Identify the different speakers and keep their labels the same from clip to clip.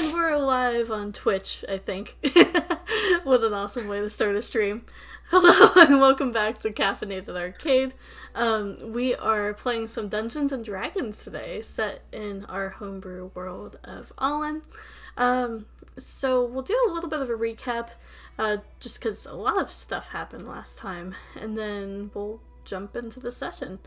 Speaker 1: And we're live on Twitch, I think. What an awesome way to start a stream. Hello and welcome back to Caffeinated Arcade. We are playing some Dungeons and Dragons today, set in our homebrew world of Alainn. So we'll do a little bit of a recap, just because a lot of stuff happened last time, and then we'll jump into the session.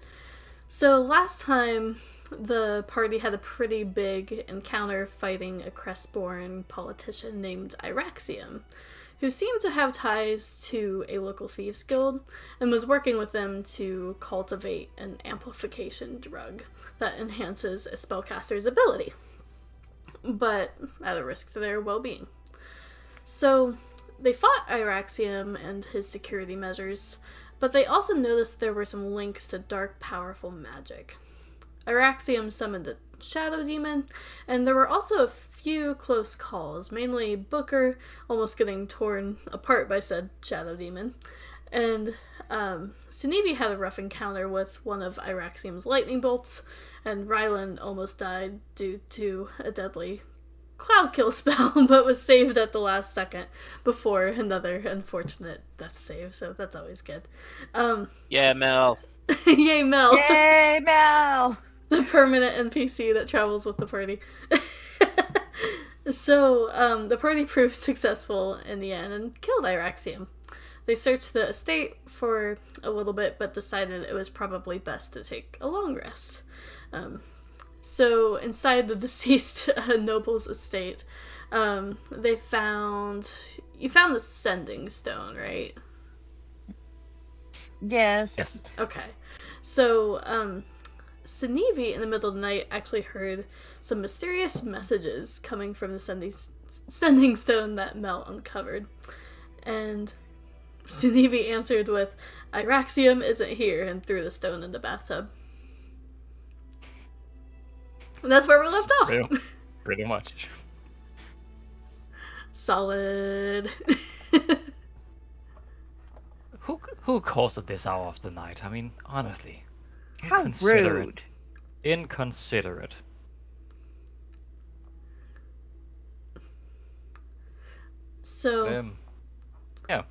Speaker 1: So last time, the party had a pretty big encounter fighting a Crestborn politician named Iraxium, who seemed to have ties to a local thieves guild and was working with them to cultivate an amplification drug that enhances a spellcaster's ability, but at a risk to their well-being. So they fought Iraxium and his security measures, but they also noticed there were some links to dark, powerful magic. Iraxium summoned a shadow demon, and there were also a few close calls, mainly Booker almost getting torn apart by said shadow demon, and Sunevi had a rough encounter with one of Iraxium's lightning bolts, and Ryland almost died due to a deadly cloud kill spell, but was saved at the last second before another unfortunate death save, so that's always good.
Speaker 2: Yeah, Mel.
Speaker 1: Yay, Mel!
Speaker 3: Yay, Mel!
Speaker 1: The permanent NPC that travels with the party. So, the party proved successful in the end and killed Iraxium. They searched the estate for a little bit, but decided it was probably best to take a long rest. So, inside the deceased noble's estate, they found... You found the Sending Stone, right?
Speaker 3: Yes.
Speaker 1: Okay. So, Sunevi, in the middle of the night, actually heard some mysterious messages coming from the Sending Stone that Mel uncovered. And Sunevi answered with, "Iraxium isn't here," and threw the stone in the bathtub. And that's where we left off.
Speaker 4: Pretty much.
Speaker 1: Solid.
Speaker 4: Who calls at this hour of the night? I mean, honestly.
Speaker 3: How rude.
Speaker 4: Inconsiderate.
Speaker 1: So,
Speaker 4: yeah.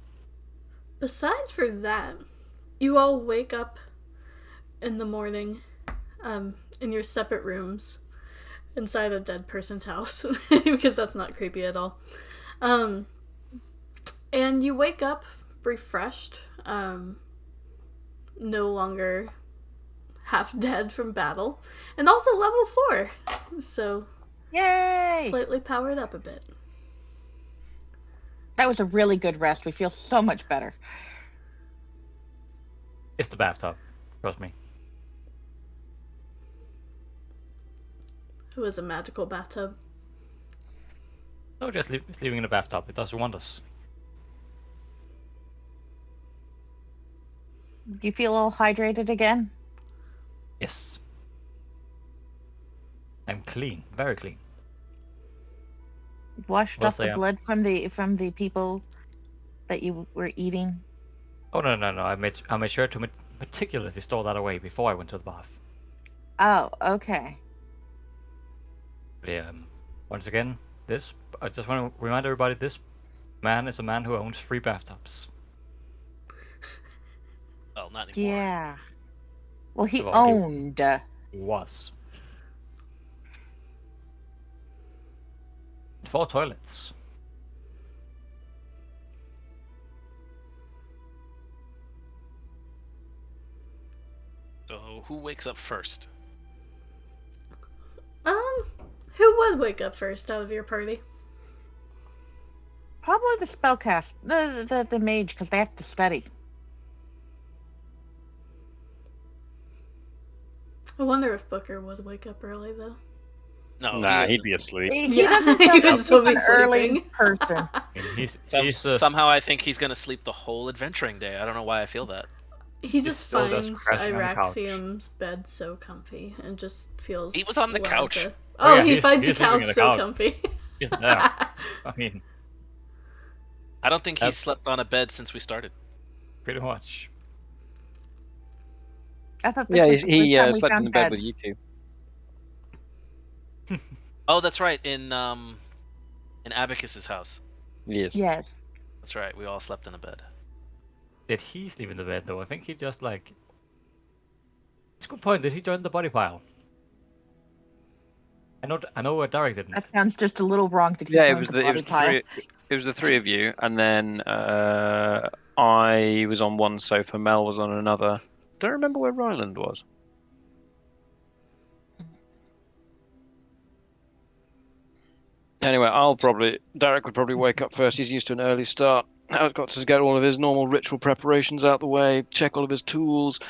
Speaker 1: Besides for that, you all wake up in the morning, in your separate rooms, inside a dead person's house, because that's not creepy at all. And you wake up refreshed, no longer half dead from battle, and also level 4, so
Speaker 3: Yay!
Speaker 1: slightly powered up a bit.
Speaker 3: That was a really good rest. We feel so much better.
Speaker 4: It's the bathtub. Trust me.
Speaker 1: It was a magical bathtub.
Speaker 4: No, just leaving in the bathtub. It does wonders.
Speaker 3: Do you feel all hydrated again?
Speaker 4: Yes. I'm clean. Very clean.
Speaker 3: Washed
Speaker 4: Well,
Speaker 3: off the blood from the people that you were eating?
Speaker 4: Oh, no. I made sure to meticulously store that away before I went to the bath.
Speaker 3: Oh, okay.
Speaker 4: Once again, I just want to remind everybody, this man is a man who owns 3 bathtubs.
Speaker 2: Well, not anymore.
Speaker 3: Yeah. Well, he
Speaker 4: Well,
Speaker 3: owned.
Speaker 4: He was. 4 toilets.
Speaker 2: So, who wakes up first?
Speaker 1: Who would wake up first out of your party?
Speaker 3: Probably the spellcast. The mage, because they have to study.
Speaker 1: I wonder if Booker would wake up early, though.
Speaker 2: No,
Speaker 5: Nah, he'd be asleep.
Speaker 3: He
Speaker 1: Yeah,
Speaker 3: doesn't
Speaker 1: he
Speaker 3: sound
Speaker 1: would
Speaker 3: like
Speaker 1: still
Speaker 3: he's
Speaker 1: be
Speaker 3: an early
Speaker 1: sleeping.
Speaker 3: person.
Speaker 2: Somehow I think he's gonna sleep the whole adventuring day. I don't know why I feel that.
Speaker 1: He just
Speaker 4: still does
Speaker 1: finds
Speaker 4: crashing on the couch.
Speaker 1: Iraxium's bed so comfy and just feels.
Speaker 2: He was on the
Speaker 1: glad
Speaker 2: couch.
Speaker 1: to-
Speaker 4: Oh,
Speaker 1: Oh,
Speaker 4: yeah,
Speaker 1: he finds the
Speaker 4: he's sleeping
Speaker 1: couch
Speaker 4: in the
Speaker 1: so
Speaker 4: couch.
Speaker 1: comfy.
Speaker 4: Yeah. I mean,
Speaker 2: I don't think he's
Speaker 4: That's-
Speaker 2: slept on a bed since we started.
Speaker 4: pretty much.
Speaker 3: I thought this
Speaker 5: Yeah,
Speaker 3: was the
Speaker 5: he
Speaker 3: first time we
Speaker 5: slept
Speaker 3: found
Speaker 5: in bed
Speaker 3: beds.
Speaker 5: with you two.
Speaker 2: Oh, that's right. In In Abacus's house.
Speaker 5: Yes.
Speaker 3: Yes.
Speaker 2: That's right. We all slept in a bed.
Speaker 4: Did he sleep in the bed though? I think he just like. It's a good point. Did he join the body pile? I know. Derek didn't.
Speaker 3: That sounds just a little wrong to keep
Speaker 5: Yeah,
Speaker 3: going to the body pile.
Speaker 5: it was the three of you, and then I was on one sofa, Mel was on another. Don't remember where Ryland was. Anyway, Derek would probably wake up first. He's used to an early start. I've got to get all of his normal ritual preparations out the way, check all of his tools,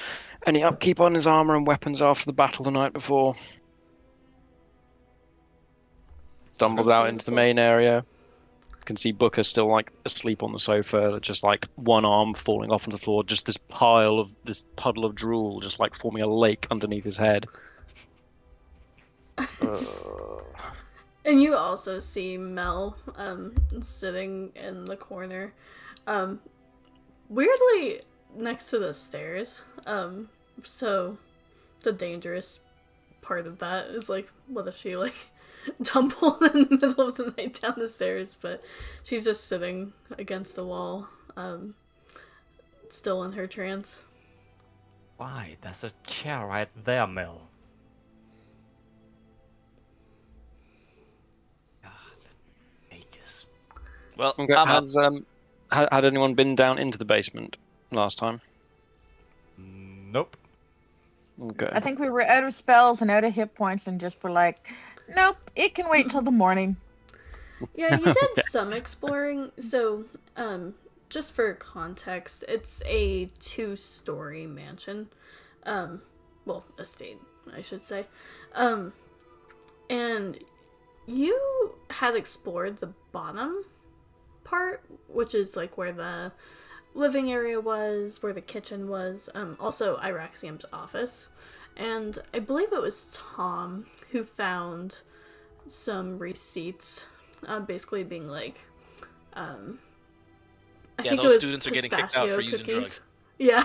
Speaker 5: any upkeep on his armor and weapons after the battle the night before. Stumbles out into the main area. Can see Booker still like asleep on the sofa, just like one arm falling off onto the floor, just this puddle of drool, just like forming a lake underneath his head.
Speaker 1: And you also see Mel sitting in the corner, weirdly next to the stairs. So the dangerous part of that is like, what if she like tumbled in the middle of the night down the stairs? But she's just sitting against the wall, still in her trance.
Speaker 4: Why? There's a chair right there, Mel.
Speaker 2: Well,
Speaker 5: Okay,
Speaker 2: I'm up.
Speaker 5: had anyone been down into the basement last time?
Speaker 4: Nope.
Speaker 5: Okay.
Speaker 3: I think we were out of spells and out of hit points and just were like, nope, it can wait until the morning.
Speaker 1: Yeah, you did some exploring. So, just for context, it's a 2-story mansion. Well, estate, I should say. And you had explored the bottom part, which is like where the living area was, where the kitchen was, also Iraxium's office. And I believe it was Tom who found some receipts, basically being like, I think
Speaker 2: those
Speaker 1: it was
Speaker 2: students are getting kicked out for using drugs.
Speaker 1: Yeah.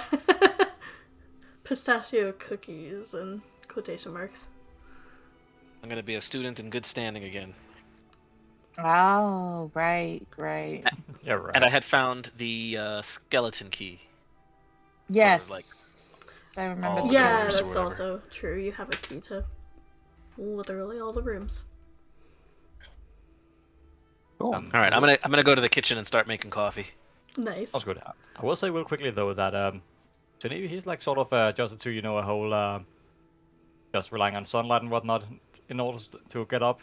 Speaker 1: Pistachio cookies and quotation marks.
Speaker 2: I'm gonna be a student in good standing again.
Speaker 3: Oh, right.
Speaker 4: Yeah, right.
Speaker 2: And I had found the skeleton key.
Speaker 3: Yes.
Speaker 2: like-
Speaker 3: I remember
Speaker 4: Oh,
Speaker 3: the
Speaker 1: Yeah,
Speaker 2: doors or
Speaker 1: that's
Speaker 2: whatever.
Speaker 1: also true. You have a key to literally all the rooms.
Speaker 5: Cool.
Speaker 2: All right, I'm gonna go to the kitchen and start making coffee.
Speaker 1: Nice.
Speaker 4: That's good. I will say real quickly though that Genevieve, he's like sort of adjusted to a whole just relying on sunlight and whatnot in order to get up.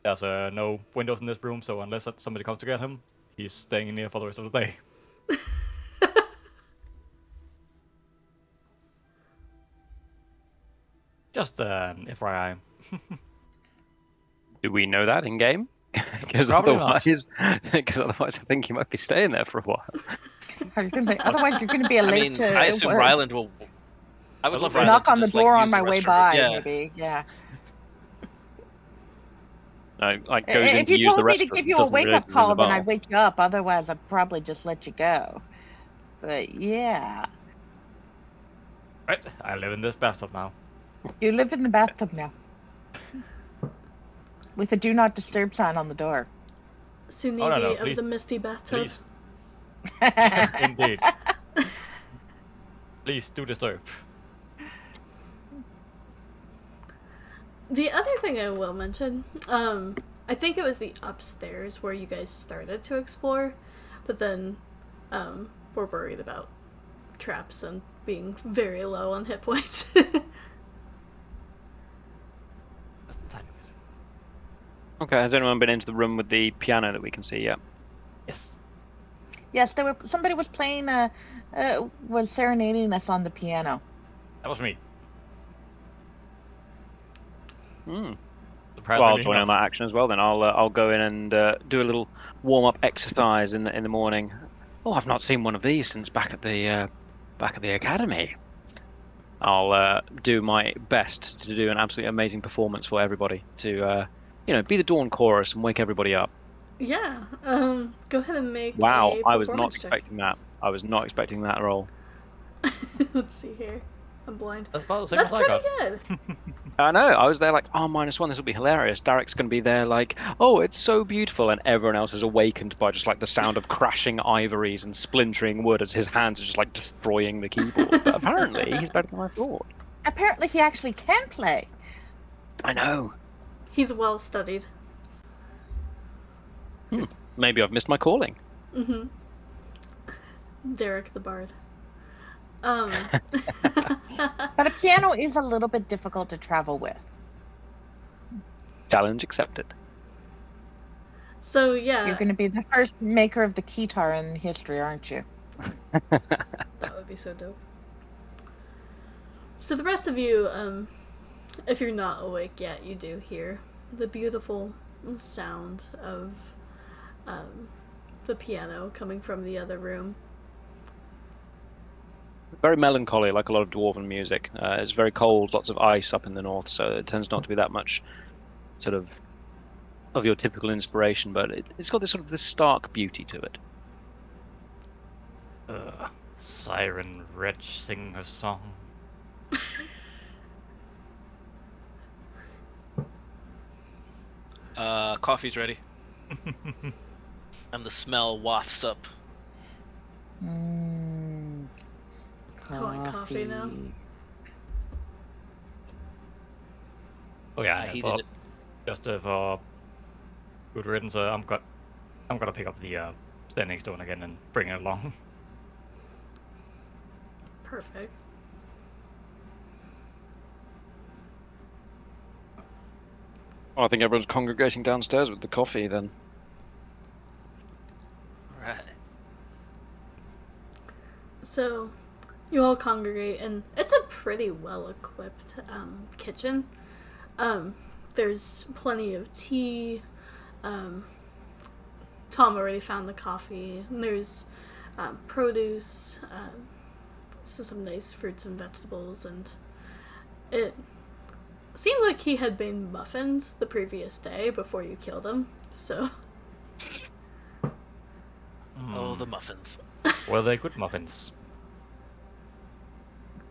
Speaker 4: There's no windows in this room, so unless somebody comes to get him, he's staying in here for the rest of the day. Just an FYI.
Speaker 5: Do we know that in game? Because
Speaker 4: Probably not.
Speaker 5: otherwise, I think he might be staying there for a while.
Speaker 3: I was going to say, otherwise you're going to be
Speaker 2: I
Speaker 3: late
Speaker 2: mean,
Speaker 3: to
Speaker 2: I assume
Speaker 3: work.
Speaker 2: Ryland will. I would love Ryland
Speaker 3: Knock
Speaker 2: to
Speaker 3: on the
Speaker 2: just, like,
Speaker 3: door
Speaker 2: use
Speaker 3: on my
Speaker 2: the
Speaker 3: way
Speaker 2: restroom.
Speaker 3: by,
Speaker 2: Yeah.
Speaker 3: maybe. Yeah.
Speaker 5: No, like goes in
Speaker 3: If
Speaker 5: to
Speaker 3: you
Speaker 5: use
Speaker 3: told
Speaker 5: the
Speaker 3: me to
Speaker 5: restroom,
Speaker 3: give you a
Speaker 5: doesn't
Speaker 3: wake
Speaker 5: really
Speaker 3: up
Speaker 5: do
Speaker 3: call,
Speaker 5: the
Speaker 3: then
Speaker 5: bar.
Speaker 3: I'd wake you up. Otherwise, I'd probably just let you go. But yeah,
Speaker 4: Right, I live in this bathtub now.
Speaker 3: you live in the bathtub now, with a "Do Not Disturb" sign on the door.
Speaker 1: Sunevi
Speaker 4: no,
Speaker 1: of
Speaker 4: please.
Speaker 1: the Misty Bathtub.
Speaker 4: Please. Indeed. Please do disturb.
Speaker 1: The other thing I will mention, I think it was the upstairs where you guys started to explore, but then we're worried about traps and being very low on hit points.
Speaker 4: Just a tiny bit.
Speaker 5: Okay, has anyone been into the room with the piano that we can see yet?
Speaker 4: Yes.
Speaker 3: Yes, somebody was playing. Was serenading us on the piano.
Speaker 4: That was me.
Speaker 5: Hmm.
Speaker 4: Surprisingly
Speaker 5: Well, I'll join in on
Speaker 4: enough.
Speaker 5: that action as well. Then I'll go in and do a little warm up exercise in the morning. Oh, I've not seen one of these since back at the academy. I'll do my best to do an absolutely amazing performance for everybody to be the dawn chorus and wake everybody up.
Speaker 1: Yeah, go ahead and make
Speaker 5: Wow,
Speaker 1: a
Speaker 5: I was not
Speaker 1: performance check.
Speaker 5: expecting that. I was not expecting that at all.
Speaker 1: Let's see here. I'm blind.
Speaker 4: That's about the same
Speaker 1: That's
Speaker 4: as I
Speaker 1: pretty
Speaker 4: got.
Speaker 1: good.
Speaker 5: I know. I was there like, oh, -1. This will be hilarious. Derek's going to be there like, oh, it's so beautiful, and everyone else is awakened by just like the sound of crashing ivories and splintering wood as his hands are just like destroying the keyboard. But apparently, he's better than I thought.
Speaker 3: Apparently, he actually can play.
Speaker 5: I know.
Speaker 1: He's well studied.
Speaker 5: Maybe I've missed my calling.
Speaker 1: Mm-hmm. Derek the Bard.
Speaker 3: But a piano is a little bit difficult to travel with.
Speaker 5: Challenge accepted.
Speaker 1: So yeah,
Speaker 3: You're going to be the first maker of the guitar in history, aren't you?
Speaker 1: that would be so dope. So the rest of you, if you're not awake yet, you do hear the beautiful sound of the piano coming from the other room.
Speaker 5: Very melancholy, like a lot of dwarven music. It's very cold, lots of ice up in the north, so it tends not to be that much sort of your typical inspiration, but it's got this sort of this stark beauty to it.
Speaker 4: Siren wretch, sing a song.
Speaker 2: Coffee's ready. And the smell wafts up.
Speaker 1: I want coffee now.
Speaker 4: Oh yeah,
Speaker 2: I heated
Speaker 4: for,
Speaker 2: it.
Speaker 4: just for good riddance. I'm gonna pick up the standing stone again and bring it along.
Speaker 1: Perfect.
Speaker 5: Oh, I think everyone's congregating downstairs with the coffee then.
Speaker 2: Right.
Speaker 1: So, you all congregate, and it's a pretty well-equipped kitchen. There's plenty of tea. Tom already found the coffee. And there's produce, so some nice fruits and vegetables, and it seemed like he had made muffins the previous day before you killed him, so...
Speaker 2: Oh, the muffins.
Speaker 4: Were they good muffins?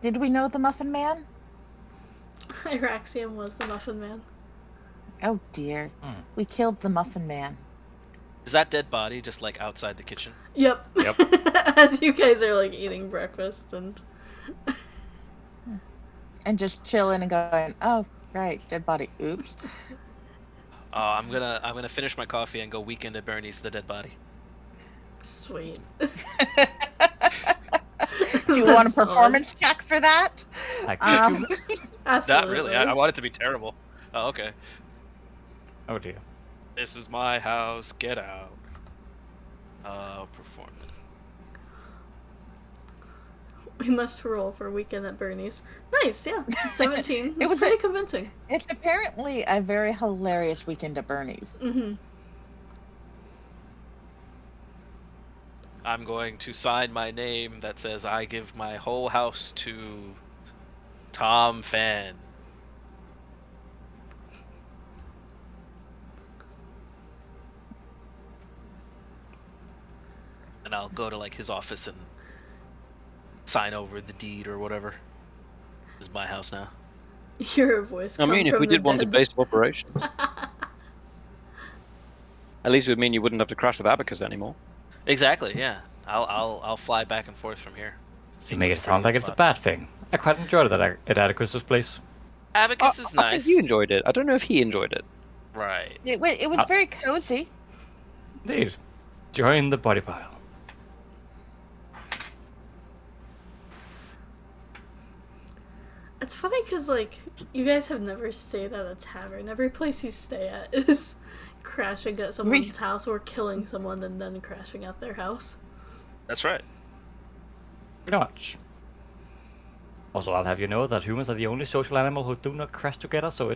Speaker 3: Did we know the Muffin Man?
Speaker 1: Iraxium was the Muffin Man.
Speaker 3: Oh dear. We killed the Muffin Man.
Speaker 2: Is that dead body just like outside the kitchen?
Speaker 1: Yep.
Speaker 4: Yep.
Speaker 1: As you guys are like eating breakfast and...
Speaker 3: And just chilling and going, oh, right, dead body. Oops.
Speaker 2: I'm gonna finish my coffee and go weekend at Bernie's, the dead body.
Speaker 1: Sweet.
Speaker 3: Do you want a performance check for that?
Speaker 4: Like,
Speaker 1: Absolutely.
Speaker 2: That really? I want it to be terrible. Oh, okay.
Speaker 4: oh dear.
Speaker 2: This is my house. Get out. Performance.
Speaker 1: We must roll for weekend at Bernie's. Nice, yeah. 17.
Speaker 3: It was
Speaker 1: pretty convincing.
Speaker 3: It's apparently a very hilarious weekend at Bernie's.
Speaker 1: Mm-hmm.
Speaker 2: I'm going to sign my name that says I give my whole house to Tom Fan. And I'll go to like his office and sign over the deed or whatever. This is my house now.
Speaker 1: Your voice
Speaker 5: I
Speaker 1: come
Speaker 5: mean, if
Speaker 1: from
Speaker 5: we
Speaker 1: the
Speaker 5: did want a
Speaker 1: dead.
Speaker 5: base of operations, at least it would mean you wouldn't have to crash with Abacus anymore.
Speaker 2: Exactly, yeah. I'll fly back and forth from here.
Speaker 4: You
Speaker 2: Seems
Speaker 4: make
Speaker 2: like
Speaker 4: it
Speaker 2: a
Speaker 4: sound
Speaker 2: pretty
Speaker 4: like
Speaker 2: good
Speaker 4: it's a
Speaker 2: spot.
Speaker 4: bad thing. I quite enjoyed it at Atticus's place.
Speaker 2: Abacus is
Speaker 5: I think
Speaker 2: nice.
Speaker 5: you enjoyed it. I don't know if he enjoyed it.
Speaker 2: Right.
Speaker 3: It was very cozy.
Speaker 4: Indeed. Join the body pile.
Speaker 1: It's funny because, like, you guys have never stayed at a tavern. Every place you stay at is crashing at someone's house or killing someone and then crashing at their house.
Speaker 2: That's right.
Speaker 4: Pretty much. Also, I'll have you know that humans are the only social animal who do not crash together, so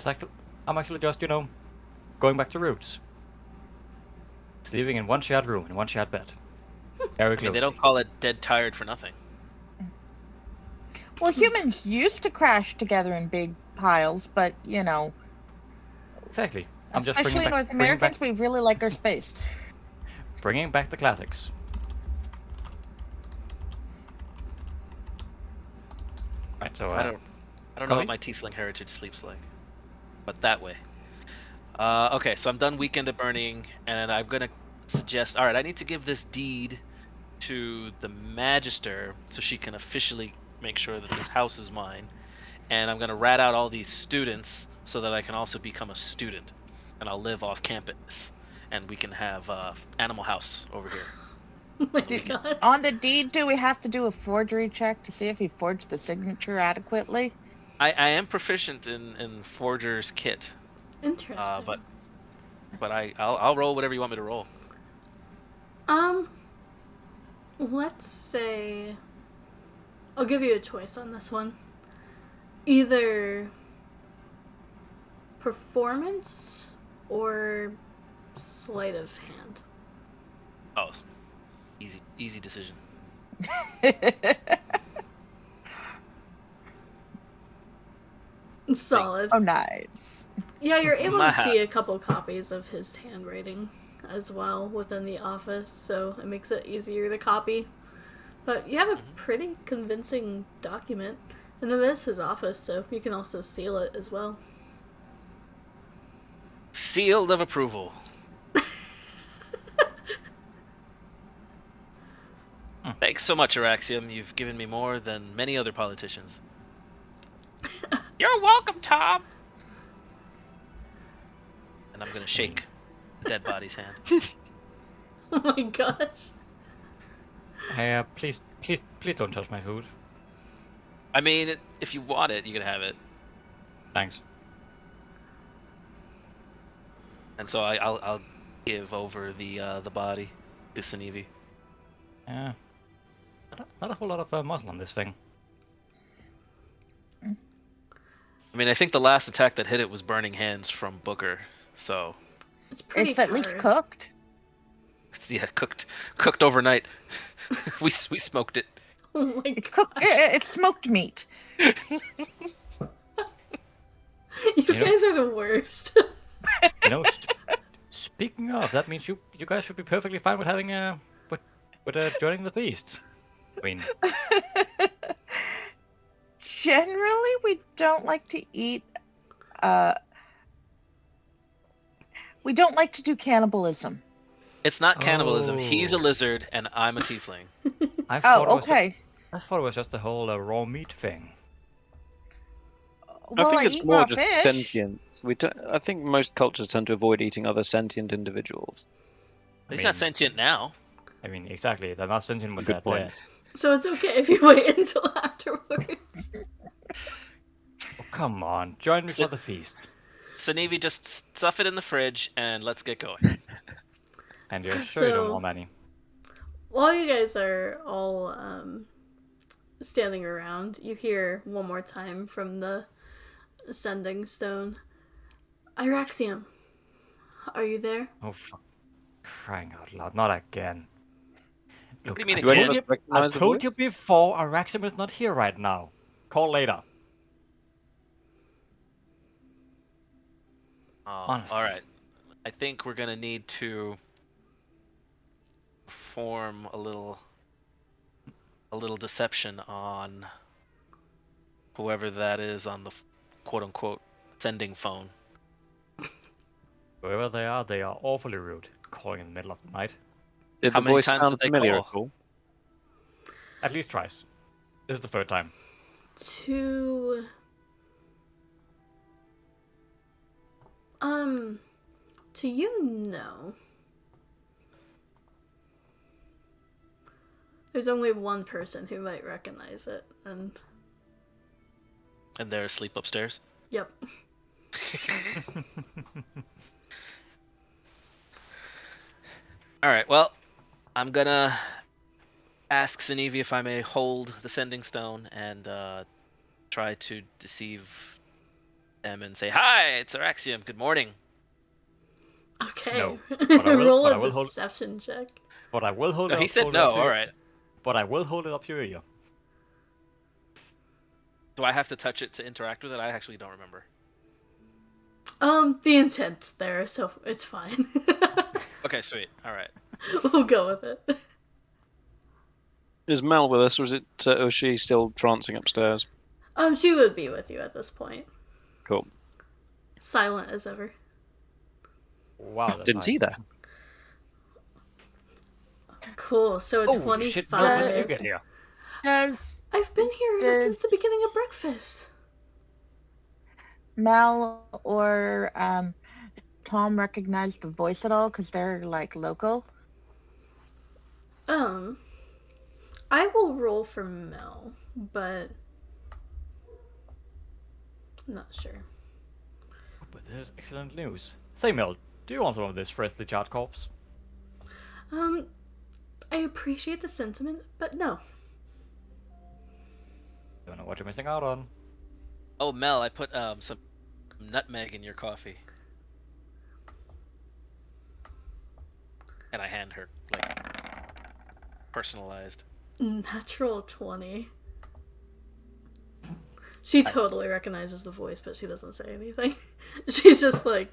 Speaker 4: I'm actually just, going back to roots. Sleeping in one shared room, in one shared bed. Very
Speaker 2: I mean, they
Speaker 4: close.
Speaker 2: don't call it dead tired for nothing.
Speaker 3: Well, humans used to crash together in big piles, but,
Speaker 4: Exactly. I'm just
Speaker 3: especially North Americans, we really like our space.
Speaker 4: bringing back the classics. Right, so
Speaker 2: I don't know
Speaker 4: Cody?
Speaker 2: what my tiefling heritage sleeps like. but that way. Okay, so I'm done Weekend at Burning, and I'm gonna suggest. All right, I need to give this deed to the Magister so she can officially make sure that this house is mine. And I'm gonna rat out all these students so that I can also become a student, and I'll live off campus, and we can have Animal House over here.
Speaker 1: Oh my
Speaker 3: Do-
Speaker 1: god.
Speaker 3: On the deed, do we have to do a forgery check to see if he forged the signature adequately?
Speaker 2: I am proficient in Forger's Kit,
Speaker 1: Interesting.
Speaker 2: but I'll roll whatever you want me to roll.
Speaker 1: Let's say I'll give you a choice on this one. Either performance or sleight of hand.
Speaker 2: Oh, easy decision.
Speaker 1: Solid.
Speaker 3: Oh, nice.
Speaker 1: Yeah, you're able
Speaker 2: My
Speaker 1: to see a
Speaker 2: hands.
Speaker 1: couple copies of his handwriting as well within the office, so it makes it easier to copy. But you have a pretty convincing document, and it is his office, so you can also seal it as well.
Speaker 2: Sealed of approval. Thanks so much, Araxium. You've given me more than many other politicians. You're welcome, Tom. And I'm gonna shake the dead body's hand.
Speaker 1: Oh my gosh.
Speaker 4: Please don't touch my food.
Speaker 2: I mean, if you want it, you can have it.
Speaker 4: Thanks.
Speaker 2: And so I'll give over the body to Sinevi.
Speaker 4: Yeah. Not a whole lot of muscle on this thing.
Speaker 2: I mean, I think the last attack that hit it was burning hands from Booker. So
Speaker 1: It's pretty
Speaker 3: It's at least
Speaker 1: charred.
Speaker 3: cooked.
Speaker 2: it's cooked overnight. we smoked it.
Speaker 1: Oh my
Speaker 3: It's
Speaker 1: god.
Speaker 3: cooked. It's smoked meat.
Speaker 1: You
Speaker 4: You know-
Speaker 1: guys are the worst.
Speaker 4: You know, speaking of, that means you guys should be perfectly fine with having with joining the feast. I mean,
Speaker 3: Generally, we don't like to eat. We don't like to do cannibalism.
Speaker 2: It's not cannibalism. He's a
Speaker 4: Oh.
Speaker 2: lizard, and I'm a tiefling.
Speaker 4: I thought
Speaker 3: Oh, okay.
Speaker 4: I thought it was just the whole raw meat thing.
Speaker 3: Well,
Speaker 5: I think it's
Speaker 3: eat
Speaker 5: more
Speaker 3: raw
Speaker 5: just
Speaker 3: fish.
Speaker 5: sentient. I think most cultures tend to avoid eating other sentient individuals.
Speaker 2: He's
Speaker 4: mean-
Speaker 2: not sentient now.
Speaker 4: I mean, exactly. They're not sentient with
Speaker 5: Good
Speaker 4: that.
Speaker 5: point.
Speaker 1: So it's okay if you wait until afterwards.
Speaker 4: Oh, come on, join me
Speaker 2: So-
Speaker 4: for the feast.
Speaker 2: Sinevi, just stuff it in the fridge, and let's get going.
Speaker 4: And you're sure you don't
Speaker 1: So-
Speaker 4: want any.
Speaker 1: While you guys are all standing around, you hear one more time from the sending stone. Iraxium, are you there?
Speaker 4: Oh, for crying out loud! Not again. Look,
Speaker 2: do you mean
Speaker 4: I
Speaker 2: again?
Speaker 4: told
Speaker 5: Do
Speaker 4: you,
Speaker 5: anyone recognize
Speaker 4: I
Speaker 5: the
Speaker 4: told
Speaker 5: voice?
Speaker 4: you before. Araxium is not here right now. Call later.
Speaker 2: Oh,
Speaker 4: Honestly.
Speaker 2: all right. I think we're gonna need to perform a little deception on whoever that is on the quote unquote sending phone.
Speaker 4: Whoever they are awfully rude. Calling in the middle of the night.
Speaker 5: Did
Speaker 2: How
Speaker 5: the
Speaker 2: many
Speaker 5: voice
Speaker 2: times
Speaker 5: sound
Speaker 2: did they
Speaker 5: familiar
Speaker 2: call?
Speaker 5: at all?
Speaker 4: At least twice. This is the third time.
Speaker 1: To you, no. There's only one person who might recognize it, and
Speaker 2: And they're asleep upstairs.
Speaker 1: yep.
Speaker 2: All right. Well, I'm gonna ask Sinevi if I may hold the sending stone and try to deceive them and say, "Hi, it's Araxium. Good morning."
Speaker 1: Okay.
Speaker 4: No, but I will-
Speaker 1: Roll
Speaker 4: but
Speaker 1: a
Speaker 4: I will hold-
Speaker 1: deception check.
Speaker 4: But I will hold
Speaker 2: No,
Speaker 4: it
Speaker 2: he
Speaker 4: up.
Speaker 2: said
Speaker 4: hold it
Speaker 2: no.
Speaker 4: up to
Speaker 2: All
Speaker 4: your-
Speaker 2: right.
Speaker 4: But I will hold it up to your ear.
Speaker 2: Do I have to touch it to interact with it? I actually don't remember.
Speaker 1: The intent's there, so it's fine.
Speaker 2: Okay, sweet. All right.
Speaker 1: We'll go with it.
Speaker 5: Is Mel with us, or is she still trancing upstairs?
Speaker 1: She would be with you at this point.
Speaker 5: Cool.
Speaker 1: silent as ever.
Speaker 4: Wow, that's
Speaker 5: Didn't
Speaker 4: nice.
Speaker 5: see that.
Speaker 1: Cool. So a
Speaker 4: Holy shit!
Speaker 1: 25.
Speaker 4: When did you get here?
Speaker 3: Does
Speaker 1: I've been here since the beginning of breakfast.
Speaker 3: Mel or Tom recognize the voice at all? Because they're like local.
Speaker 1: I will roll for Mel, but I'm not sure.
Speaker 4: But this is excellent news. Say, Mel, do you want some of this freshly charred corpse?
Speaker 1: I appreciate the sentiment, but no.
Speaker 4: Don't know what you're missing out on.
Speaker 2: Oh, Mel, I put some nutmeg in your coffee. And I hand her, like, personalized.
Speaker 1: Natural 20. She totally recognizes the voice, but she doesn't say anything. She's just like...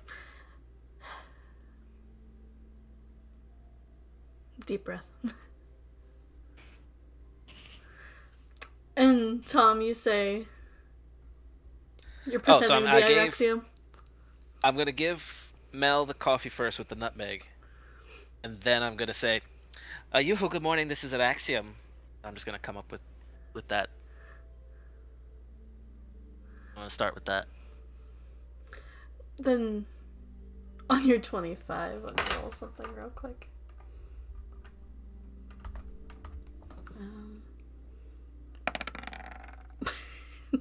Speaker 1: Deep breath. And Tom, you say... You're pretending to be Iraxium.
Speaker 2: I'm gonna give Mel the coffee first with the nutmeg. And then I'm gonna say, Yoo-hoo, good morning, this is Iraxium. I'm just gonna come up with that. I'm gonna start with that.
Speaker 1: Then, on your 25, let me roll something real quick.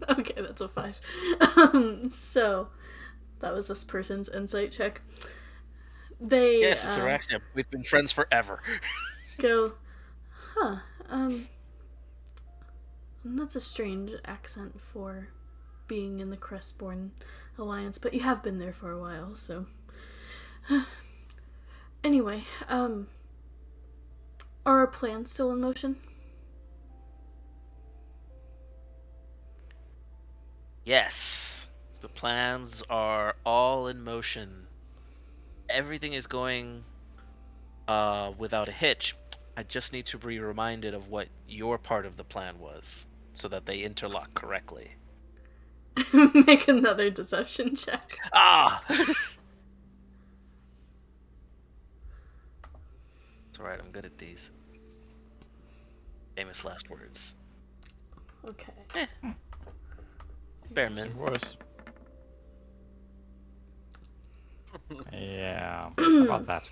Speaker 1: Okay, that's a 5. So, that was this person's insight check. They
Speaker 2: Yes, it's Iraxium. We've been friends forever.
Speaker 1: go, that's a strange accent for being in the Crestborn Alliance, but you have been there for a while, so... Anyway, are our plans still in motion?
Speaker 2: Yes, the plans are all in motion. Everything is going without a hitch. I just need to be reminded of what your part of the plan was, so that they interlock correctly.
Speaker 1: Make another deception check.
Speaker 2: Ah! It's alright, I'm good at these. Famous last words.
Speaker 1: Okay.
Speaker 2: Bearman.
Speaker 4: It was. Yeah. How about that?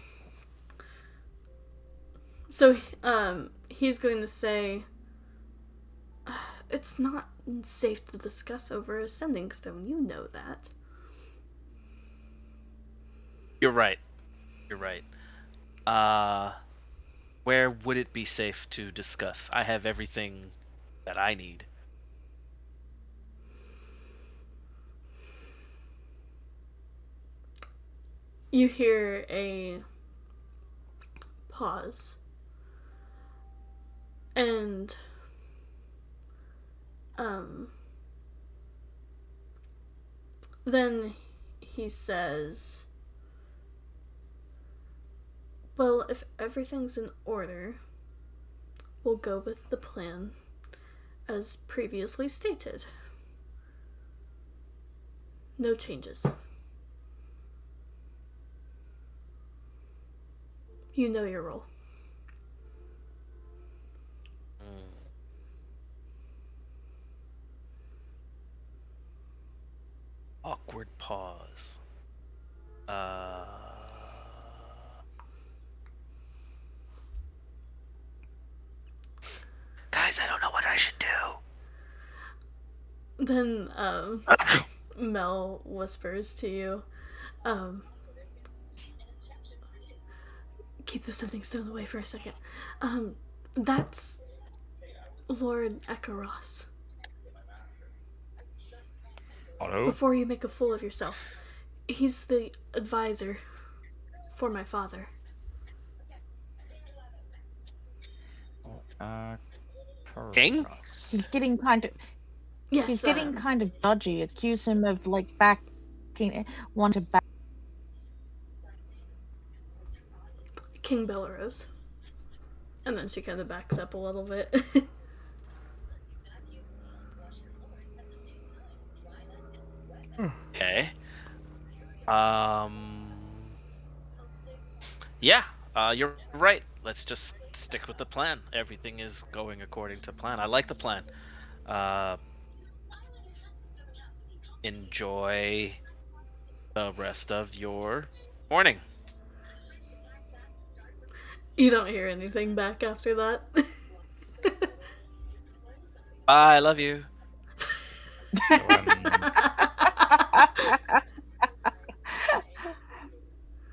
Speaker 1: So, he's going to say, it's not safe to discuss over a sending stone. You know that.
Speaker 2: You're right. You're right. Where would it be safe to discuss? I have everything that I need.
Speaker 1: You hear a pause. And, then he says, well, if everything's in order, we'll go with the plan as previously stated. No changes. You know your role.
Speaker 2: Awkward pause. Guys, I don't know what I should do.
Speaker 1: Then, Mel whispers to you, keep the sending stone away for a second. That's Lord Ekaros.
Speaker 4: Hello?
Speaker 1: Before you make a fool of yourself, he's the advisor for my father.
Speaker 2: King?
Speaker 3: He's getting kind of.
Speaker 1: Yes,
Speaker 3: He's getting kind of dodgy. Accuse him of like want to back.
Speaker 1: King Bellerose. And then she kind of backs up a little bit.
Speaker 2: Okay. Yeah, you're right. Let's just stick with the plan. Everything is going according to plan. I like the plan. Uh, enjoy the rest of your morning.
Speaker 1: You don't hear anything back after that.
Speaker 2: Bye, I love you.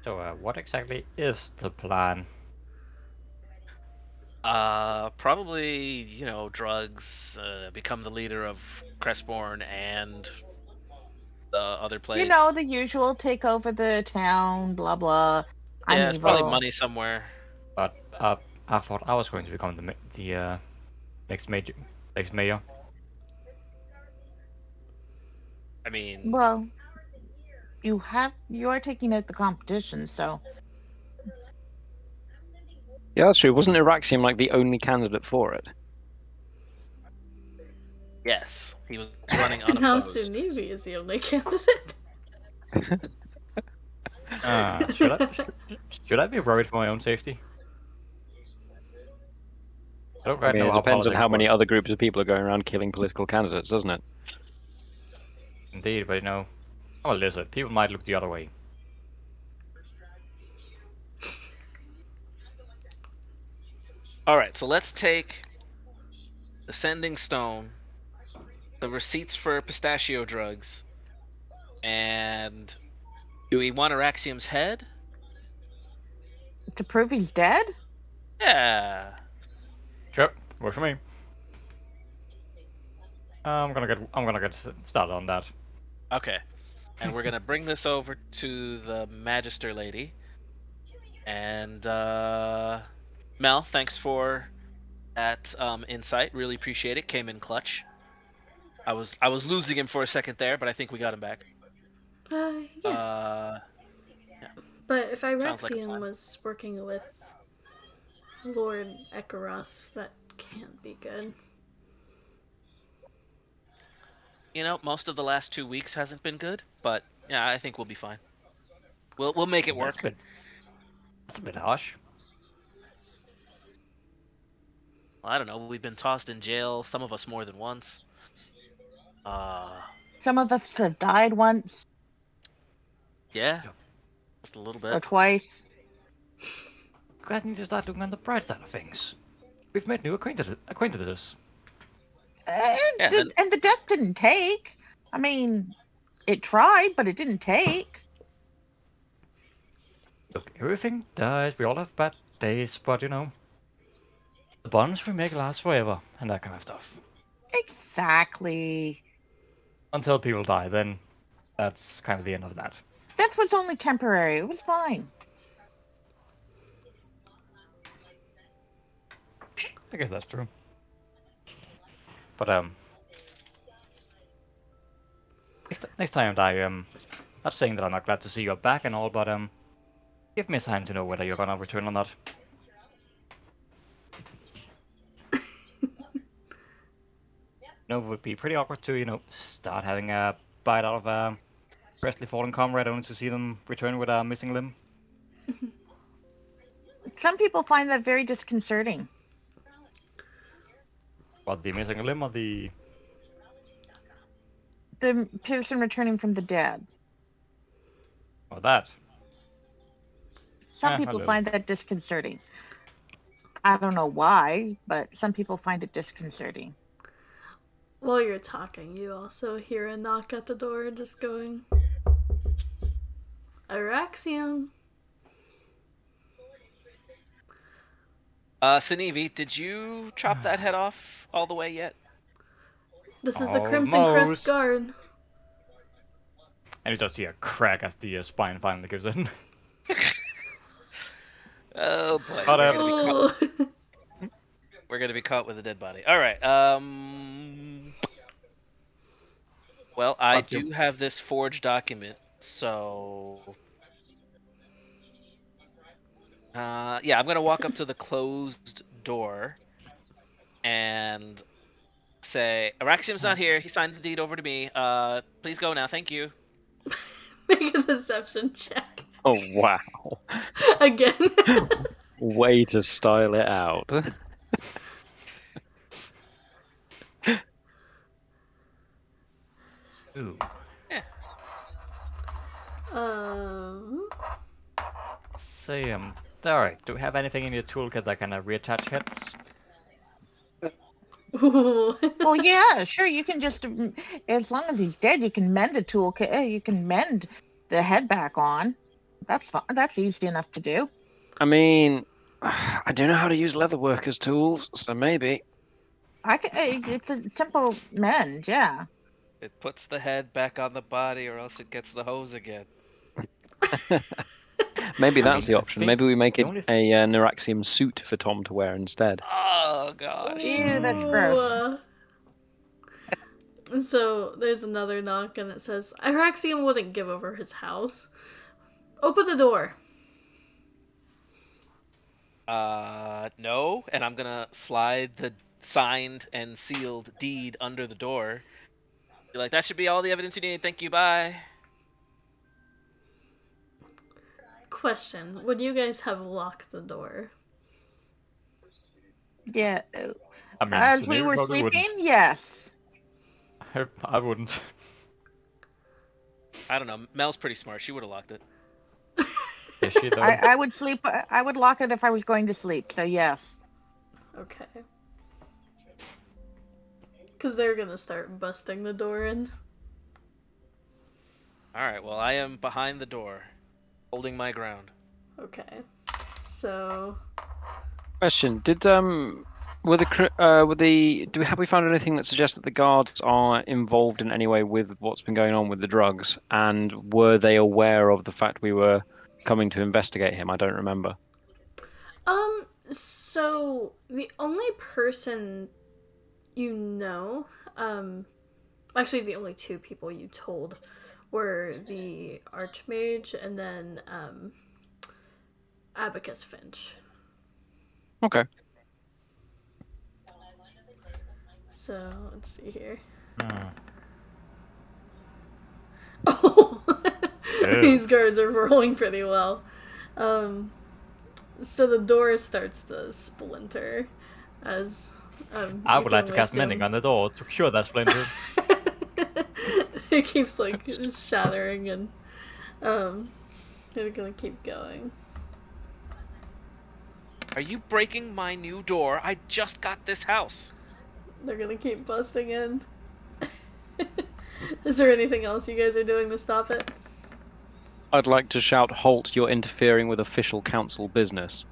Speaker 4: So, what exactly is the plan?
Speaker 2: Probably, drugs, become the leader of Crestborn and the other
Speaker 3: You
Speaker 2: place.
Speaker 3: know, the usual take over the town, blah blah. I'm
Speaker 2: Yeah, it's probably
Speaker 3: evil.
Speaker 2: money somewhere.
Speaker 4: But I thought I was going to become the next mayor.
Speaker 2: I mean,
Speaker 3: Well, you are taking out the competition, so
Speaker 5: Yeah, that's true. Wasn't Iraxium like the only candidate for it?
Speaker 2: yes, he was running
Speaker 1: Now
Speaker 2: unopposed.
Speaker 1: Sunivi is the only candidate.
Speaker 4: Should I be worried for my own safety? I don't
Speaker 5: I
Speaker 4: quite
Speaker 5: mean,
Speaker 4: know
Speaker 5: it
Speaker 4: how
Speaker 5: depends on
Speaker 4: politics
Speaker 5: how many
Speaker 4: works.
Speaker 5: other groups of people are going around killing political candidates, doesn't it?
Speaker 4: Indeed, but I'm a lizard. People might look the other way.
Speaker 2: All right, so let's take the sending stone, the receipts for pistachio drugs, and do we want Araxium's head?
Speaker 3: to prove he's dead?
Speaker 2: Yeah.
Speaker 4: Sure, works for me. I'm gonna get started on that.
Speaker 2: Okay. And we're gonna bring this over to the Magister lady. And Mel, thanks for that insight. Really appreciate it. Came in clutch. I was losing him for a second there, but I think we got him back.
Speaker 1: Yes.
Speaker 2: Yeah,
Speaker 1: But if
Speaker 2: sounds like a
Speaker 1: Iraxian
Speaker 2: plan.
Speaker 1: was working with Lord Ekaros, that can't be good.
Speaker 2: Most of the last 2 weeks hasn't been good, but yeah, I think we'll be fine. We'll make it
Speaker 4: That's
Speaker 2: work.
Speaker 4: a bit harsh.
Speaker 2: Well, I don't know. We've been tossed in jail, some of us more than once.
Speaker 3: Some of us have died once
Speaker 2: Yeah,
Speaker 4: Yeah.
Speaker 2: just a little
Speaker 3: or
Speaker 2: bit.
Speaker 3: twice.
Speaker 4: You guys need to start looking on the bright side of things. We've made new acquaintances.
Speaker 2: Yeah, and then
Speaker 3: And the death didn't take. I mean, it tried, but it didn't take.
Speaker 4: Look, everything dies. We all have bad days, but the bonds we make last forever, and that kind of stuff.
Speaker 3: Exactly.
Speaker 4: Until people die, then that's kind of the end of that.
Speaker 3: Death was only temporary. It was fine.
Speaker 4: I guess that's true. But next time I not saying that I'm not glad to see you back and all, but give me a sign to know whether you're gonna return or not. It would be pretty awkward to start having a bite out of a freshly fallen comrade only to see them return with a missing limb.
Speaker 3: Some people find that very disconcerting.
Speaker 4: What, the missing limb or the?
Speaker 3: The person returning from the dead.
Speaker 4: Or that?
Speaker 3: Some
Speaker 4: A
Speaker 3: people
Speaker 4: little.
Speaker 3: find that disconcerting. I don't know why, but some people find it disconcerting.
Speaker 1: While you're talking, you also hear a knock at the door just going, Iraxium.
Speaker 2: Sinivi, did you chop that head off all the way yet?
Speaker 1: This is the Crimson Crest
Speaker 4: Almost.
Speaker 1: Guard.
Speaker 4: And you just see a crack as the spine finally gives in.
Speaker 2: Oh boy,
Speaker 4: But,
Speaker 2: we're gonna be caught with a dead body. All right. Well, I
Speaker 4: But you-
Speaker 2: do have this forged document, so yeah, I'm gonna walk up to the closed door and say, "Araxium's not here. He signed the deed over to me. Please go now. Thank you."
Speaker 1: Make a deception check.
Speaker 5: Oh wow!
Speaker 1: Again.
Speaker 5: Way to style it out.
Speaker 4: Ooh.
Speaker 1: um.
Speaker 4: So, alright, do we have anything in your toolkit that can reattach hits?
Speaker 1: Ooh.
Speaker 3: Well, yeah, sure. You can just, as long as he's dead, you can mend a toolkit. You can mend the head back on. That's fine. That's easy enough to do.
Speaker 5: I mean, I do know how to use leatherworkers' tools, so maybe.
Speaker 3: I can. It's a simple mend. Yeah.
Speaker 2: It puts the head back on the body, or else it gets the hose again.
Speaker 5: Maybe
Speaker 4: I
Speaker 5: that's
Speaker 4: mean,
Speaker 5: the
Speaker 4: I
Speaker 5: option.
Speaker 4: think
Speaker 5: Maybe we make
Speaker 4: the
Speaker 5: it
Speaker 4: only-
Speaker 5: a Neuraxium suit for Tom to wear instead.
Speaker 2: Oh gosh.
Speaker 3: Ew, that's gross.
Speaker 1: So there's another knock, and it says, Iraxium wouldn't give over his house. Open the door.
Speaker 2: No, and I'm gonna slide the signed and sealed deed under the door. You're like, that should be all the evidence you need. Thank you. Bye.
Speaker 1: Question. Would you guys have locked the door?
Speaker 3: Yeah.
Speaker 4: I mean,
Speaker 3: As we
Speaker 4: Sinead
Speaker 3: were
Speaker 4: probably
Speaker 3: sleeping, yes.
Speaker 4: wouldn't. I wouldn't.
Speaker 2: I don't know. Mel's pretty smart. She would have locked it.
Speaker 4: Is she though?
Speaker 3: I would sleep. I would lock it if I was going to sleep. So yes.
Speaker 1: Okay. Because they're gonna start busting the door in.
Speaker 2: All right. Well, I am behind the door, holding my ground.
Speaker 1: Okay. So...
Speaker 5: Question: Did have we found anything that suggests that the guards are involved in any way with what's been going on with the drugs? And were they aware of the fact we were coming to investigate him? I don't remember.
Speaker 1: So the only person you know, actually the only two people you told were the Archmage and then, Abacus Finch.
Speaker 5: Okay.
Speaker 1: So, let's see here.
Speaker 4: Hmm.
Speaker 1: Oh!
Speaker 4: Ew.
Speaker 1: These guards are rolling pretty well. So the door starts to splinter as...
Speaker 4: I
Speaker 1: you
Speaker 4: would like
Speaker 1: can
Speaker 4: to cast
Speaker 1: assume-
Speaker 4: mending on the door to cure that splinter.
Speaker 1: It keeps, like, shattering and... They're gonna keep going.
Speaker 2: Are you breaking my new door? I just got this house.
Speaker 1: They're gonna keep busting in. Is there anything else you guys are doing to stop it?
Speaker 5: I'd like to shout, "Halt! You're interfering with official council business.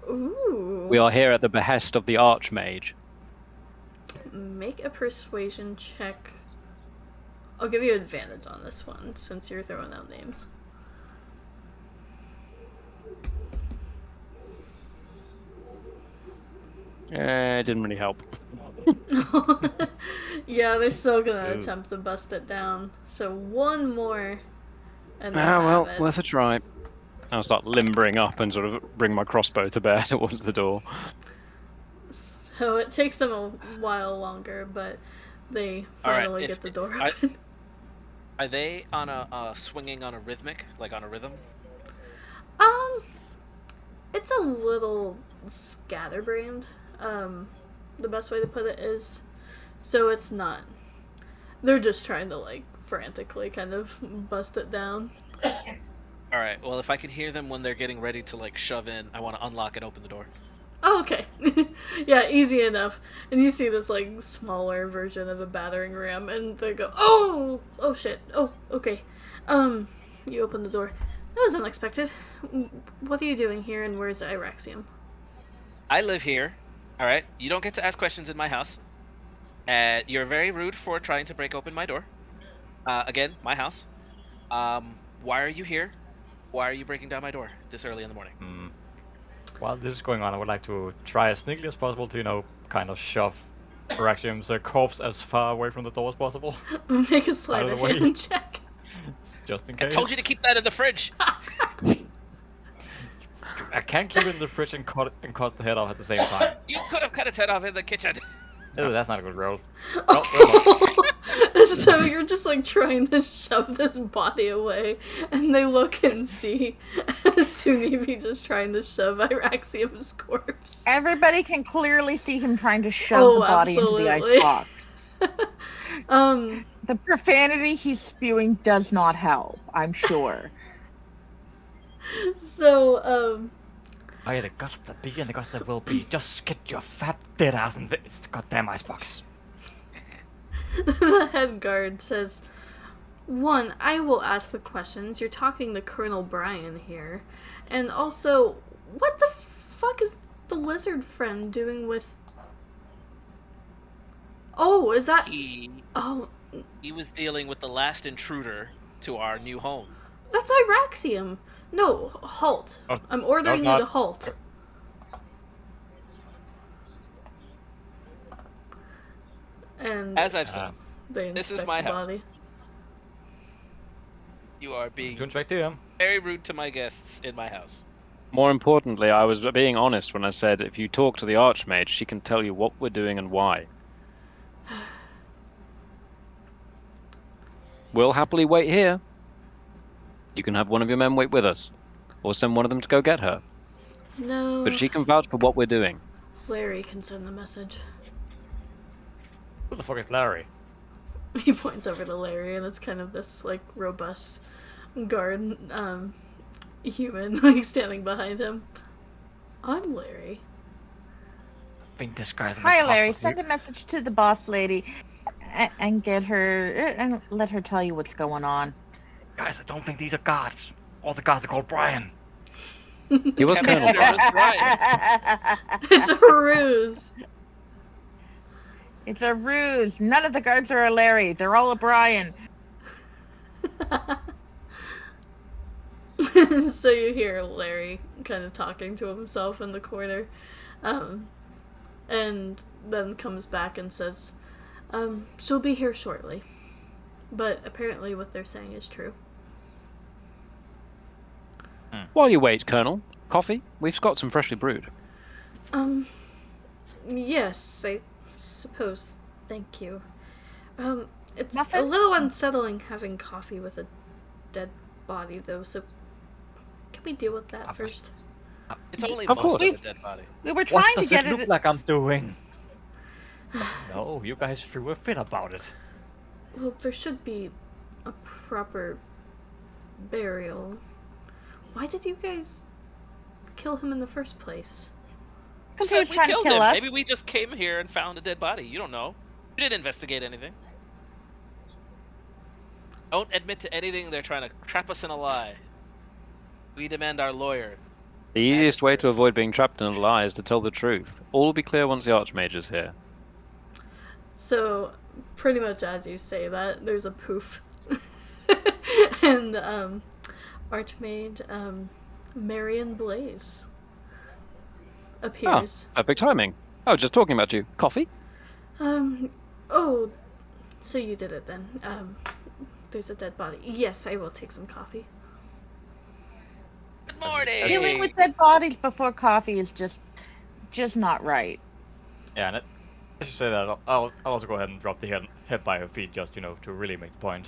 Speaker 1: Ooh.
Speaker 5: We are here at the behest of the Archmage."
Speaker 1: Make a persuasion check. I'll give you advantage on this one, since you're throwing out names.
Speaker 5: It didn't really help.
Speaker 1: Yeah, they're still gonna
Speaker 4: Ooh.
Speaker 1: attempt to bust it down. So one more, and they'll
Speaker 5: Ah, well,
Speaker 1: have it.
Speaker 5: worth a try. I'll start limbering up and sort of bring my crossbow to bear towards the door.
Speaker 1: So it takes them a while longer, but they
Speaker 2: All right,
Speaker 1: finally
Speaker 2: if-
Speaker 1: get the door
Speaker 2: I-
Speaker 1: open.
Speaker 2: Are they on a swinging on a rhythmic, like on a rhythm?
Speaker 1: It's a little scatterbrained. The best way to put it is, so it's not. They're just trying to, like, frantically kind of bust it down.
Speaker 2: All right. Well, if I can hear them when they're getting ready to like shove in, I want to unlock and open the door.
Speaker 1: Oh, okay. Yeah, easy enough. And you see this, like, smaller version of a battering ram, and they go, oh shit, oh, okay. You open the door. That was unexpected. What are you doing here, and where's Iraxium?
Speaker 2: I live here. All right. You don't get to ask questions in my house. You're very rude for trying to break open my door. Again, my house. Why are you here? Why are you breaking down my door this early in the morning?
Speaker 4: While this is going on, I would like to try as sneakily as possible to, kind of shove Iraxium's corpse as far away from the door as possible.
Speaker 1: Make a sleight
Speaker 4: Out of
Speaker 1: of
Speaker 4: the way.
Speaker 1: hand check.
Speaker 4: Just in
Speaker 2: I
Speaker 4: case.
Speaker 2: told you to keep that in the fridge.
Speaker 4: I can't keep it in the fridge and cut the head off at the same time.
Speaker 2: You could have cut its head off in the kitchen.
Speaker 4: Oh, that's not a good roll.
Speaker 1: This So you're just like trying to shove this body away, and they look and see Sunivi just trying to shove Iraxium's corpse.
Speaker 3: Everybody can clearly see him trying to shove
Speaker 1: Oh,
Speaker 3: the body into the
Speaker 1: absolutely.
Speaker 3: icebox. The profanity he's spewing does not help, I'm sure.
Speaker 1: So,
Speaker 4: By the gods that be and the gods that will be, just get your fat dead ass in this goddamn icebox.
Speaker 1: the head guard says, "One, I will ask the questions. You're talking to Colonel Brian here. And also, what the fuck is the lizard friend doing with... Oh, is that... Oh,
Speaker 2: He was dealing with the last intruder to our new home.
Speaker 1: that's Iraxium. No, halt.
Speaker 4: Oh,
Speaker 1: I'm ordering
Speaker 4: no,
Speaker 1: you
Speaker 4: not.
Speaker 1: to halt." And
Speaker 2: As I've said,
Speaker 1: they
Speaker 2: this is
Speaker 1: inspect
Speaker 2: my
Speaker 1: the
Speaker 2: house.
Speaker 1: body.
Speaker 2: you are being
Speaker 4: Don't back to him.
Speaker 2: very rude to my guests in my house.
Speaker 5: More importantly, I was being honest when I said if you talk to the Archmage, she can tell you what we're doing and why. We'll happily wait here. You can have one of your men wait with us, or send one of them to go get her.
Speaker 1: No,
Speaker 5: But she can vouch for what we're doing.
Speaker 1: Larry can send the message.
Speaker 4: Who the fuck is Larry?
Speaker 1: He points over to Larry, and it's kind of this, like, robust guard, human, like, standing behind him. I'm Larry.
Speaker 4: I think this guy's
Speaker 3: Hi, Larry. Send a message to the boss lady and get her and let her tell you what's going on.
Speaker 4: Guys, I don't think these are gods. All the gods are called Brian.
Speaker 5: He was
Speaker 2: Captain
Speaker 5: Colonel Brian.
Speaker 2: Jarvis Brian.
Speaker 1: It's a ruse!
Speaker 3: It's a ruse. None of the guards are a Larry. They're all a Brian.
Speaker 1: So you hear Larry kind of talking to himself in the corner, and then comes back and says, she'll be here shortly. But apparently what they're saying is true.
Speaker 5: While you wait, Colonel, coffee? We've got some freshly brewed.
Speaker 1: Yes, I suppose. Thank you. It's a
Speaker 3: Muffin?
Speaker 1: little unsettling having coffee with a dead body, though, so can we deal with that first?
Speaker 2: It's only
Speaker 5: Of
Speaker 2: most
Speaker 5: course.
Speaker 2: of a dead body.
Speaker 3: We were
Speaker 4: What
Speaker 3: trying
Speaker 4: does
Speaker 3: to get
Speaker 4: it look
Speaker 3: it.
Speaker 4: like I'm doing? No, you guys threw a fit about it.
Speaker 1: Well, there should be a proper burial. Why did you guys kill him in the first place?
Speaker 3: Because he was
Speaker 2: we
Speaker 3: trying to
Speaker 2: killed
Speaker 3: kill
Speaker 2: him.
Speaker 3: us.
Speaker 2: Maybe we just came here and found a dead body. You don't know. You didn't investigate anything. Don't admit to anything. They're trying to trap us in a lie. We demand our lawyer.
Speaker 5: The easiest way to avoid being trapped in a lie is to tell the truth. All will be clear once the Archmage is here.
Speaker 1: So, pretty much as you say that, there's a poof. And, Archmage, Marion Blaze appears.
Speaker 5: Perfect timing. I was just talking about you. Coffee?
Speaker 1: Oh, so you did it then. There's a dead body. Yes, I will take some coffee.
Speaker 2: Good morning.
Speaker 3: Dealing with dead bodies before coffee is just not right.
Speaker 4: Yeah, and I should say that I'll also go ahead and drop the head by her feet just, to really make the point.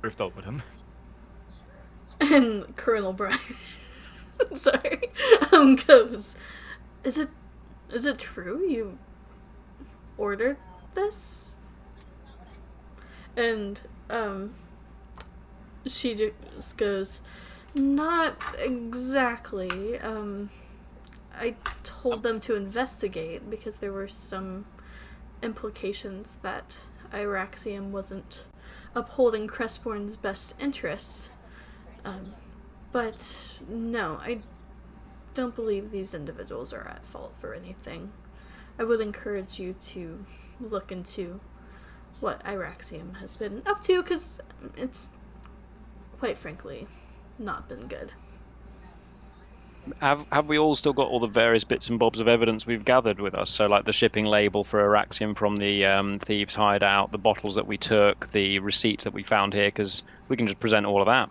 Speaker 4: Drift out with him.
Speaker 1: And Colonel Brian, sorry, goes, Is it true you ordered this? And, she just goes, not exactly. I told them to investigate because there were some implications that Iraxium wasn't upholding Crestborn's best interests. But no, I don't believe these individuals are at fault for anything. I would encourage you to look into what Iraxium has been up to, because it's, quite frankly, not been good.
Speaker 5: Have we all still got all the various bits and bobs of evidence we've gathered with us? So, like the shipping label for Araxium from the thieves' hideout, the bottles that we took, the receipts that we found here, because we can just present all of that.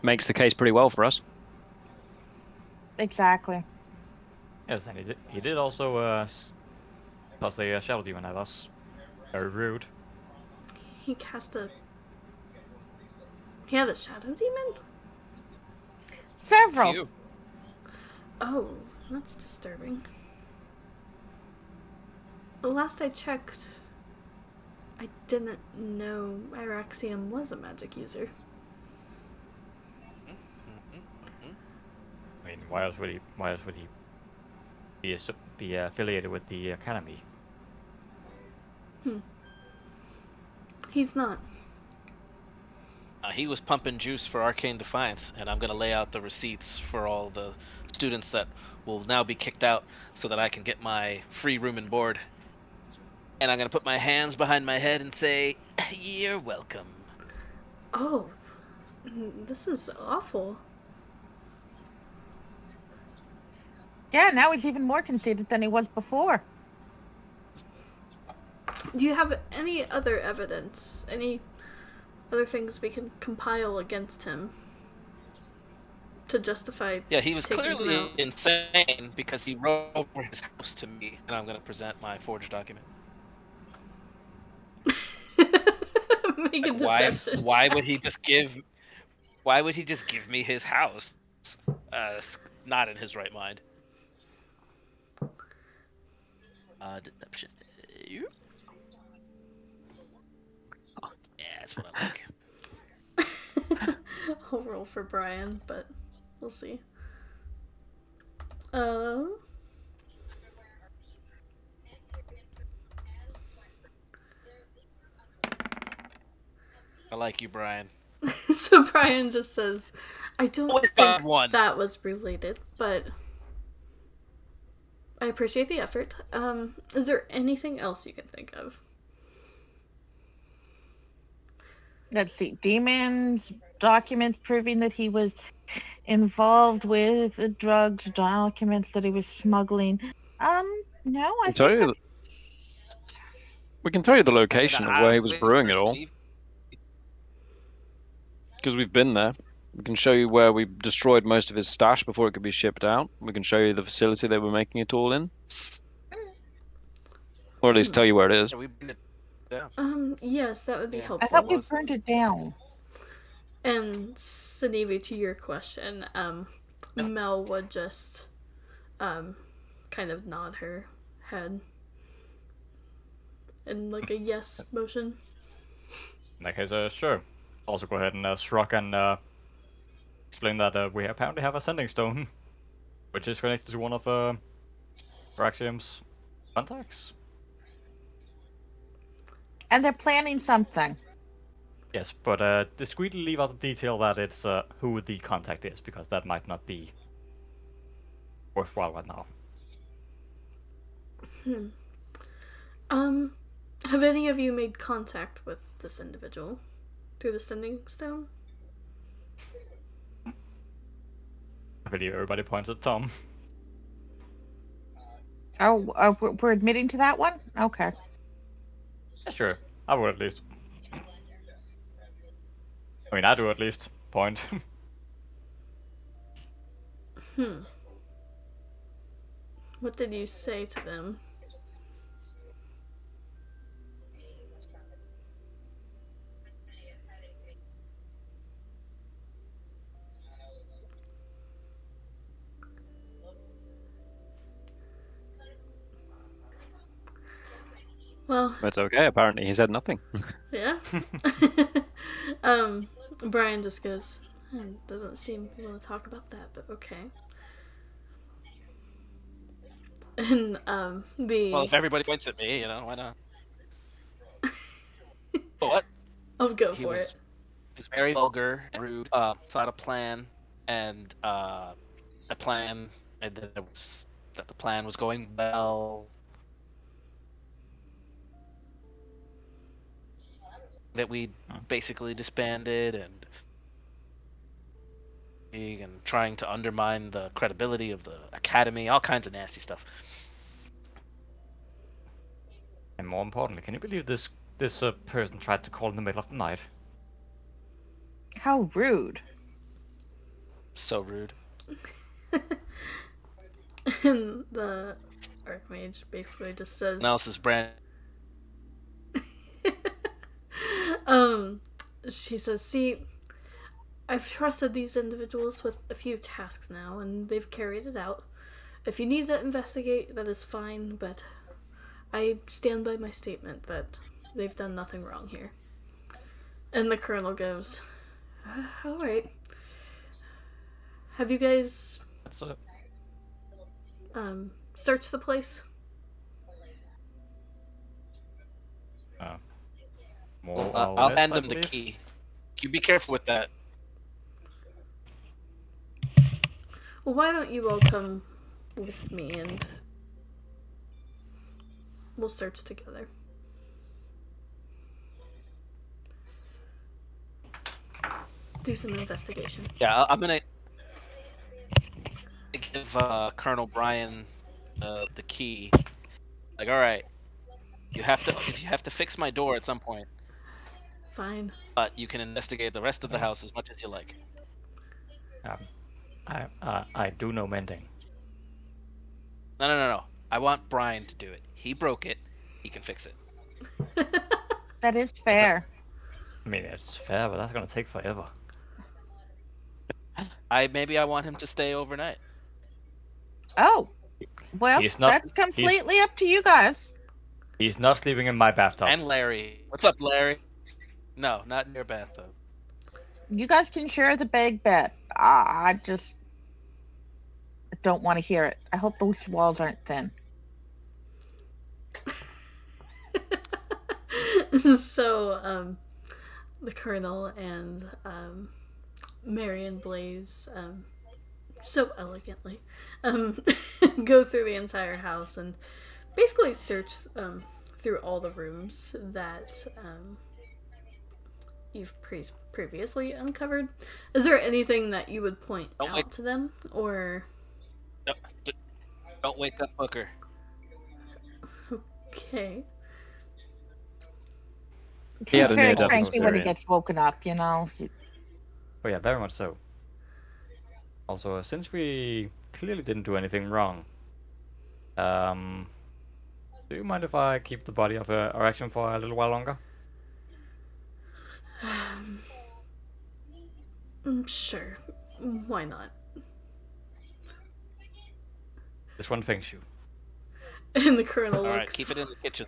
Speaker 5: Makes the case pretty well for us.
Speaker 3: Exactly.
Speaker 4: Yes, and he did also toss a shadow demon at us. Very rude.
Speaker 1: He had a shadow demon?
Speaker 3: Several.
Speaker 2: Few.
Speaker 1: Oh, that's disturbing. Last I checked, I didn't know Iraxium was a magic user.
Speaker 4: I mean, why else would he be affiliated with the academy?
Speaker 1: He's not.
Speaker 2: He was pumping juice for Arcane Defiance, and I'm going to lay out the receipts for all the students that will now be kicked out so that I can get my free room and board. And I'm going to put my hands behind my head and say, "You're welcome."
Speaker 1: Oh, this is awful.
Speaker 3: Yeah, now he's even more conceited than he was before.
Speaker 1: Do you have any other evidence? Any other things we can compile against him to justify?
Speaker 2: Yeah, he was
Speaker 1: taking him
Speaker 2: clearly
Speaker 1: out?
Speaker 2: insane because he wrote over his house to me, and I'm going to present my forged document.
Speaker 1: Make a
Speaker 2: Why?
Speaker 1: deception.
Speaker 2: Why
Speaker 1: check.
Speaker 2: would he just give? Why would he just give me his house? Not in his right mind. Deception. Yeah, that's what I like.
Speaker 1: I'll roll for Brian, but we'll see.
Speaker 2: I like you, Brian.
Speaker 1: So Brian just says, I don't
Speaker 2: Always
Speaker 1: think
Speaker 2: 5-1.
Speaker 1: that was related, but I appreciate the effort. Is there anything else you can think of?
Speaker 3: Let's see. Demons, documents proving that he was involved with the drugs, documents that he was smuggling. No, I
Speaker 5: I'll tell
Speaker 3: think
Speaker 5: you
Speaker 3: that's
Speaker 5: We can tell you the
Speaker 2: And
Speaker 5: location of
Speaker 2: I
Speaker 5: where he
Speaker 2: was
Speaker 5: was
Speaker 2: waiting
Speaker 5: brewing
Speaker 2: for
Speaker 5: it all,
Speaker 2: Steve.
Speaker 5: because we've been there. We can show you where we destroyed most of his stash before it could be shipped out. We can show you the facility they were making it all in, or at least tell you where it is.
Speaker 2: Yeah, we burned it down.
Speaker 1: Yes, that would be
Speaker 2: Yeah.
Speaker 3: I
Speaker 1: helpful.
Speaker 3: thought we
Speaker 2: was.
Speaker 3: burned it down.
Speaker 1: And Sinevi, to your question,
Speaker 2: Yes.
Speaker 1: Mel would just kind of nod her head in like a yes motion.
Speaker 4: In that case, sure. Also go ahead and shrug and explain that we apparently have a sending stone, which is connected to one of Raxium's contacts.
Speaker 3: And they're planning something.
Speaker 4: Yes, but discreetly leave out the detail that it's who the contact is, because that might not be worthwhile right now.
Speaker 1: Have any of you made contact with this individual through the sending stone?
Speaker 4: I believe everybody points at Tom.
Speaker 3: Oh, we're admitting to that one? Okay.
Speaker 4: Yeah, sure, I would at least. I mean, I do at least. Point.
Speaker 1: What did you say to them? Well,
Speaker 5: That's okay. Apparently, he said nothing.
Speaker 1: yeah. Brian just goes, doesn't seem to want to talk about that, but okay. And
Speaker 2: Well, if everybody points at me, why not? But what?
Speaker 1: I'll go
Speaker 2: He
Speaker 1: for
Speaker 2: was
Speaker 1: it.
Speaker 2: he's very vulgar and rude. So I had a plan, and a plan, and then it was that the plan was going well. That we basically disbanded and trying to undermine the credibility of the academy, all kinds of nasty stuff.
Speaker 4: And more importantly, can you believe this person tried to call in the middle of the night?
Speaker 3: How rude.
Speaker 2: So rude.
Speaker 1: And the Archmage basically just says,
Speaker 2: Analysis brand.
Speaker 1: She says, "See, I've trusted these individuals with a few tasks now, and they've carried it out. If you need to investigate, that is fine, but I stand by my statement that they've done nothing wrong here." And the colonel goes, "Alright. Have you guys
Speaker 4: That's it.
Speaker 1: searched the place?"
Speaker 4: More or
Speaker 2: I'll
Speaker 4: less,
Speaker 2: hand
Speaker 4: I
Speaker 2: him the
Speaker 4: believe.
Speaker 2: key. You be careful with that.
Speaker 1: Well, why don't you all come with me and we'll search together. Do some investigation.
Speaker 2: Yeah, I'm gonna give Colonel Brian the key. Like, all right, if you have to fix my door at some point,
Speaker 1: Fine.
Speaker 2: but you can investigate the rest of the house as much as you like.
Speaker 4: I do know mending.
Speaker 2: No. I want Brian to do it. He broke it. He can fix it.
Speaker 3: That is fair.
Speaker 4: I mean, it's fair, but that's gonna take forever.
Speaker 2: Maybe I want him to stay overnight.
Speaker 3: Oh, well,
Speaker 4: He's not-
Speaker 3: that's completely up to you guys.
Speaker 4: He's not sleeping in my bathtub.
Speaker 2: And Larry. What's up, Larry? No, not in your bathtub.
Speaker 3: You guys can share the big bed. I just don't want to hear it. I hope those walls aren't thin.
Speaker 1: So, the Colonel and Marion Blaze, so elegantly, go through the entire house and basically search through all the rooms that you've previously uncovered. Is there anything that you would point out to them, or?
Speaker 2: Don't wake up, Booker.
Speaker 1: Okay.
Speaker 5: He had
Speaker 3: He's
Speaker 5: a
Speaker 3: very
Speaker 5: near-death
Speaker 3: cranky when he
Speaker 5: experience.
Speaker 3: gets woken up, you know.
Speaker 4: Oh yeah, very much so. Also, since we clearly didn't do anything wrong, do you mind if I keep the body of our action for a little while longer?
Speaker 1: Sure. Why not?
Speaker 4: This one thanks you.
Speaker 1: And the Colonel
Speaker 2: All
Speaker 1: looks.
Speaker 2: right, keep it in the kitchen.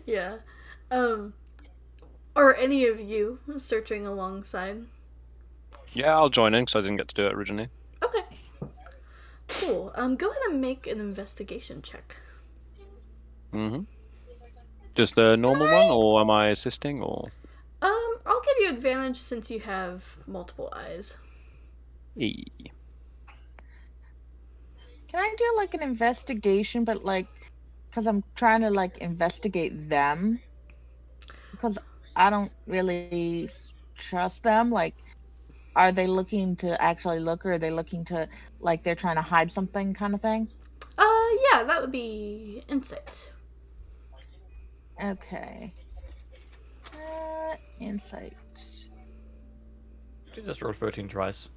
Speaker 1: Yeah. Are any of you searching alongside?
Speaker 5: Yeah, I'll join in because I didn't get to do it originally.
Speaker 1: Okay. Cool. Go ahead and make an investigation check.
Speaker 5: Mm-hmm. Just a normal one, or am I assisting, or?
Speaker 1: I'll give you advantage since you have multiple eyes.
Speaker 5: E.
Speaker 3: Can I do like an investigation, but like, because I'm trying to like investigate them, because I don't really trust them. Like, are they looking to actually look, or are they looking to like they're trying to hide something, kind of thing?
Speaker 1: Yeah, that would be insight.
Speaker 3: Okay. Insight.
Speaker 4: You just rolled 13 tries.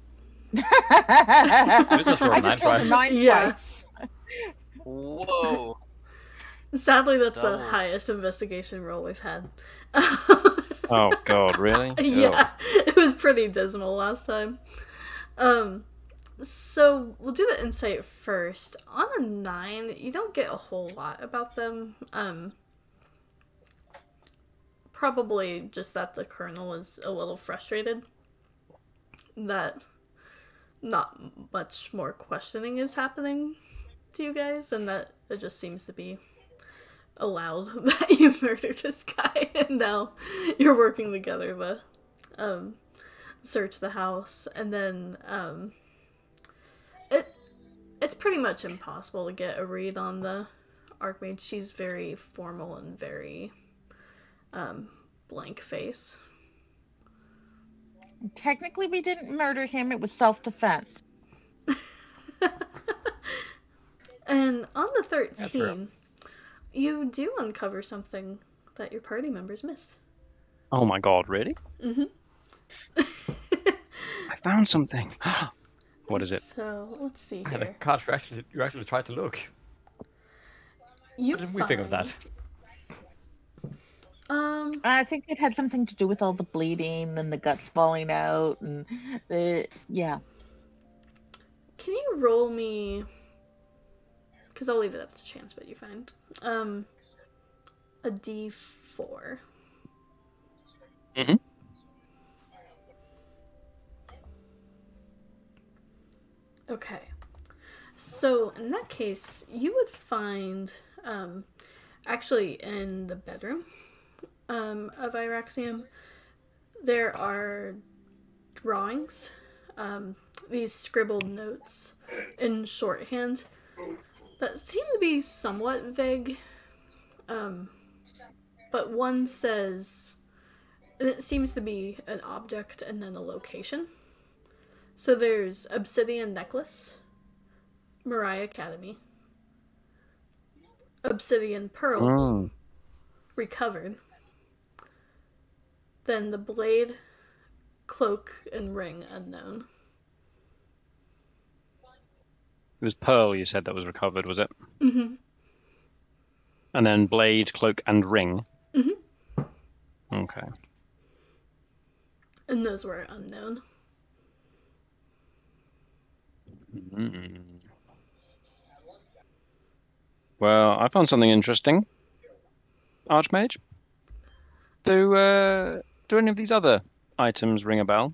Speaker 3: I
Speaker 4: just rolled
Speaker 3: just
Speaker 4: 9
Speaker 3: rolled a
Speaker 4: tries.
Speaker 3: 9
Speaker 1: Yeah.
Speaker 3: twice.
Speaker 2: Whoa.
Speaker 1: Sadly, that's the
Speaker 2: Doubles.
Speaker 1: highest investigation roll we've had.
Speaker 5: Oh God, really?
Speaker 1: Yeah, it was pretty dismal last time. So we'll do the insight first. On a 9, you don't get a whole lot about them. Probably just that the Colonel is a little frustrated that not much more questioning is happening to you guys, and that it just seems to be allowed that you murdered this guy, and now you're working together to search the house. And then it's pretty much impossible to get a read on the Archmage. She's very formal and very blank face.
Speaker 3: Technically, we didn't murder him. It was self-defense.
Speaker 1: And on the
Speaker 4: true.
Speaker 1: 13, you do uncover something that your party members missed.
Speaker 5: Oh my God, really?
Speaker 1: Mm-hmm.
Speaker 5: I found something. What is it?
Speaker 1: So, let's see
Speaker 4: I had a
Speaker 1: here.
Speaker 4: card you actually tried to look.
Speaker 1: You
Speaker 4: What did we think of that?
Speaker 3: I think it had something to do with all the bleeding and the guts falling out and yeah.
Speaker 1: Can you roll me? Because I'll leave it up to chance what you find. A D4.
Speaker 5: Mhm.
Speaker 1: Okay. So in that case, you would find, actually in the bedroom of Iraxium, there are drawings, these scribbled notes in shorthand that seem to be somewhat vague. But one says, and it seems to be an object and then a location. So there's Obsidian Necklace, Mariah Academy, Obsidian Pearl,
Speaker 5: Mm.
Speaker 1: recovered, then the blade, cloak, and ring unknown.
Speaker 5: It was pearl you said that was recovered, was it?
Speaker 1: Mm-hmm.
Speaker 5: And then blade, cloak, and ring.
Speaker 1: Mm-hmm.
Speaker 5: Okay.
Speaker 1: And those were unknown.
Speaker 5: Mm. Well, I found something interesting, Archmage. Do any of these other items ring a bell?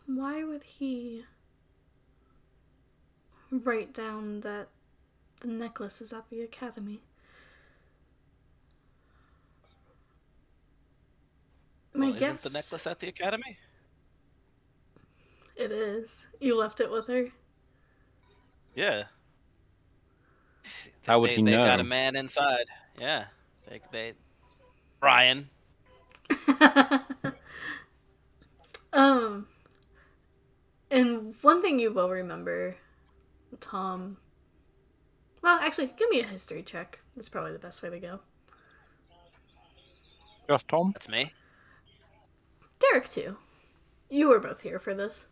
Speaker 1: Why would he write down that the necklace is at the academy? My
Speaker 2: Well, isn't the
Speaker 1: guess
Speaker 2: necklace at the academy?
Speaker 1: it is. You left it with her.
Speaker 2: Yeah.
Speaker 5: How would he
Speaker 2: They got a
Speaker 5: know?
Speaker 2: man inside. Yeah. They Brian.
Speaker 1: um, and one thing you will remember, Tom. Well, actually, give me a history check. That's probably the best way to go.
Speaker 5: Just Tom?
Speaker 2: That's me.
Speaker 1: Derek, too. You were both here for this.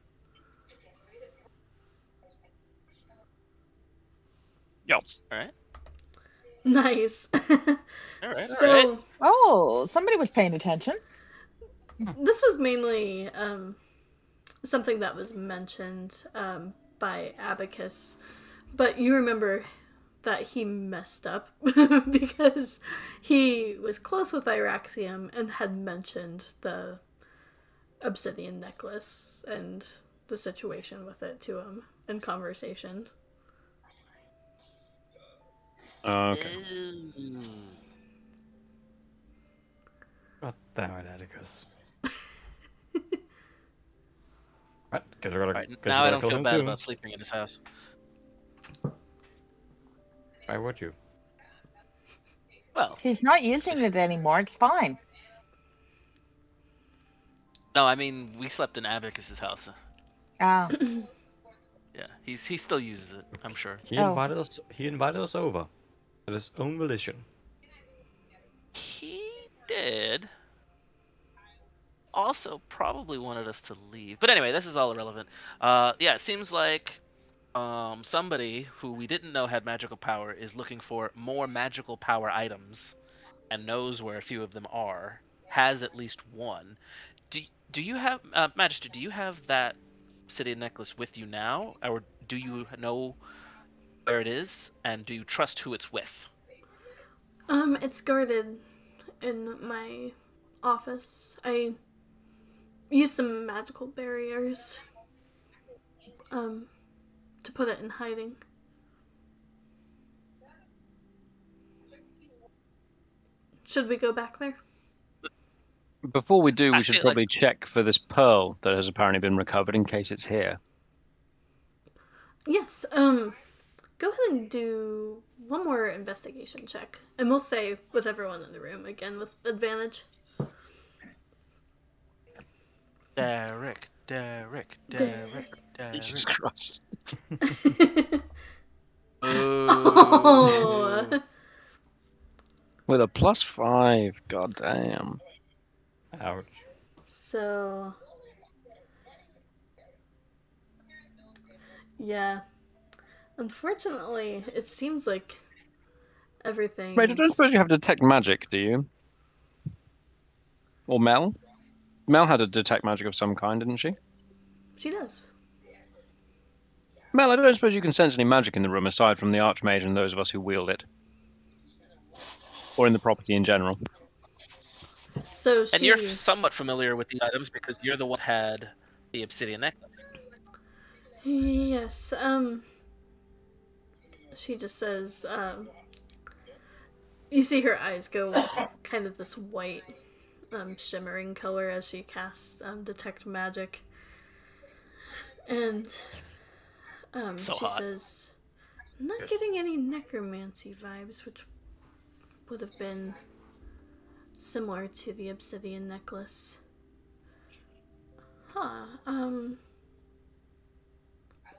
Speaker 5: Yes.
Speaker 2: All right.
Speaker 1: Nice.
Speaker 2: All right.
Speaker 1: So,
Speaker 2: All right.
Speaker 3: Oh, somebody was paying attention.
Speaker 1: this was mainly something that was mentioned by Abacus, but you remember that he messed up because he was close with Iraxium and had mentioned the obsidian necklace and the situation with it to him in conversation.
Speaker 5: Okay.
Speaker 2: Ooh.
Speaker 4: God damn it, Atticus. Right, guess we gotta,
Speaker 2: All right.
Speaker 4: guess we
Speaker 2: Now I
Speaker 4: gotta
Speaker 2: don't
Speaker 4: kill
Speaker 2: feel
Speaker 4: him
Speaker 2: bad
Speaker 4: too.
Speaker 2: about sleeping in his house.
Speaker 4: Why would you?
Speaker 2: Well,
Speaker 3: He's not using it anymore. It's fine.
Speaker 2: no, I mean we slept in Abacus's house.
Speaker 3: Ah,
Speaker 2: Yeah, he still uses it. I'm sure.
Speaker 4: He
Speaker 3: Oh.
Speaker 4: invited us. He invited us over, at his own volition.
Speaker 2: He did. Also, probably wanted us to leave. But anyway, this is all irrelevant. Yeah, it seems like somebody who we didn't know had magical power is looking for more magical power items and knows where a few of them are. Has at least one. Do you have Magister? Do you have that city necklace with you now, or do you know where it is, and do you trust who it's with?
Speaker 1: It's guarded in my office. I use some magical barriers to put it in hiding. Should we go back there?
Speaker 5: Before we do,
Speaker 2: I
Speaker 5: we should
Speaker 2: feel like
Speaker 5: probably check for this pearl that has apparently been recovered in case it's here.
Speaker 1: Yes. Go ahead and do one more investigation check, and we'll say with everyone in the room again with advantage.
Speaker 2: Derek.
Speaker 5: Jesus Christ.
Speaker 1: Oh.
Speaker 5: With a +5. God damn.
Speaker 4: Ouch.
Speaker 1: So, yeah. Unfortunately, it seems like everything.
Speaker 5: Wait, I don't suppose you have detect magic, do you? Or Mel? Mel had a detect magic of some kind, didn't she?
Speaker 1: She does.
Speaker 5: Mel, I don't suppose you can sense any magic in the room aside from the Archmage and those of us who wield it. Or in the property in general.
Speaker 1: So
Speaker 2: And you're
Speaker 1: she.
Speaker 2: somewhat familiar with these items because you're the one who had the obsidian necklace.
Speaker 1: Yes. She just says. You see her eyes go kind of this white, shimmering color as she casts detect magic, and
Speaker 2: So
Speaker 1: she
Speaker 2: hot.
Speaker 1: says, "I'm not getting any necromancy vibes, which would have been similar to the obsidian necklace." Huh.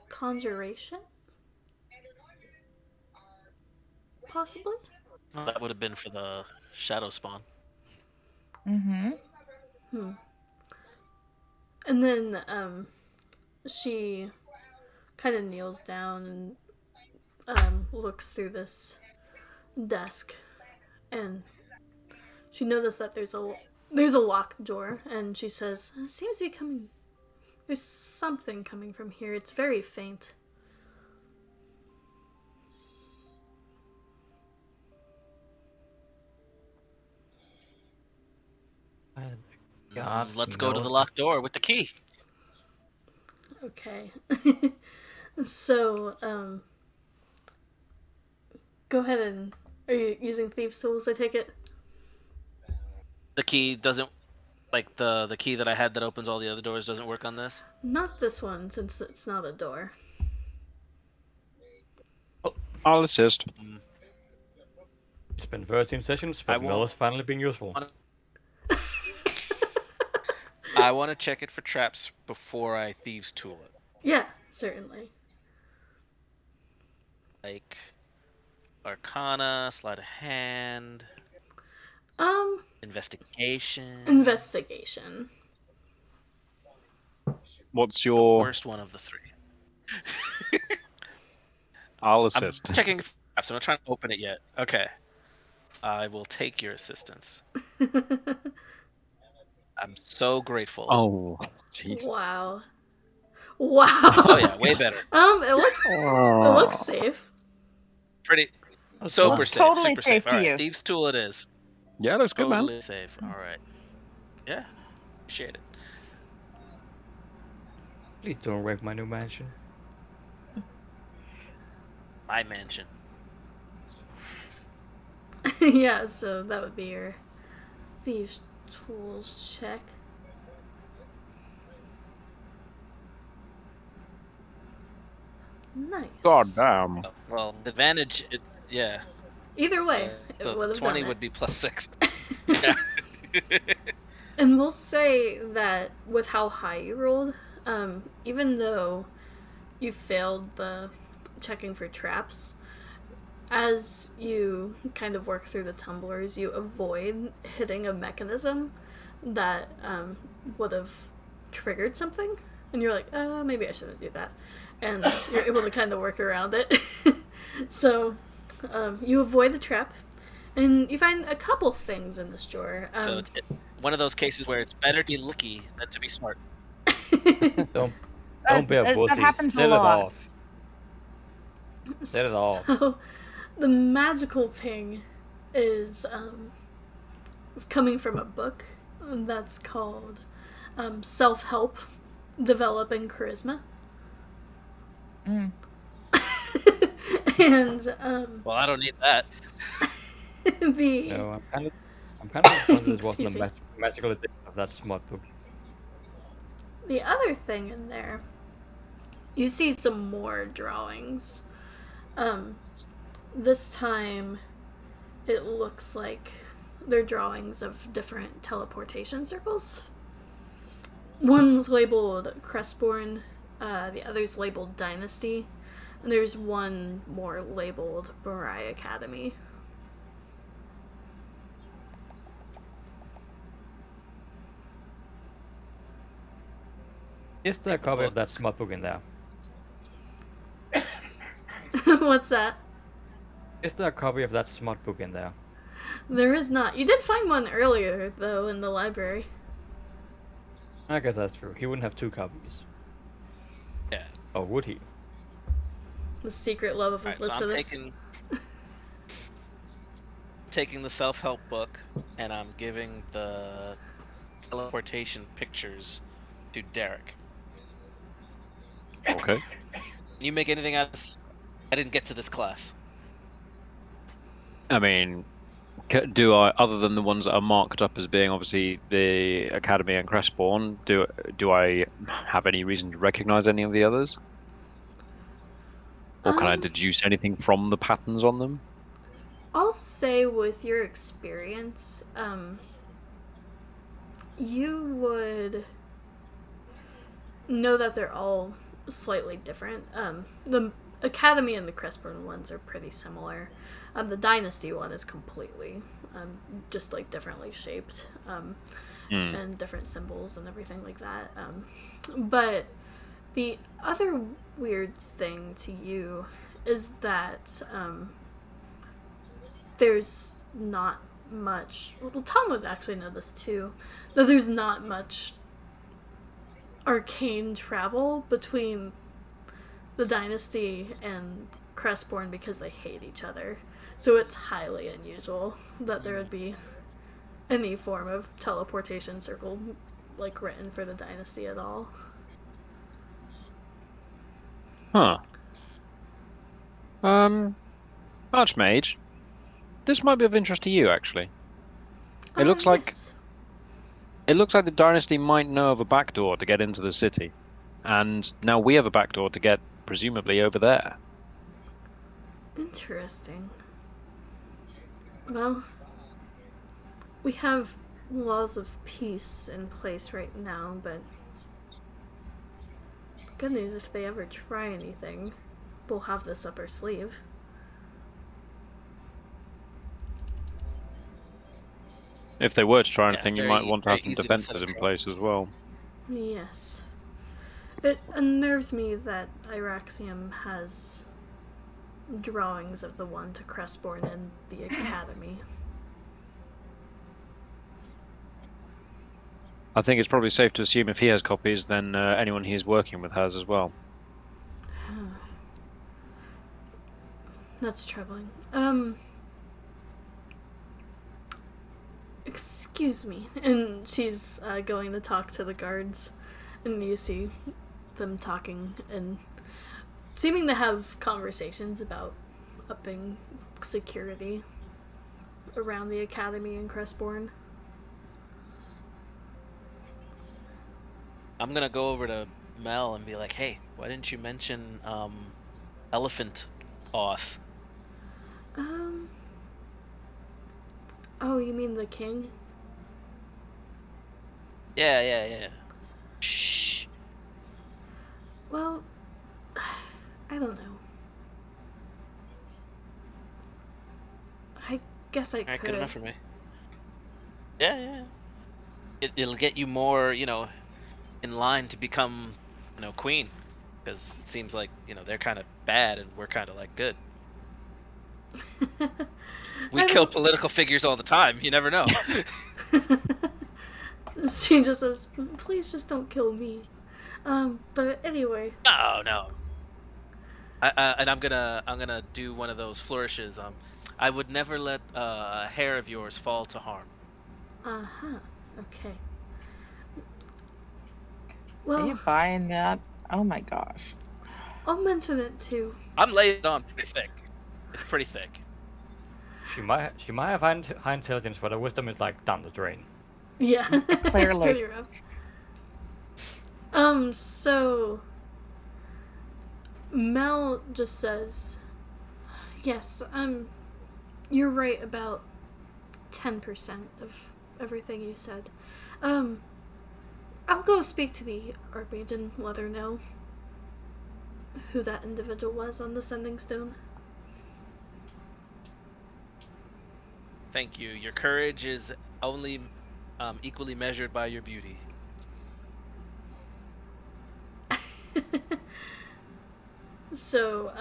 Speaker 1: Conjuration? Possibly?
Speaker 2: Well, that would have been for the shadow spawn.
Speaker 3: Mm-hmm.
Speaker 1: And then, she kind of kneels down and looks through this desk, and she noticed that there's a locked door, and she says, "It seems to be coming. There's something coming from here. It's very faint."
Speaker 2: Let's go to the locked door with the key.
Speaker 1: Okay. So, go ahead and. Are you using thieves' tools? I take it.
Speaker 2: The key doesn't, like the key that I had that opens all the other doors doesn't work on this.
Speaker 1: Not this one, since it's not a door.
Speaker 5: I'll assist.
Speaker 4: It's been 13 sessions,
Speaker 2: I
Speaker 4: but Mel
Speaker 2: won't-
Speaker 4: is finally being useful.
Speaker 2: I want to check it for traps before I thieves tool it.
Speaker 1: Yeah, certainly.
Speaker 2: Like Arcana, sleight of hand, investigation.
Speaker 1: Investigation.
Speaker 5: What's
Speaker 2: The
Speaker 5: your...
Speaker 2: worst one of the three.
Speaker 5: I'll
Speaker 2: I'm
Speaker 5: assist.
Speaker 2: checking for traps. I'm not trying to open it yet. Okay. I will take your assistance. I'm so grateful.
Speaker 5: Oh, jeez.
Speaker 1: Wow. Wow.
Speaker 2: Oh yeah, way better.
Speaker 1: It looks safe.
Speaker 2: Pretty
Speaker 4: That's
Speaker 2: super
Speaker 4: fine.
Speaker 2: safe.
Speaker 3: Totally
Speaker 2: Super
Speaker 3: safe
Speaker 2: safe.
Speaker 3: to
Speaker 2: All right,
Speaker 3: you.
Speaker 2: thieves tool it is.
Speaker 5: Yeah, looks good, man.
Speaker 2: Totally safe. All right. Yeah. Appreciate it.
Speaker 4: Please don't wreck my new mansion.
Speaker 2: My mansion.
Speaker 1: Yeah, so that would be your thieves' tools check. Nice.
Speaker 5: God damn.
Speaker 2: Oh, well, the advantage. Yeah.
Speaker 1: Either way, it
Speaker 2: So
Speaker 1: would
Speaker 2: the
Speaker 1: have
Speaker 2: 20
Speaker 1: done
Speaker 2: would
Speaker 1: it.
Speaker 2: be plus 6. Yeah.
Speaker 1: And we'll say that with how high you rolled, even though you failed the checking for traps, as you kind of work through the tumblers, you avoid hitting a mechanism that would have triggered something. And you're like, maybe I shouldn't do that. And you're able to kind of work around it. So you avoid the trap, and you find a couple things in this drawer.
Speaker 2: So it's one of those cases where it's better to be lucky than to be smart.
Speaker 4: Don't be a pussy.
Speaker 3: That happens a
Speaker 4: Set it
Speaker 3: lot.
Speaker 4: off. Set it off.
Speaker 1: So the magical ping is coming from a book that's called Self-Help Developing Charisma.
Speaker 3: Mm.
Speaker 1: And
Speaker 2: Well, I don't need that.
Speaker 1: the
Speaker 4: No, I'm kind of wondering this wasn't
Speaker 1: Excuse
Speaker 4: a
Speaker 1: me.
Speaker 4: magical edition of that smart book.
Speaker 1: the other thing in there, you see some more drawings. This time it looks like they're drawings of different teleportation circles. One's labeled Crestborn, the other's labeled Dynasty, and there's one more labeled Barai Academy.
Speaker 4: Is there a copy of that smart book in there?
Speaker 1: What's that?
Speaker 4: Is there a copy of that smart book in there?
Speaker 1: There is not. You did find one earlier, though, in the library.
Speaker 4: I guess that's true. He wouldn't have 2 copies.
Speaker 2: Yeah.
Speaker 4: Or would he?
Speaker 1: The secret love of
Speaker 2: All right, so I'm
Speaker 1: Lycidas.
Speaker 2: taking the self-help book, and I'm giving the teleportation pictures to Derek.
Speaker 5: Okay.
Speaker 2: Can you make anything out of this? I didn't get to this class.
Speaker 5: I mean, do I, other than the ones that are marked up as being obviously the Academy and Crestbourne, do I have any reason to recognize any of the others? Or can I
Speaker 1: Um,
Speaker 5: deduce anything from the patterns on them?
Speaker 1: I'll say with your experience, you would know that they're all slightly different. The Academy and the Crestburn ones are pretty similar. The Dynasty one is completely just like differently shaped and different symbols and everything like that. But the other weird thing to you is that there's not much. Well, Tom would actually know this too. That there's not much arcane travel between the Dynasty and Crestborn because they hate each other. So it's highly unusual that there would be any form of teleportation circle like written for the Dynasty at all.
Speaker 5: Huh. Archmage, this might be of interest to you, actually. It looks like
Speaker 1: Yes.
Speaker 5: it looks like the Dynasty might know of a backdoor to get into the city, and now we have a backdoor to get presumably over there.
Speaker 1: Interesting. Well, we have laws of peace in place right now, but good news if they ever try anything, we'll have this up our sleeve.
Speaker 5: If they were to try anything, you might
Speaker 2: Very,
Speaker 5: want to
Speaker 2: very
Speaker 5: have some
Speaker 2: easy to set
Speaker 5: defenses
Speaker 2: a
Speaker 5: in
Speaker 2: trap.
Speaker 5: place as well.
Speaker 1: Yes. It unnerves me that Iraxium has drawings of the one to Crestborn and the Academy.
Speaker 5: I think it's probably safe to assume if he has copies, then anyone he is working with has as well.
Speaker 1: That's troubling. Excuse me. And she's going to talk to the guards. And you see them talking and seeming to have conversations about upping security around the Academy in Crestborn.
Speaker 2: I'm gonna go over to Mel and be like, "Hey, why didn't you mention Elephant Boss?"
Speaker 1: Um. Oh, you mean the king?
Speaker 2: Yeah. Shh.
Speaker 1: Well, I don't know. I guess I
Speaker 2: All right,
Speaker 1: could.
Speaker 2: good enough for me. Yeah. It'll get you more, in line to become, queen, because it seems like they're kind of bad and we're kind of like good. We
Speaker 1: I
Speaker 2: kill
Speaker 1: don't-
Speaker 2: political figures all the time. You never know.
Speaker 1: She just says, "Please, just don't kill me." But anyway,
Speaker 2: No. And I'm gonna do one of those flourishes. I would never let a hair of yours fall to harm.
Speaker 1: okay.
Speaker 3: Are
Speaker 1: Well,
Speaker 3: you buying that? Oh my gosh.
Speaker 1: I'll mention it too.
Speaker 2: I'm laying it on pretty thick. It's pretty thick.
Speaker 4: She might have high intelligence, but her wisdom is like down the drain.
Speaker 1: Yeah, it's
Speaker 3: Clearly.
Speaker 1: pretty rough. So Mel just says, "Yes, you're right about 10% of everything you said. I'll go speak to the Archmage and let her know who that individual was on the sending stone."
Speaker 2: Thank you. Your courage is only equally measured by your beauty.
Speaker 1: So,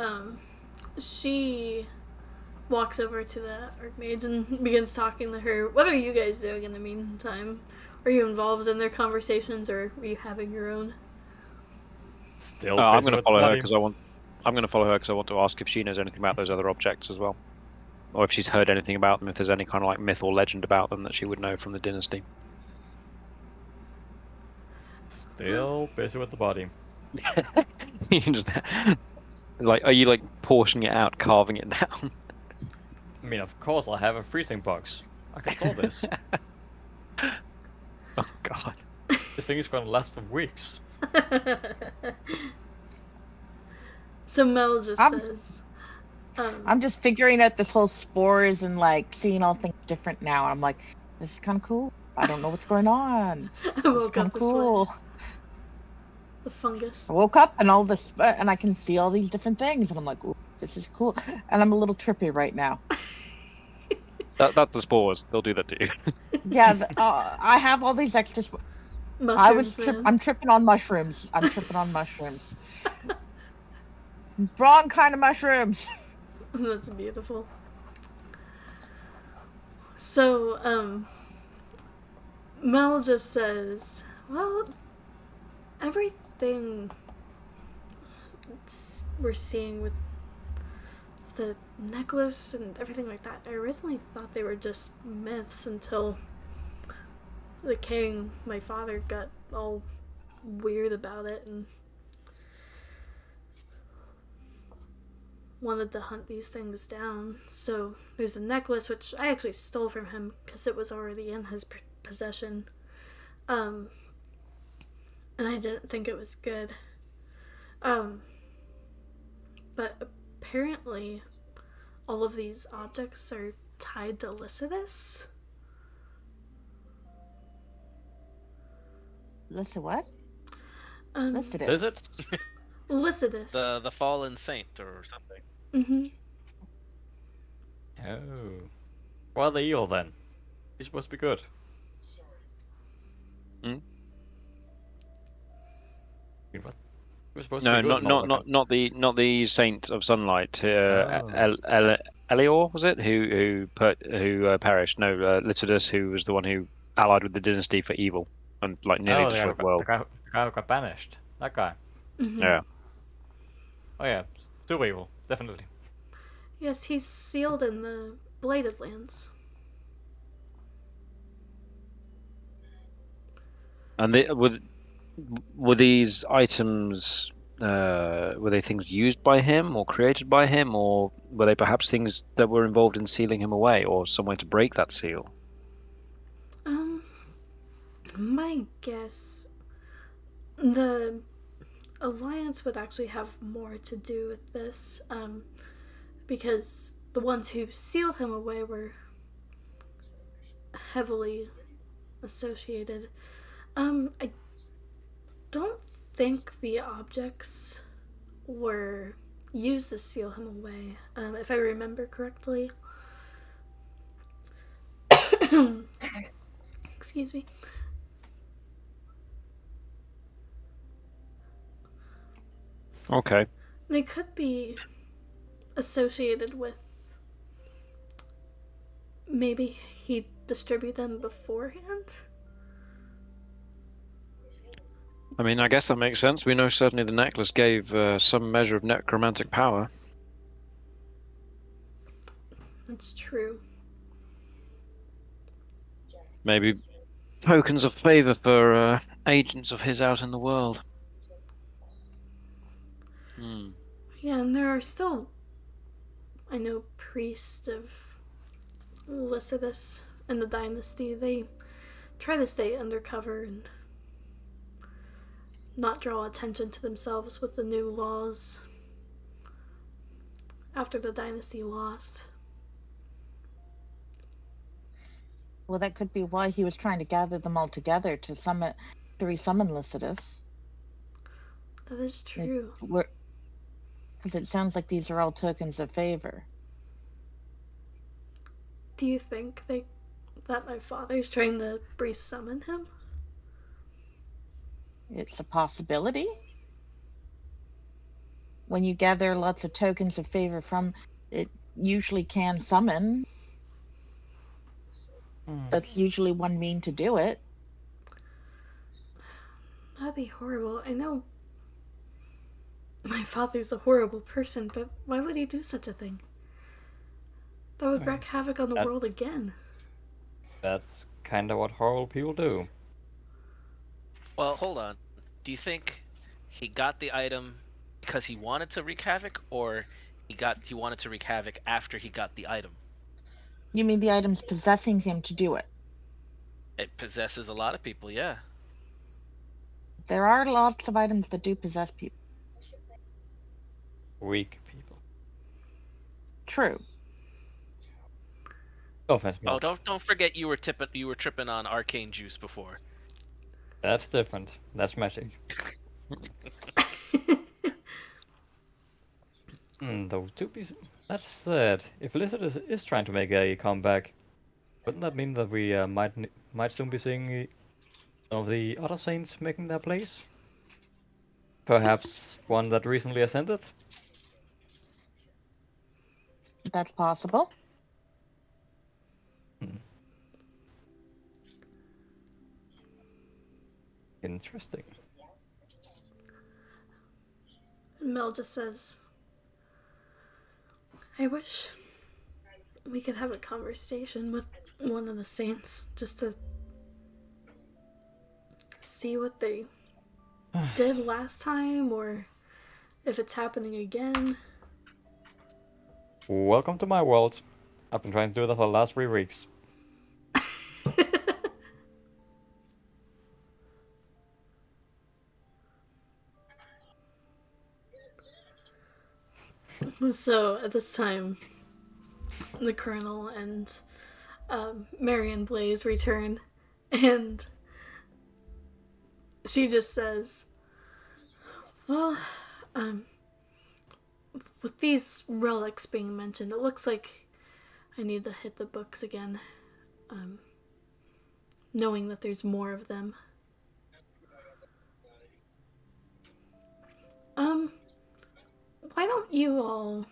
Speaker 1: she walks over to the Archmage and begins talking to her. What are you guys doing in the meantime? Are you involved in their conversations, or are you having your own?
Speaker 4: Still
Speaker 5: I'm
Speaker 4: busy
Speaker 5: going to
Speaker 4: with
Speaker 5: follow her
Speaker 4: body.
Speaker 5: because I want. I'm going to follow her because I want to ask if she knows anything about those other objects as well, or if she's heard anything about them. If there's any kind of like myth or legend about them that she would know from the dynasty.
Speaker 4: Still busy with the body.
Speaker 5: You just like, are you like portioning it out, carving it down?
Speaker 4: I mean, of course, I have a freezing box. I can store this.
Speaker 5: Oh God.
Speaker 4: This thing is gonna last for weeks.
Speaker 1: So Mel just
Speaker 3: I'm-
Speaker 1: says,
Speaker 3: I'm just figuring out this whole spores and like seeing all things different now. I'm like, this is kind of cool. I don't know what's going on.
Speaker 1: I
Speaker 3: This is
Speaker 1: woke
Speaker 3: kind
Speaker 1: up
Speaker 3: of
Speaker 1: this way.
Speaker 3: cool.
Speaker 1: The fungus.
Speaker 3: I woke up and all this, and I can see all these different things, and I'm like, ooh, this is cool. And I'm a little trippy right now.
Speaker 5: That's the spores. They'll do that to you.
Speaker 3: Yeah, I have all these extra.
Speaker 1: Mushrooms, man.
Speaker 3: I'm tripping on mushrooms. I'm tripping on mushrooms. Wrong kind of mushrooms.
Speaker 1: That's beautiful. So, Mel just says, well, everything we're seeing with the necklace and everything like that, I originally thought they were just myths until the king, my father, got all weird about it and wanted to hunt these things down. So there's the necklace, which I actually stole from him because it was already in his possession. And I didn't think it was good. But apparently all of these objects are tied to Lycidas.
Speaker 3: Listen, what?
Speaker 4: Is
Speaker 3: Lycidas.
Speaker 4: it?
Speaker 1: Lycidas.
Speaker 2: The fallen saint or something.
Speaker 1: Mm-hmm.
Speaker 4: Oh. Well, the eel then. He's supposed to be good.
Speaker 5: Hmm?
Speaker 4: What? He was supposed
Speaker 5: No,
Speaker 4: to be good.
Speaker 5: not the Saint of Sunlight.
Speaker 4: Oh.
Speaker 5: Elior was it who perished? No, Lycidas, who was the one who allied with the dynasty for evil and like nearly
Speaker 4: Oh,
Speaker 5: destroyed the world.
Speaker 4: the guy who got banished. That guy.
Speaker 1: Mm-hmm.
Speaker 5: Yeah.
Speaker 4: Oh yeah, super evil, definitely.
Speaker 1: Yes, he's sealed in the Bladed Lands.
Speaker 5: And were these items were they things used by him or created by him, or were they perhaps things that were involved in sealing him away or some way to break that seal?
Speaker 1: My guess, the Alliance would actually have more to do with this, because the ones who sealed him away were heavily associated. I don't think the objects were used to seal him away, if I remember correctly. Excuse me.
Speaker 5: Okay.
Speaker 1: They could be associated with, maybe he distributed them beforehand?
Speaker 5: I mean, I guess that makes sense. We know certainly the necklace gave some measure of necromantic power.
Speaker 1: That's true.
Speaker 5: Maybe tokens of favor for agents of his out in the world. Hmm.
Speaker 1: Yeah, and there are still, I know, priests of Lycidas in the dynasty. They try to stay undercover and not draw attention to themselves with the new laws after the dynasty lost.
Speaker 3: Well, that could be why he was trying to gather them all together to resummon Lycidas.
Speaker 1: That is true.
Speaker 3: Because it sounds like these are all tokens of favor.
Speaker 1: Do you think that my father's trying to resummon him?
Speaker 3: It's a possibility. When you gather lots of tokens of favor from it, usually can summon. That's usually one mean to do it.
Speaker 1: That'd be horrible. I know my father's a horrible person, but why would he do such a thing? That would wreak havoc on the world again.
Speaker 4: That's kind of what horrible people do.
Speaker 2: Well, hold on. Do you think he got the item because he wanted to wreak havoc, or he wanted to wreak havoc after he got the item?
Speaker 3: You mean the item's possessing him to do it?
Speaker 2: It possesses a lot of people, yeah.
Speaker 3: There are lots of items that do possess people.
Speaker 4: Weak people.
Speaker 3: True.
Speaker 4: No offense,
Speaker 2: Oh,
Speaker 4: Mel.
Speaker 2: don't forget you were tripping on arcane juice before.
Speaker 4: That's different. That's magic. Though that said, if Lizard is trying to make a comeback, wouldn't that mean that we might soon be seeing some of the other saints making their place? Perhaps one that recently ascended?
Speaker 3: That's possible.
Speaker 4: Interesting.
Speaker 1: Mel just says, I wish we could have a conversation with one of the saints just to see what they did last time or if it's happening again.
Speaker 4: Welcome to my world. I've been trying to do that for the last 3 weeks.
Speaker 1: So at this time, the Colonel and Marion Blaze return, and she just says, well, with these relics being mentioned, it looks like I need to hit the books again, knowing that there's more of them. Why don't you all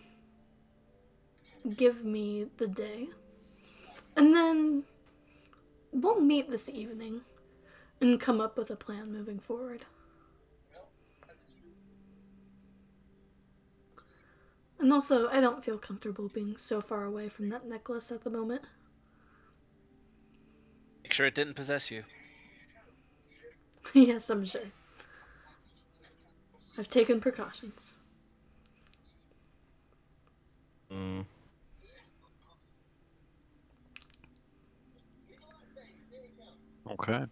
Speaker 1: give me the day, and then we'll meet this evening and come up with a plan moving forward. And also, I don't feel comfortable being so far away from that necklace at the moment.
Speaker 2: Make sure it didn't possess you.
Speaker 1: Yes, I'm sure. I've taken precautions.
Speaker 5: Okay.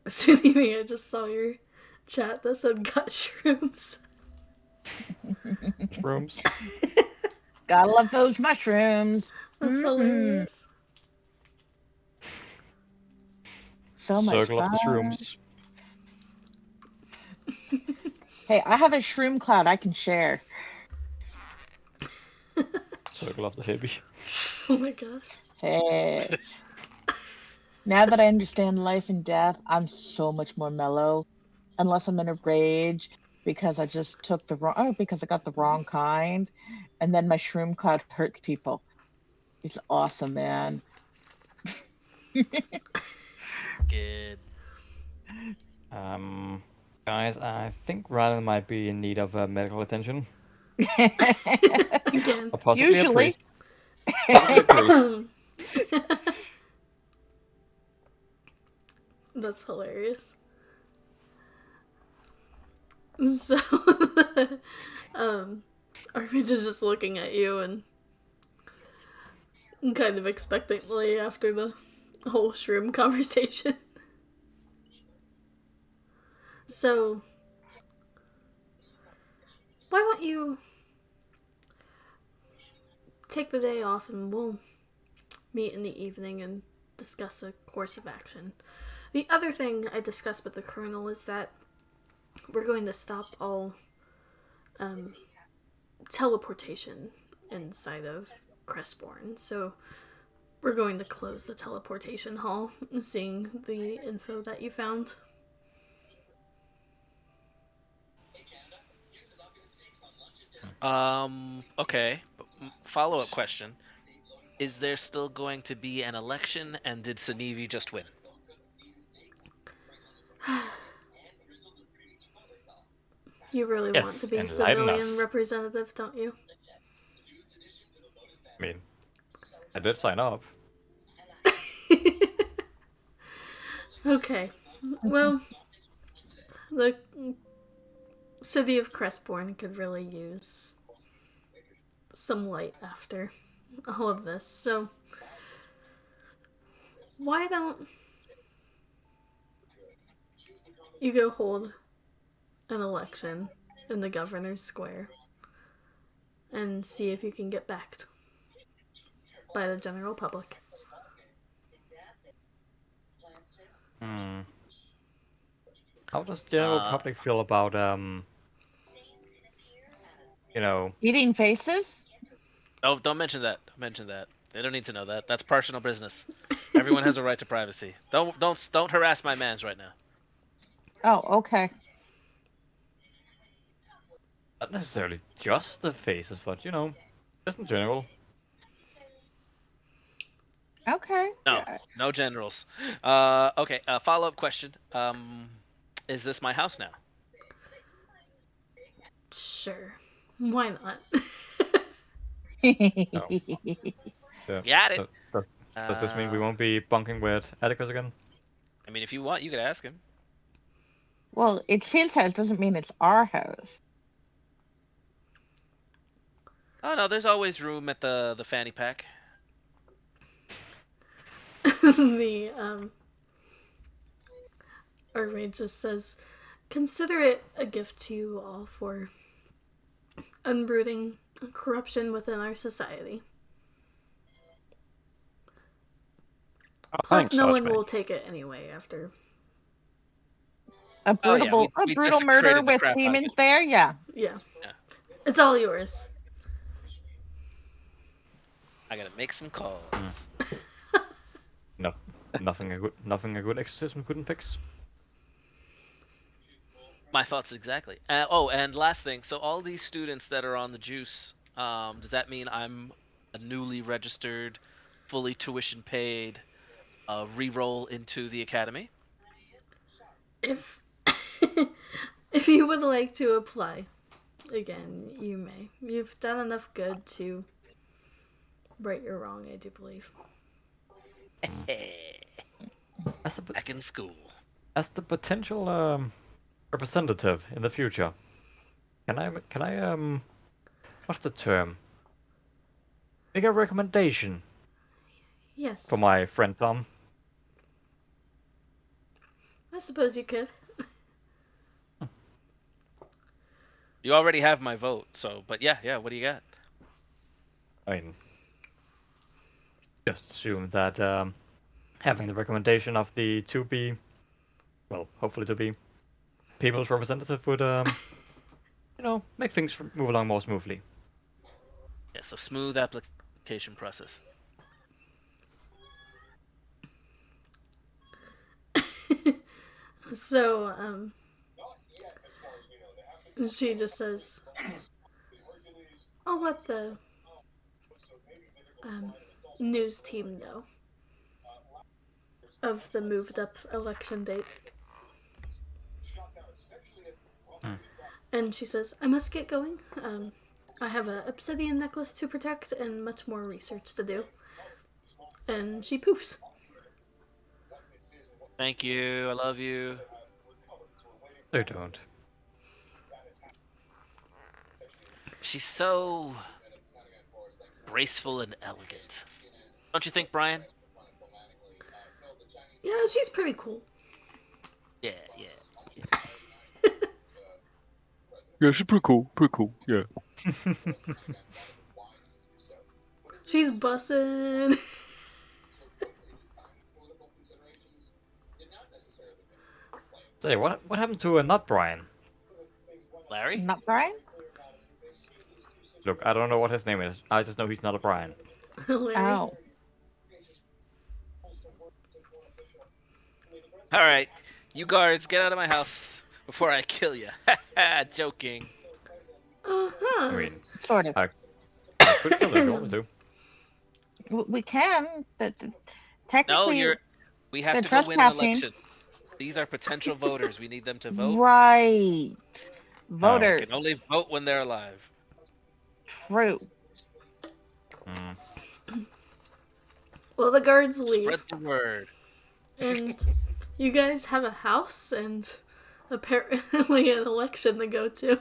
Speaker 1: So anyway, I just saw your chat that said got shrooms.
Speaker 4: Rooms.
Speaker 3: Gotta love those mushrooms.
Speaker 1: That's hilarious.
Speaker 3: So much
Speaker 4: Circle of
Speaker 3: fun.
Speaker 4: the shrooms.
Speaker 3: Hey, I have a shroom cloud I can share.
Speaker 4: Circle of the hippie.
Speaker 1: Oh my gosh.
Speaker 3: Hey. Now that I understand life and death, I'm so much more mellow. Unless I'm in a rage because I just took because I got the wrong kind. And then my shroom cloud hurts people. It's awesome, man.
Speaker 2: Good.
Speaker 4: Guys, I think Rylan might be in need of medical attention.
Speaker 1: Again.
Speaker 4: Or possibly
Speaker 3: Usually.
Speaker 4: a priest.
Speaker 1: That's hilarious. So, Armage is just looking at you and kind of expectantly after the whole shroom conversation. So, why don't you take the day off and we'll meet in the evening and discuss a course of action. The other thing I discussed with the Colonel is that we're going to stop all teleportation inside of Crestborn. So we're going to close the teleportation hall, seeing the info that you found.
Speaker 2: Okay. Follow-up question. Is there still going to be an election, and did Sanivi just win?
Speaker 1: You really want
Speaker 4: Yes,
Speaker 1: to be
Speaker 4: enlighten
Speaker 1: civilian
Speaker 4: us.
Speaker 1: representative, don't you?
Speaker 4: I mean, I did sign up.
Speaker 1: Okay. Well, the city of Crestbourne could really use some light after all of this. So, why don't you go hold an election in the governor's square and see if you can get backed by the general public?
Speaker 4: Hmm. How does the general
Speaker 2: Uh,
Speaker 4: public feel about you know?
Speaker 3: Eating faces?
Speaker 2: oh, don't mention that. Don't mention that. They don't need to know that. That's personal business. Everyone has a right to privacy. Don't harass my mans right now.
Speaker 3: Oh, okay.
Speaker 4: Not necessarily just the faces, but just in general.
Speaker 3: Okay.
Speaker 2: No, no generals. Okay. Follow-up question. Is this my house now?
Speaker 1: Sure. Why not?
Speaker 4: No. Yeah.
Speaker 2: Got it.
Speaker 4: So, does this mean we
Speaker 2: Uh,
Speaker 4: won't be bunking with Atticus again?
Speaker 2: I mean, if you want, you could ask him.
Speaker 3: Well, it's his house, doesn't mean it's our house.
Speaker 2: Oh no, there's always room at the fanny pack.
Speaker 1: The Archmage just says, "Consider it a gift to you all for unrooting corruption within our society.
Speaker 5: Oh,
Speaker 1: Plus,
Speaker 5: thanks,
Speaker 1: no one
Speaker 5: Archmage.
Speaker 1: will take it anyway after."
Speaker 3: A
Speaker 2: Oh yeah,
Speaker 3: brutal, a
Speaker 2: we
Speaker 3: brutal murder
Speaker 2: desecrated the
Speaker 3: with
Speaker 2: crap out of
Speaker 3: demons
Speaker 2: it.
Speaker 3: there. Yeah.
Speaker 1: Yeah.
Speaker 2: Yeah.
Speaker 1: It's all yours.
Speaker 2: I gotta make some calls.
Speaker 4: No, nothing a good exorcism couldn't fix.
Speaker 2: My thoughts exactly. Oh, and last thing. So all these students that are on the juice, does that mean I'm a newly registered, fully tuition paid, re-roll into the academy?
Speaker 1: If if you would like to apply again, you may. You've done enough good to right your wrong, I do believe.
Speaker 4: As a,
Speaker 2: Back in school.
Speaker 4: as the potential representative in the future, can I what's the term? Make a recommendation
Speaker 1: Yes,
Speaker 4: for my friend Tom.
Speaker 1: I suppose you could.
Speaker 2: You already have my vote, so but yeah. What do you got?
Speaker 4: I mean, just assume that having the recommendation of the to be, well, hopefully to be people's representative would make things move along more smoothly.
Speaker 2: Yes, a smooth application process.
Speaker 1: So, she just says, "I'll let the news team know of the moved up election date." And she says, "I must get going. I have an obsidian necklace to protect and much more research to do." And she poofs.
Speaker 2: Thank you. I love you.
Speaker 4: They don't.
Speaker 2: She's so graceful and elegant. Don't you think, Brian?
Speaker 1: Yeah, she's pretty cool.
Speaker 2: Yeah.
Speaker 5: Yeah, she's pretty cool. Pretty cool. Yeah.
Speaker 1: She's bussin'.
Speaker 4: Say, what happened to not Brian?
Speaker 2: Larry?
Speaker 3: Not Brian?
Speaker 4: Look, I don't know what his name is. I just know he's not a Brian.
Speaker 1: Larry.
Speaker 3: Oh.
Speaker 2: All right. You guards, get out of my house before I kill you. Joking.
Speaker 1: Uh-huh.
Speaker 4: I mean,
Speaker 3: Sort of.
Speaker 4: I could kill her if you want me to.
Speaker 3: We can.
Speaker 2: No,
Speaker 3: Technically,
Speaker 2: we have
Speaker 3: they're
Speaker 2: to go win an
Speaker 3: trespassing.
Speaker 2: election. These are potential voters. We need them to vote.
Speaker 3: Right.
Speaker 2: They
Speaker 3: Voter.
Speaker 2: can only vote when they're alive.
Speaker 3: True.
Speaker 1: Well, the guards leave,
Speaker 2: Spread the word.
Speaker 1: and you guys have a house and apparently an election to go to.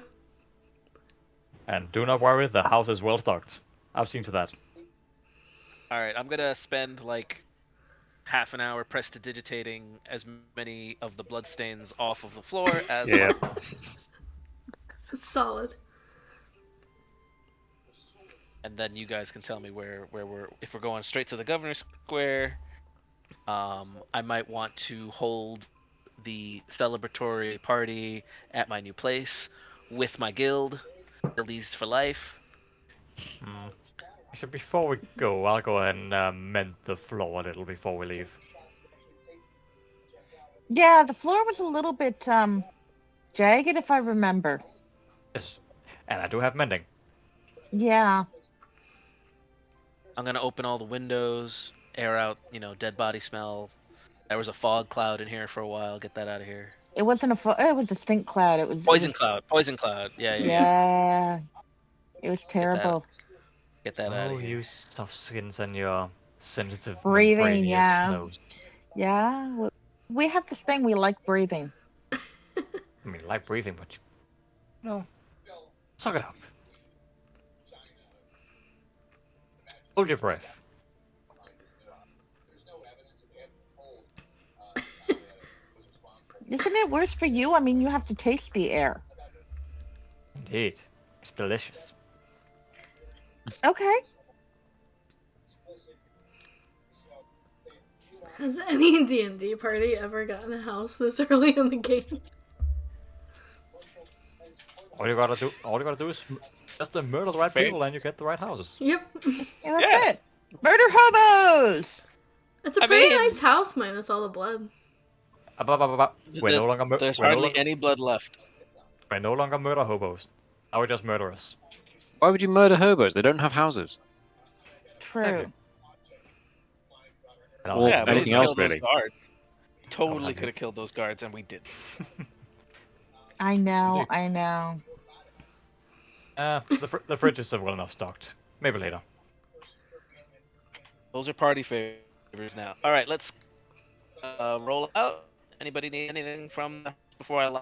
Speaker 4: And do not worry, the house is well stocked. I've seen to that.
Speaker 2: All right, I'm gonna spend like half an hour prestidigitating as many of the bloodstains off of the floor as
Speaker 4: Yeah.
Speaker 2: possible.
Speaker 1: Solid.
Speaker 2: And then you guys can tell me where if we're going straight to the governor's square. I might want to hold the celebratory party at my new place with my guild. Guildies for life.
Speaker 4: So before we go, I'll go ahead and mend the floor a little before we leave.
Speaker 3: Yeah, the floor was a little bit jagged, if I remember.
Speaker 4: Yes. And I do have mending.
Speaker 3: Yeah.
Speaker 2: I'm gonna open all the windows, air out, dead body smell. There was a fog cloud in here for a while. Get that out of here.
Speaker 3: It wasn't it was a stink cloud. It was
Speaker 2: Poison cloud. Poison cloud. Yeah.
Speaker 3: Yeah. It was
Speaker 2: Get
Speaker 3: terrible.
Speaker 2: that out
Speaker 4: Oh,
Speaker 2: of here.
Speaker 4: you soft skins and your sensitive
Speaker 3: Breathing,
Speaker 4: membranous
Speaker 3: yeah.
Speaker 4: nose.
Speaker 3: Yeah. We have this thing we like breathing.
Speaker 4: I mean, like breathing, but no. Suck it up. Hold your breath.
Speaker 3: Isn't it worse for you? I mean, you have to taste the air.
Speaker 4: Indeed. It's delicious.
Speaker 3: Okay.
Speaker 1: Has any D&D party ever gotten a house this early in the game?
Speaker 4: All you gotta do is just murder the right people and you get the right houses.
Speaker 1: Yep.
Speaker 3: Yeah, that's it. Murder hobos!
Speaker 1: It's a pretty nice house minus all the blood.
Speaker 4: We're no longer
Speaker 2: There's hardly any blood left.
Speaker 4: We're no longer murder hobos. Now we're just murderers.
Speaker 5: Why would you murder hobos? They don't have houses.
Speaker 3: True.
Speaker 4: Exactly.
Speaker 5: Or
Speaker 2: Yeah, but we
Speaker 5: anything
Speaker 2: could
Speaker 5: else,
Speaker 2: kill those
Speaker 5: really.
Speaker 2: guards. Totally
Speaker 4: have
Speaker 2: could have killed those guards, and we didn't.
Speaker 3: I know,
Speaker 4: Indeed.
Speaker 3: I know.
Speaker 4: The fridge is still well enough stocked. Maybe later.
Speaker 2: Those are party favors now. All right, let's roll out. Anybody need anything from before I?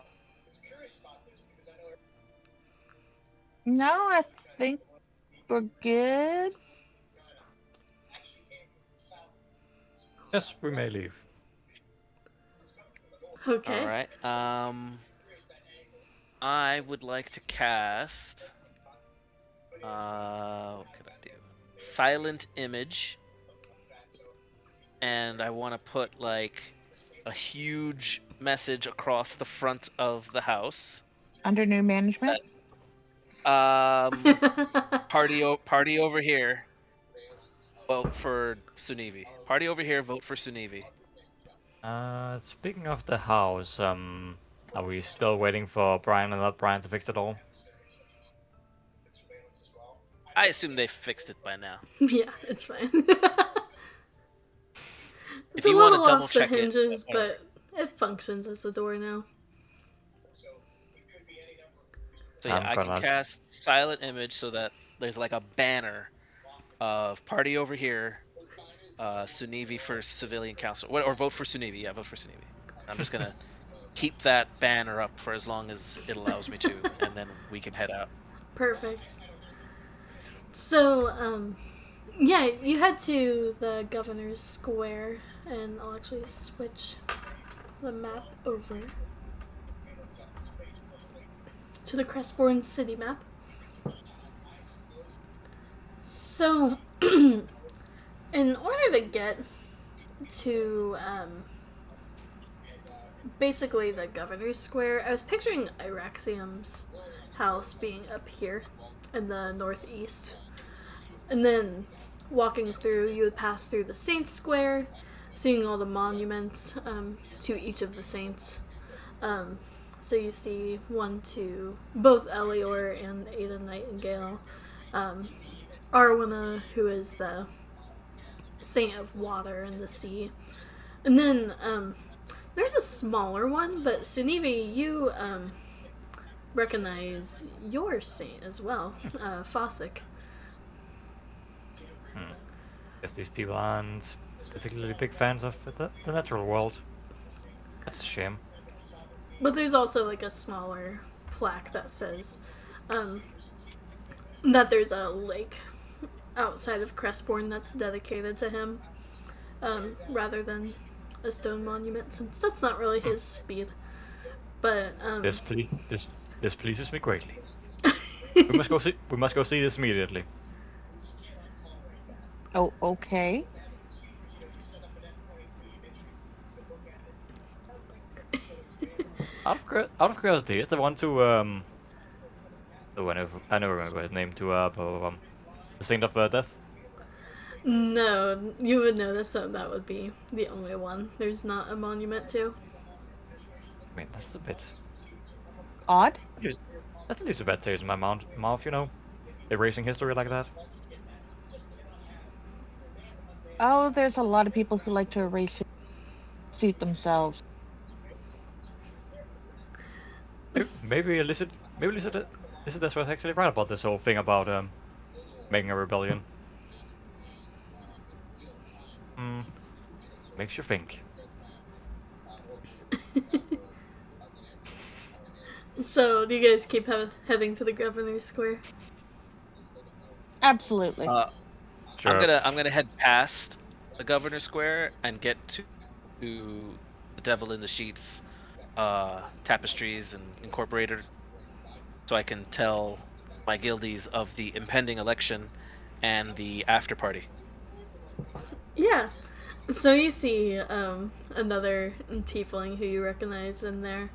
Speaker 3: No, I think we're good.
Speaker 4: Yes, we may leave.
Speaker 1: Okay.
Speaker 2: All right. I would like to cast. What could I do? Silent image. And I want to put like a huge message across the front of the house.
Speaker 3: Under new management?
Speaker 2: Party over here. Vote for Sunivi. Party over here. Vote for Sunivi.
Speaker 4: Speaking of the house, are we still waiting for Brian and not Brian to fix it all?
Speaker 2: I assume they fixed it by now.
Speaker 1: Yeah, it's fine.
Speaker 2: If
Speaker 1: It's a
Speaker 2: you want to
Speaker 1: little
Speaker 2: double
Speaker 1: off the
Speaker 2: check it,
Speaker 1: hinges, but it functions as a door now.
Speaker 2: So yeah,
Speaker 4: I'm
Speaker 2: I can
Speaker 4: gonna-
Speaker 2: cast silent image so that there's like a banner of party over here, Sunivi for civilian council, or vote for Sunivi. Yeah, vote for Sunivi. I'm just gonna keep that banner up for as long as it allows me to, and then we can head out.
Speaker 1: Perfect. So, yeah, you head to the governor's square, and I'll actually switch the map over to the Crestbourne city map. So, in order to get to basically the governor's square, I was picturing Iraxium's house being up here in the northeast. And then walking through, you would pass through the Saints Square, seeing all the monuments to each of the saints. So you see one to both Elior and Ada Nightingale. Arwana, who is the saint of water and the sea. And then there's a smaller one, but Sunivi, you recognize your saint as well, Fossick.
Speaker 4: Guess these people aren't particularly big fans of the natural world. That's a shame.
Speaker 1: But there's also like a smaller plaque that says that there's a lake outside of Crestbourne that's dedicated to him, rather than a stone monument, since that's not really his speed. But
Speaker 4: This pleases me greatly. We must go see this immediately.
Speaker 3: Oh, okay.
Speaker 4: Out of curiosity, is the one to oh, I never remember his name, to the Saint of Death.
Speaker 1: no, you would notice that would be the only one. There's not a monument to.
Speaker 4: I mean, that's a bit.
Speaker 3: Odd.
Speaker 4: That leaves a bad taste in my mouth, you know, erasing history like that.
Speaker 3: Oh, there's a lot of people who like to erase it, suit themselves.
Speaker 4: Maybe Lizard was actually right about this whole thing about making a rebellion. Makes you think.
Speaker 1: So, do you guys keep heading to the Governor's Square?
Speaker 3: Absolutely.
Speaker 4: Sure.
Speaker 2: I'm gonna head past the Governor Square and get to the Devil in the Sheets tapestries and Incorporated, so I can tell my guildies of the impending election and the after party.
Speaker 1: Yeah. So you see another tiefling who you recognize in there,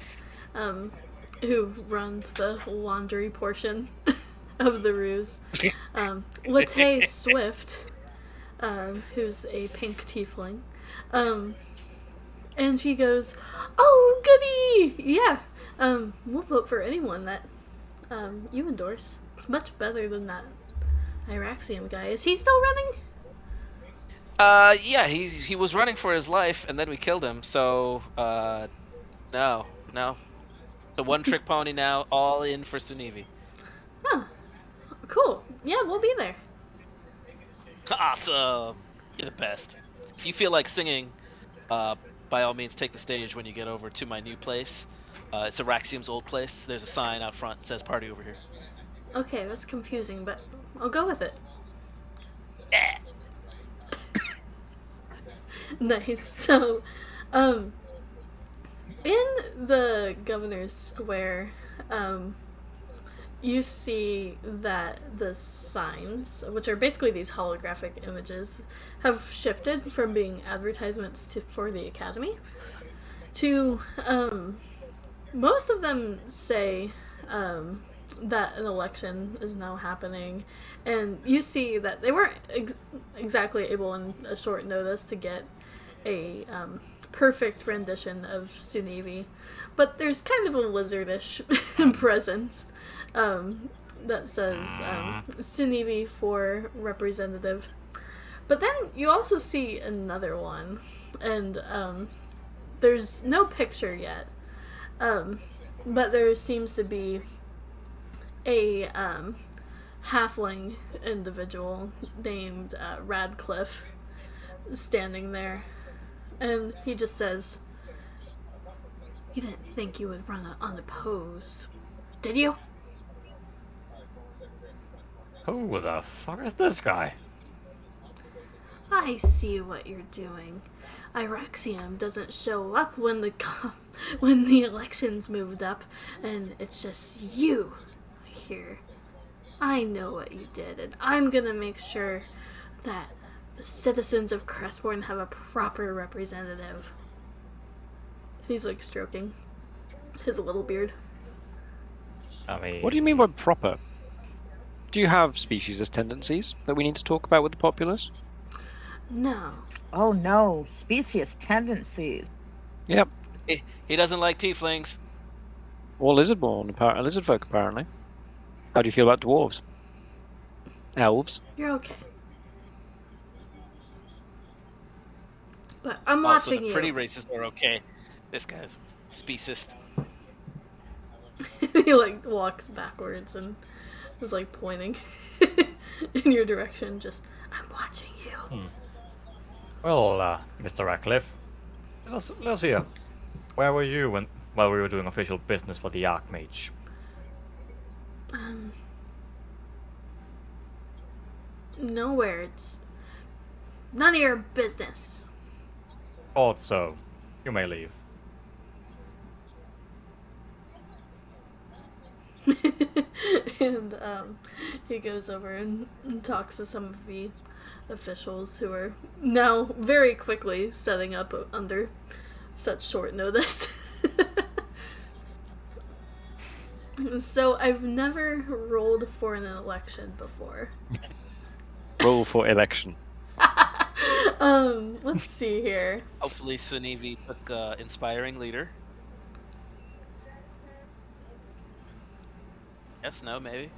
Speaker 1: who runs the laundry portion of the ruse. Latay Swift, who's a pink tiefling. And she goes, "Oh, goody! Yeah, we'll vote for anyone that you endorse. It's much better than that Iraxium guy. Is he still running?"
Speaker 2: Yeah, he was running for his life, and then we killed him. So, no. The one-trick pony now, all in for Sunivi.
Speaker 1: Huh. Cool. Yeah, we'll be there.
Speaker 2: Awesome. You're the best. If you feel like singing, by all means, take the stage when you get over to my new place. It's Araxium's old place. There's a sign out front that says "Party over here."
Speaker 1: Okay, that's confusing, but I'll go with it.
Speaker 2: Yeah.
Speaker 1: Nice. So, in the Governor's Square, you see that the signs, which are basically these holographic images, have shifted from being advertisements for the Academy to, most of them say, that an election is now happening, and you see that they weren't exactly able in a short notice to get a perfect rendition of Sunivi, but there's kind of a lizardish presence that says Sunivi for representative. But then you also see another one, and there's no picture yet, but there seems to be a halfling individual named Radcliffe standing there, and he just says, "You didn't think you would run unopposed, did you?"
Speaker 4: Who the fuck is this guy?
Speaker 1: "I see what you're doing. Iraxium doesn't show up when the elections moved up, and it's just you here. I know what you did, and I'm gonna make sure that the citizens of Crestbourne have a proper representative." He's like stroking his little beard.
Speaker 4: I mean,
Speaker 5: What do you mean by proper? Do you have speciesist tendencies that we need to talk about with the populace?
Speaker 1: No.
Speaker 3: Oh no, specious tendencies.
Speaker 5: Yep.
Speaker 2: He doesn't like tieflings.
Speaker 5: Or lizard folk, apparently. How do you feel about dwarves? elves.
Speaker 1: You're okay. But I'm
Speaker 2: Oh, so
Speaker 1: watching
Speaker 2: the
Speaker 1: you.
Speaker 2: pretty races are okay. This guy's speciest.
Speaker 1: He like walks backwards and is like pointing in your direction. Just, I'm watching you.
Speaker 4: Well, Mr. Radcliffe, let's hear. Where were you while we were doing official business for the Archmage?
Speaker 1: Nowhere. It's none of your business.
Speaker 4: Thought so. You may leave.
Speaker 1: And he goes over and talks to some of the officials who are now very quickly setting up under such short notice. So I've never rolled for an election before.
Speaker 5: Roll for election.
Speaker 1: Let's see here.
Speaker 2: Hopefully, Sunevi took inspiring leader. Yes, no, maybe.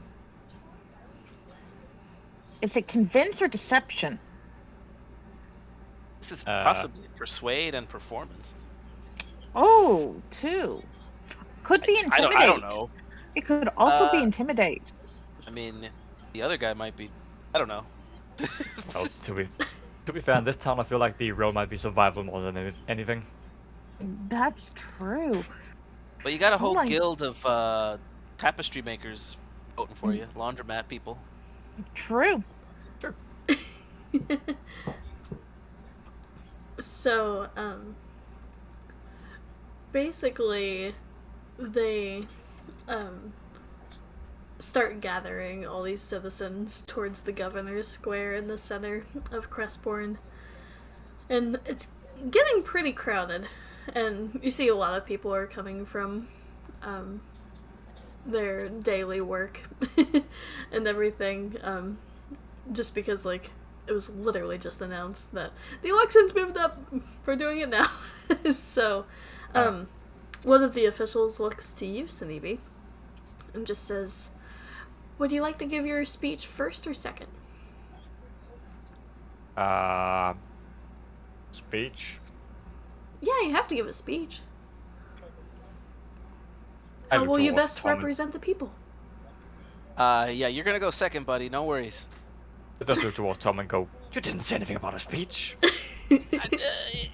Speaker 3: Is it convince or deception?
Speaker 2: This is possibly persuade and performance.
Speaker 3: Oh, two. Could be intimidate.
Speaker 2: I don't know.
Speaker 3: It could also be intimidate.
Speaker 2: I mean, the other guy might be. I don't know.
Speaker 4: Well, to be fair, in this town, I feel like the role might be survival more than anything.
Speaker 3: That's true.
Speaker 2: But you got a whole
Speaker 3: my-
Speaker 2: guild of tapestry makers voting for you, laundromat people.
Speaker 3: True.
Speaker 1: So, basically, they, start gathering all these citizens towards the governor's square in the center of Crestbourne. And it's getting pretty crowded. And you see a lot of people are coming from, their daily work and everything, just because, like, it was literally just announced that the election's moved up. We're doing it now. So, one of the officials looks to you, Sunevi, and just says, would you like to give your speech first or second?
Speaker 4: Speech?
Speaker 1: Yeah, you have to give a speech.
Speaker 4: I
Speaker 1: How
Speaker 4: look
Speaker 1: will you
Speaker 4: towards
Speaker 1: best
Speaker 4: Tom and-
Speaker 1: represent the people?
Speaker 2: Yeah, you're gonna go second, buddy. No worries.
Speaker 4: I just look towards Tom and go, you didn't say anything about a speech.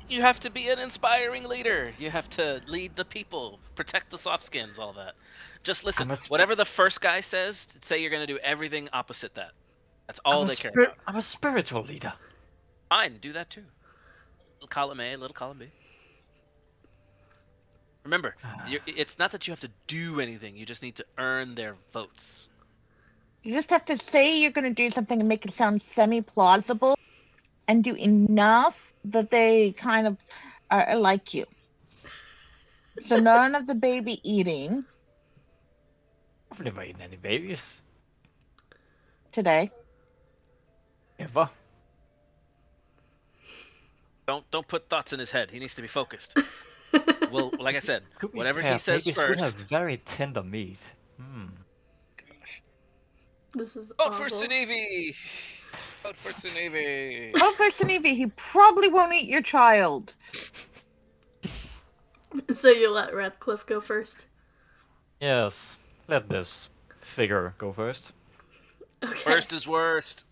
Speaker 2: You have to be an inspiring leader. You have to lead the people, protect the soft skins, all that. Just listen. Whatever the first guy says, say you're gonna do everything opposite that. That's all they care about.
Speaker 4: I'm a spiritual leader.
Speaker 2: Fine, do that too. Little column A, little column B. Remember, it's not that you have to do anything. You just need to earn their votes.
Speaker 3: You just have to say you're going to do something and make it sound semi-plausible and do enough that they kind of are like you. So none of the baby eating
Speaker 4: I've never eaten any babies.
Speaker 3: today.
Speaker 4: Ever.
Speaker 2: Don't put thoughts in his head. He needs to be focused. Well, like I said,
Speaker 4: To be
Speaker 2: whatever
Speaker 4: fair,
Speaker 2: he says
Speaker 4: babies would have
Speaker 2: first.
Speaker 4: very tender meat.
Speaker 2: Gosh.
Speaker 1: This is
Speaker 2: Vote
Speaker 1: awful.
Speaker 2: for Sunevi! Vote for Sunevi!
Speaker 3: Oh, for Sunevi, he probably won't eat your child.
Speaker 1: So you let Radcliffe go first?
Speaker 4: Yes, let this figure go first.
Speaker 1: Okay.
Speaker 2: First is worst.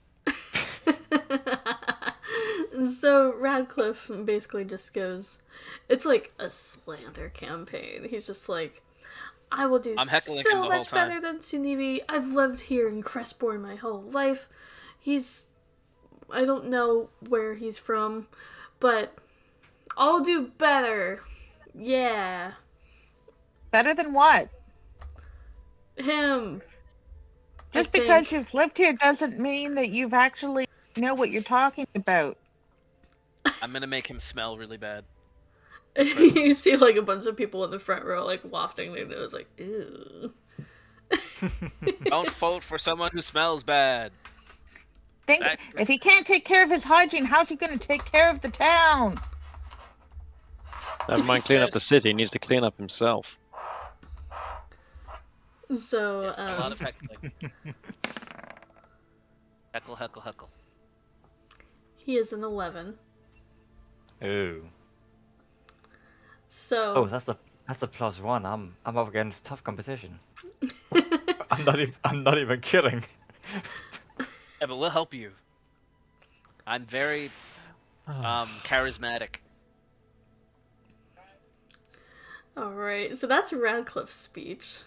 Speaker 1: So Radcliffe basically just goes, it's like a slander campaign. He's just like, I will do
Speaker 2: I'm heckling him
Speaker 1: so
Speaker 2: the whole
Speaker 1: much
Speaker 2: time.
Speaker 1: better than Sunevi. I've lived here in Crestbourne my whole life. I don't know where he's from, but I'll do better. Yeah.
Speaker 3: Better than what?
Speaker 1: Him.
Speaker 3: Just
Speaker 1: I
Speaker 3: because
Speaker 1: think.
Speaker 3: you've lived here doesn't mean that you've actually know what you're talking about.
Speaker 2: I'm gonna make him smell really bad.
Speaker 1: You see like a bunch of people in the front row like wafting their nose like, ew.
Speaker 2: Don't vote for someone who smells bad.
Speaker 3: Think
Speaker 2: That-
Speaker 3: if he can't take care of his hygiene, how's he going to take care of the town?
Speaker 5: Never mind clean up the city, he needs to clean up himself.
Speaker 1: So,
Speaker 2: Yes, a lot of heckling. Heckle, heckle, heckle.
Speaker 1: He is an 11.
Speaker 4: Ooh.
Speaker 1: So.
Speaker 4: Oh, that's a +1. I'm up against tough competition. I'm not even kidding.
Speaker 2: Yeah, but we'll help you. I'm very charismatic.
Speaker 1: Alright, so that's Radcliffe's speech.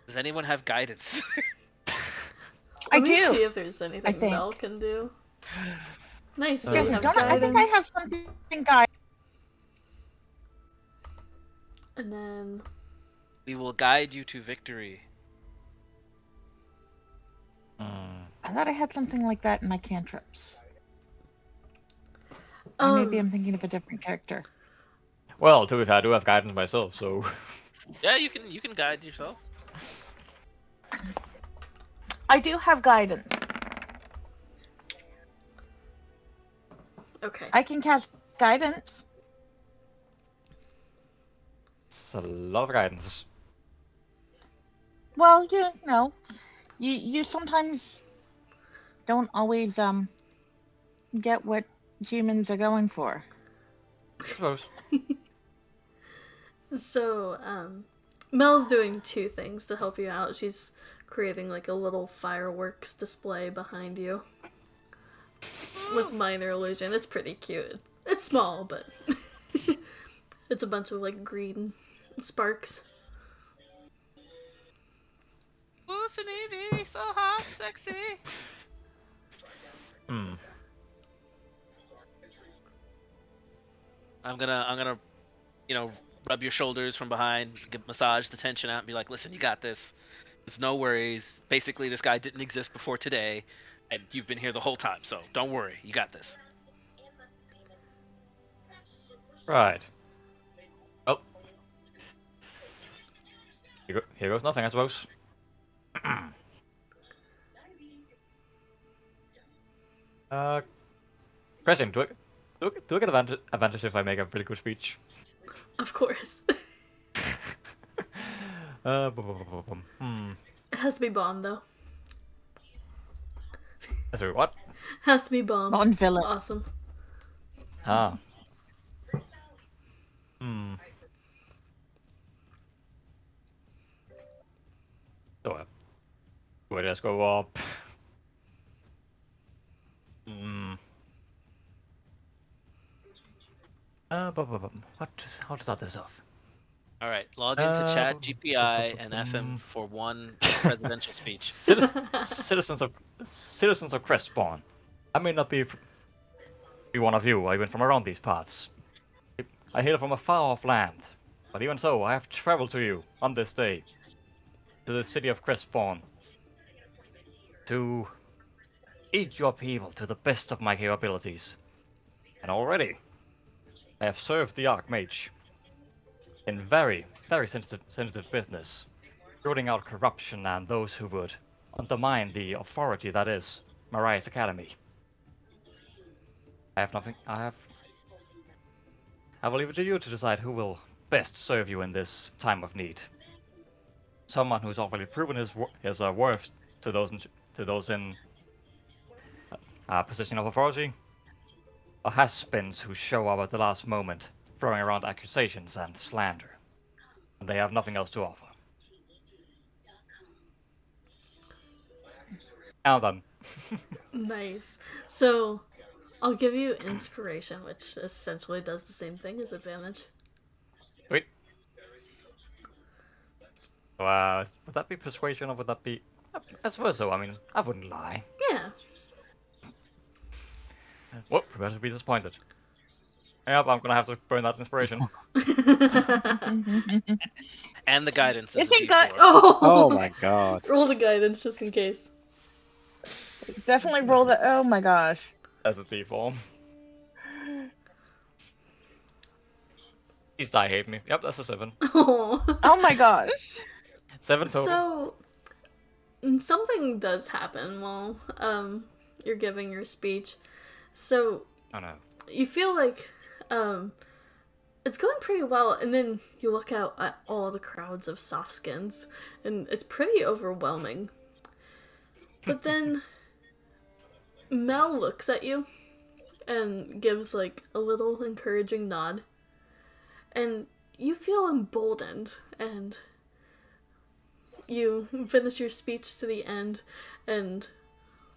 Speaker 2: Does anyone have guidance?
Speaker 3: I
Speaker 1: Let me
Speaker 3: do.
Speaker 1: see if there's anything
Speaker 3: think.
Speaker 1: Mel can do. Nice, so
Speaker 3: Yes,
Speaker 1: you
Speaker 3: I
Speaker 1: have
Speaker 3: don't. I think
Speaker 1: guidance.
Speaker 3: I have something, guys.
Speaker 1: And then.
Speaker 2: We will guide you to victory.
Speaker 3: I thought I had something like that in my cantrips. Or maybe I'm thinking of a different character.
Speaker 4: Well, to be fair, I do have guidance myself, so.
Speaker 2: Yeah, you can guide yourself.
Speaker 3: I do have guidance.
Speaker 1: Okay.
Speaker 3: I can cast guidance.
Speaker 4: It's a lot of guidance.
Speaker 3: Well, you know, you sometimes don't always get what humans are going for.
Speaker 4: I suppose.
Speaker 1: So, Mel's doing two things to help you out. She's creating like a little fireworks display behind you with minor illusion. It's pretty cute. It's small, but it's a bunch of like green sparks.
Speaker 2: Boots and Evie, so hot, sexy. I'm gonna, rub your shoulders from behind, massage the tension out, and be like, "Listen, you got this. There's no worries. Basically, this guy didn't exist before today, and you've been here the whole time. So don't worry, you got this."
Speaker 4: Right. Well. Here goes nothing, I suppose. Question, do I get advantage if I make a really good speech?
Speaker 1: Of course. It has to be bomb though.
Speaker 4: Sorry, what?
Speaker 1: Has to be bomb.
Speaker 3: On villain.
Speaker 1: Awesome.
Speaker 4: Ah. So, where does go up? How to start this off?
Speaker 2: All right, log into Chat GPI and ask him for one presidential speech.
Speaker 4: Citizens of Crestpawn. I may not be one of you, even from around these parts. I hail from a far-off land, but even so, I have traveled to you on this day, to the city of Crestpawn, to aid your people to the best of my capabilities. And already, I have served the Archmage in very, very sensitive business, rooting out corruption and those who would undermine the authority that is Mariah's Academy. I will leave it to you to decide who will best serve you in this time of need. Someone who's already proven his worth to those in a position of authority, or has-beens who show up at the last moment, throwing around accusations and slander, and they have nothing else to offer. Now done.
Speaker 1: Nice. So, I'll give you inspiration, which essentially does the same thing as advantage.
Speaker 4: Wait. Would that be persuasion or would that be? I suppose so. I mean, I wouldn't lie.
Speaker 1: Yeah.
Speaker 4: Well, prepare to be disappointed. Yep, I'm gonna have to burn that inspiration.
Speaker 2: And the guidance is
Speaker 3: Is
Speaker 2: a
Speaker 3: it
Speaker 2: D4.
Speaker 3: good?
Speaker 5: Oh my god.
Speaker 1: Roll the guidance just in case.
Speaker 3: Definitely roll the. Oh my gosh.
Speaker 4: As a default. These die hate me. Yep, that's a 7.
Speaker 1: Oh.
Speaker 3: Oh my gosh.
Speaker 4: 7 total.
Speaker 1: So, something does happen while you're giving your speech. So,
Speaker 4: Oh no.
Speaker 1: you feel like it's going pretty well, and then you look out at all the crowds of soft skins, and it's pretty overwhelming. But then Mel looks at you and gives like a little encouraging nod. And you feel emboldened, and you finish your speech to the end, and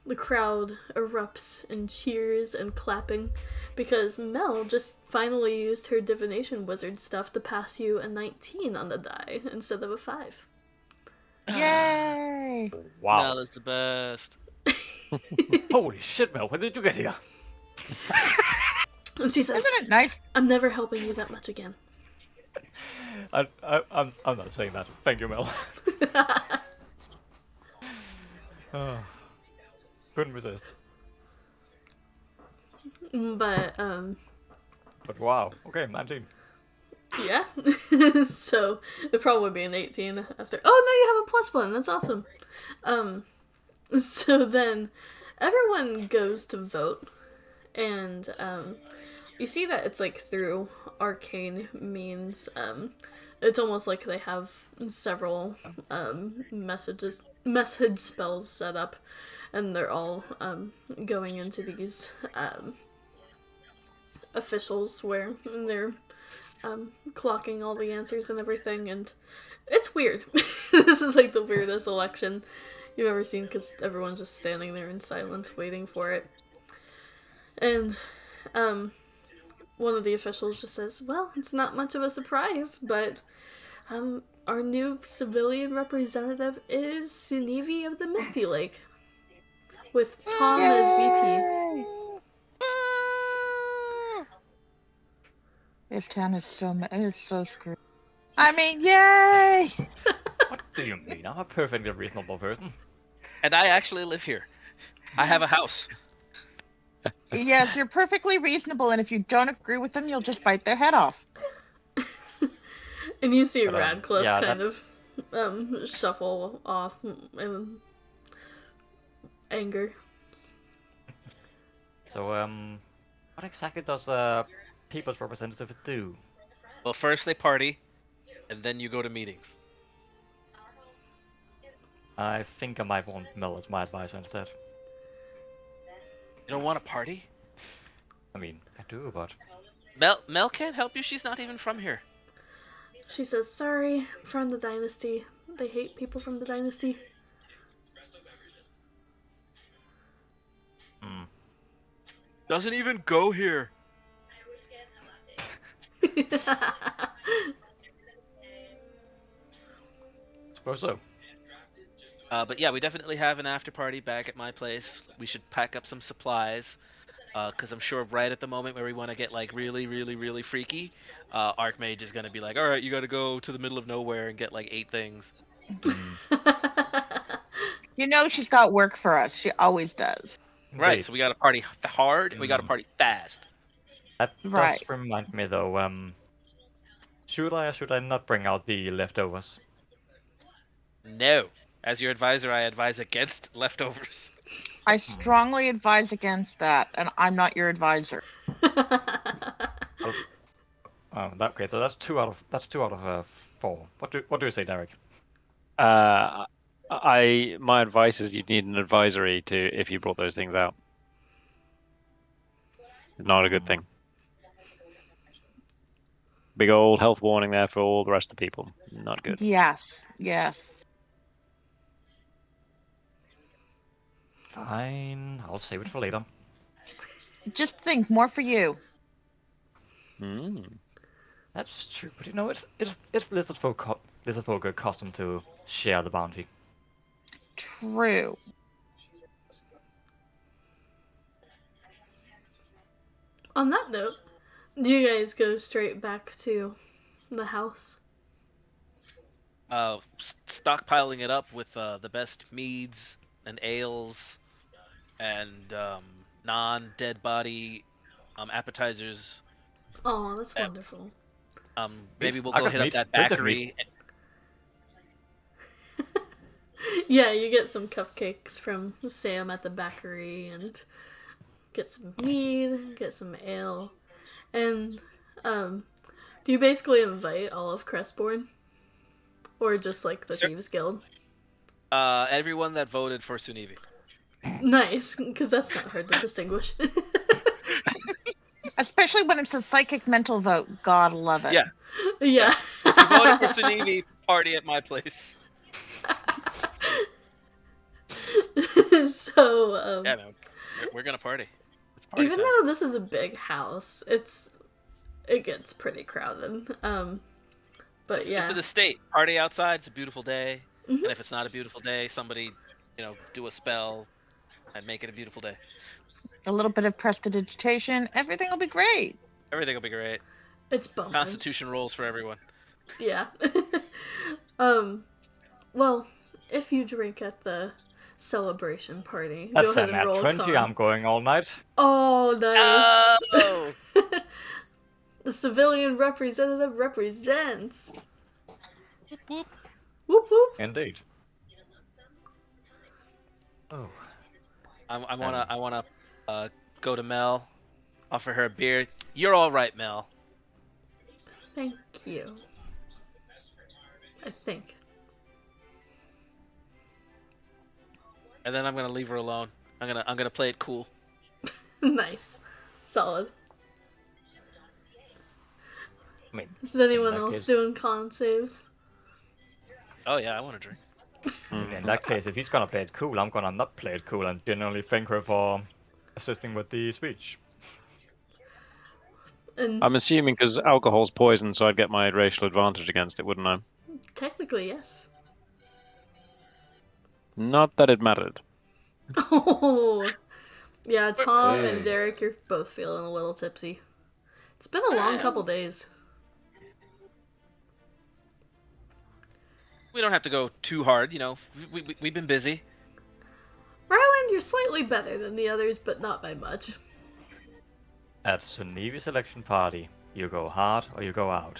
Speaker 1: the crowd erupts in cheers and clapping because Mel just finally used her divination wizard stuff to pass you a 19 on the die instead of a 5.
Speaker 3: Yay!
Speaker 4: Wow.
Speaker 2: Mel is the best.
Speaker 4: Holy shit, Mel, when did you get here?
Speaker 1: And she says,
Speaker 3: Isn't it nice?
Speaker 1: I'm never helping you that much again.
Speaker 4: I'm not saying that. Thank you, Mel. Oh, couldn't resist.
Speaker 1: But,
Speaker 4: But wow. Okay, 19.
Speaker 1: yeah. So, it'd probably be an 18 after. Oh, no, you have a +1. That's awesome. So then, everyone goes to vote, and, you see that it's, like, through arcane means. It's almost like they have several, message spells set up, and they're all, going into these, officials where they're clocking all the answers and everything, and it's weird. This is like the weirdest election you've ever seen because everyone's just standing there in silence waiting for it. And one of the officials just says, well, it's not much of a surprise, but our new civilian representative is Sunivi of the Misty Lake, with Tom as VP.
Speaker 3: Yay! This town is so screwed. I mean, yay!
Speaker 4: What do you mean? I'm a perfectly reasonable person.
Speaker 2: And I actually live here. I have a house.
Speaker 3: Yes, you're perfectly reasonable, and if you don't agree with them, you'll just bite their head off.
Speaker 1: And you see
Speaker 4: But,
Speaker 1: Radcliffe
Speaker 4: yeah,
Speaker 1: kind of shuffle off in anger.
Speaker 4: So, what exactly does people's representative do?
Speaker 2: Well, first they party, and then you go to meetings.
Speaker 4: I think I might want Mel as my advisor instead.
Speaker 2: You don't want to party?
Speaker 4: I mean, I do, but
Speaker 2: Mel can't help you. She's not even from here.
Speaker 1: She says, sorry, I'm from the dynasty. They hate people from the dynasty.
Speaker 2: Doesn't even go here.
Speaker 4: suppose so.
Speaker 2: But yeah, we definitely have an after party back at my place. We should pack up some supplies, because I'm sure right at the moment where we want to get like really, really, really freaky, Archmage is gonna be like, "All right, you got to go to the middle of nowhere and get like 8 things."
Speaker 3: You know she's got work for us. She always does.
Speaker 2: Right.
Speaker 4: Indeed.
Speaker 2: So we got to party hard. And we got to party fast.
Speaker 4: That
Speaker 3: Right.
Speaker 4: does remind me, though. Should I or should I not bring out the leftovers?
Speaker 2: No. As your advisor, I advise against leftovers.
Speaker 3: I strongly advise against that, and I'm not your advisor.
Speaker 4: Oh, okay. So that's two out of 4. What do you say, Derek?
Speaker 5: My advice is you need an advisory to if you brought those things out. Not a good thing. Big old health warning there for all the rest of the people. Not good.
Speaker 3: Yes, yes.
Speaker 4: Fine. I'll save it for later.
Speaker 3: Just think, more for you.
Speaker 4: That's true, but you know, it's lizard folk accustomed to share the bounty.
Speaker 3: True.
Speaker 1: On that note, do you guys go straight back to the house?
Speaker 2: Stockpiling it up with the best meads and ales and non-dead body appetizers.
Speaker 1: Oh, that's wonderful.
Speaker 2: Maybe we'll
Speaker 4: I
Speaker 2: go
Speaker 4: got
Speaker 2: hit up
Speaker 4: meat.
Speaker 2: that
Speaker 4: Plenty of
Speaker 2: bakery.
Speaker 1: Yeah, you get some cupcakes from Sam at the bakery and get some mead, get some ale. And do you basically invite all of Crestborn? Or just like the
Speaker 2: Sir-
Speaker 1: Thieves Guild?
Speaker 2: Everyone that voted for Sunivi.
Speaker 1: Nice, because that's not hard to distinguish.
Speaker 3: Especially when it's a psychic mental vote. God love it.
Speaker 2: Yeah.
Speaker 1: Yeah.
Speaker 2: If you voted for Sunivi, party at my place.
Speaker 1: So,
Speaker 2: Yeah, man. We're gonna party. It's party
Speaker 1: even
Speaker 2: time.
Speaker 1: though this is a big house, it gets pretty crowded. But
Speaker 2: It's,
Speaker 1: yeah.
Speaker 2: it's an estate. Party outside. It's a beautiful day. And if it's not a beautiful day, somebody, do a spell and make it a beautiful day.
Speaker 3: A little bit of prestidigitation, everything will be great.
Speaker 2: Everything will be great.
Speaker 1: It's bumping.
Speaker 2: Constitution rolls for everyone.
Speaker 1: Yeah. Well, if you drink at the celebration party,
Speaker 4: That's
Speaker 1: go ahead
Speaker 4: an
Speaker 1: and roll
Speaker 4: 20.
Speaker 1: con.
Speaker 4: I'm going all night.
Speaker 1: Oh, nice.
Speaker 2: Oh!
Speaker 1: The civilian representative represents.
Speaker 2: Whoop, whoop.
Speaker 1: Whoop whoop.
Speaker 4: Indeed. Oh.
Speaker 2: I wanna go to Mel, offer her a beer. You're all right, Mel.
Speaker 1: Thank you. I think.
Speaker 2: And then I'm gonna leave her alone. I'm gonna play it cool.
Speaker 1: Nice. Solid.
Speaker 4: I mean,
Speaker 1: Is anyone
Speaker 4: that
Speaker 1: else
Speaker 4: case-
Speaker 1: doing con saves?
Speaker 2: Oh yeah, I want to drink.
Speaker 4: in that case, if he's gonna play it cool, I'm gonna not play it cool and genuinely thank her for assisting with the speech.
Speaker 1: And
Speaker 5: I'm assuming because alcohol's poison, so I'd get my racial advantage against it, wouldn't I?
Speaker 1: technically, yes.
Speaker 5: Not that it mattered.
Speaker 1: Oh. Yeah, Tom and
Speaker 4: Hey.
Speaker 1: Derek, you're both feeling a little tipsy. It's been a long couple days.
Speaker 2: We don't have to go too hard, We've been busy.
Speaker 1: Ryland, you're slightly better than the others, but not by much.
Speaker 4: At Sunivi's election party, you go hard or you go out.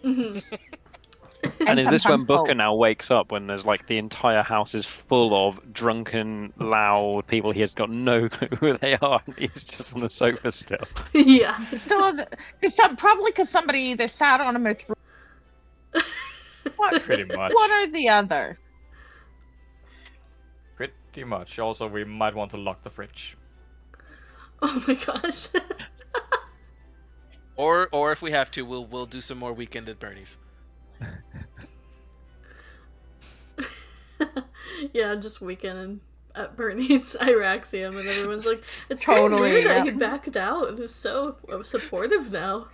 Speaker 5: And is this when
Speaker 3: sometimes
Speaker 5: Booker
Speaker 3: both.
Speaker 5: now wakes up when there's like the entire house is full of drunken, loud people? He has got no clue who they are, and he's just on the sofa still.
Speaker 1: Yeah.
Speaker 3: Still, probably because somebody either sat on him or threw. What?
Speaker 4: Pretty much.
Speaker 3: What are the other?
Speaker 4: Pretty much. Also, we might want to lock the fridge.
Speaker 1: Oh my gosh.
Speaker 2: Or if we have to, we'll do some more weekend at Bernie's.
Speaker 1: Yeah, just weekend at Bernie's Iraxium, and everyone's like, it's
Speaker 3: Totally,
Speaker 1: so weird that
Speaker 3: yeah.
Speaker 1: he backed out and is so supportive now.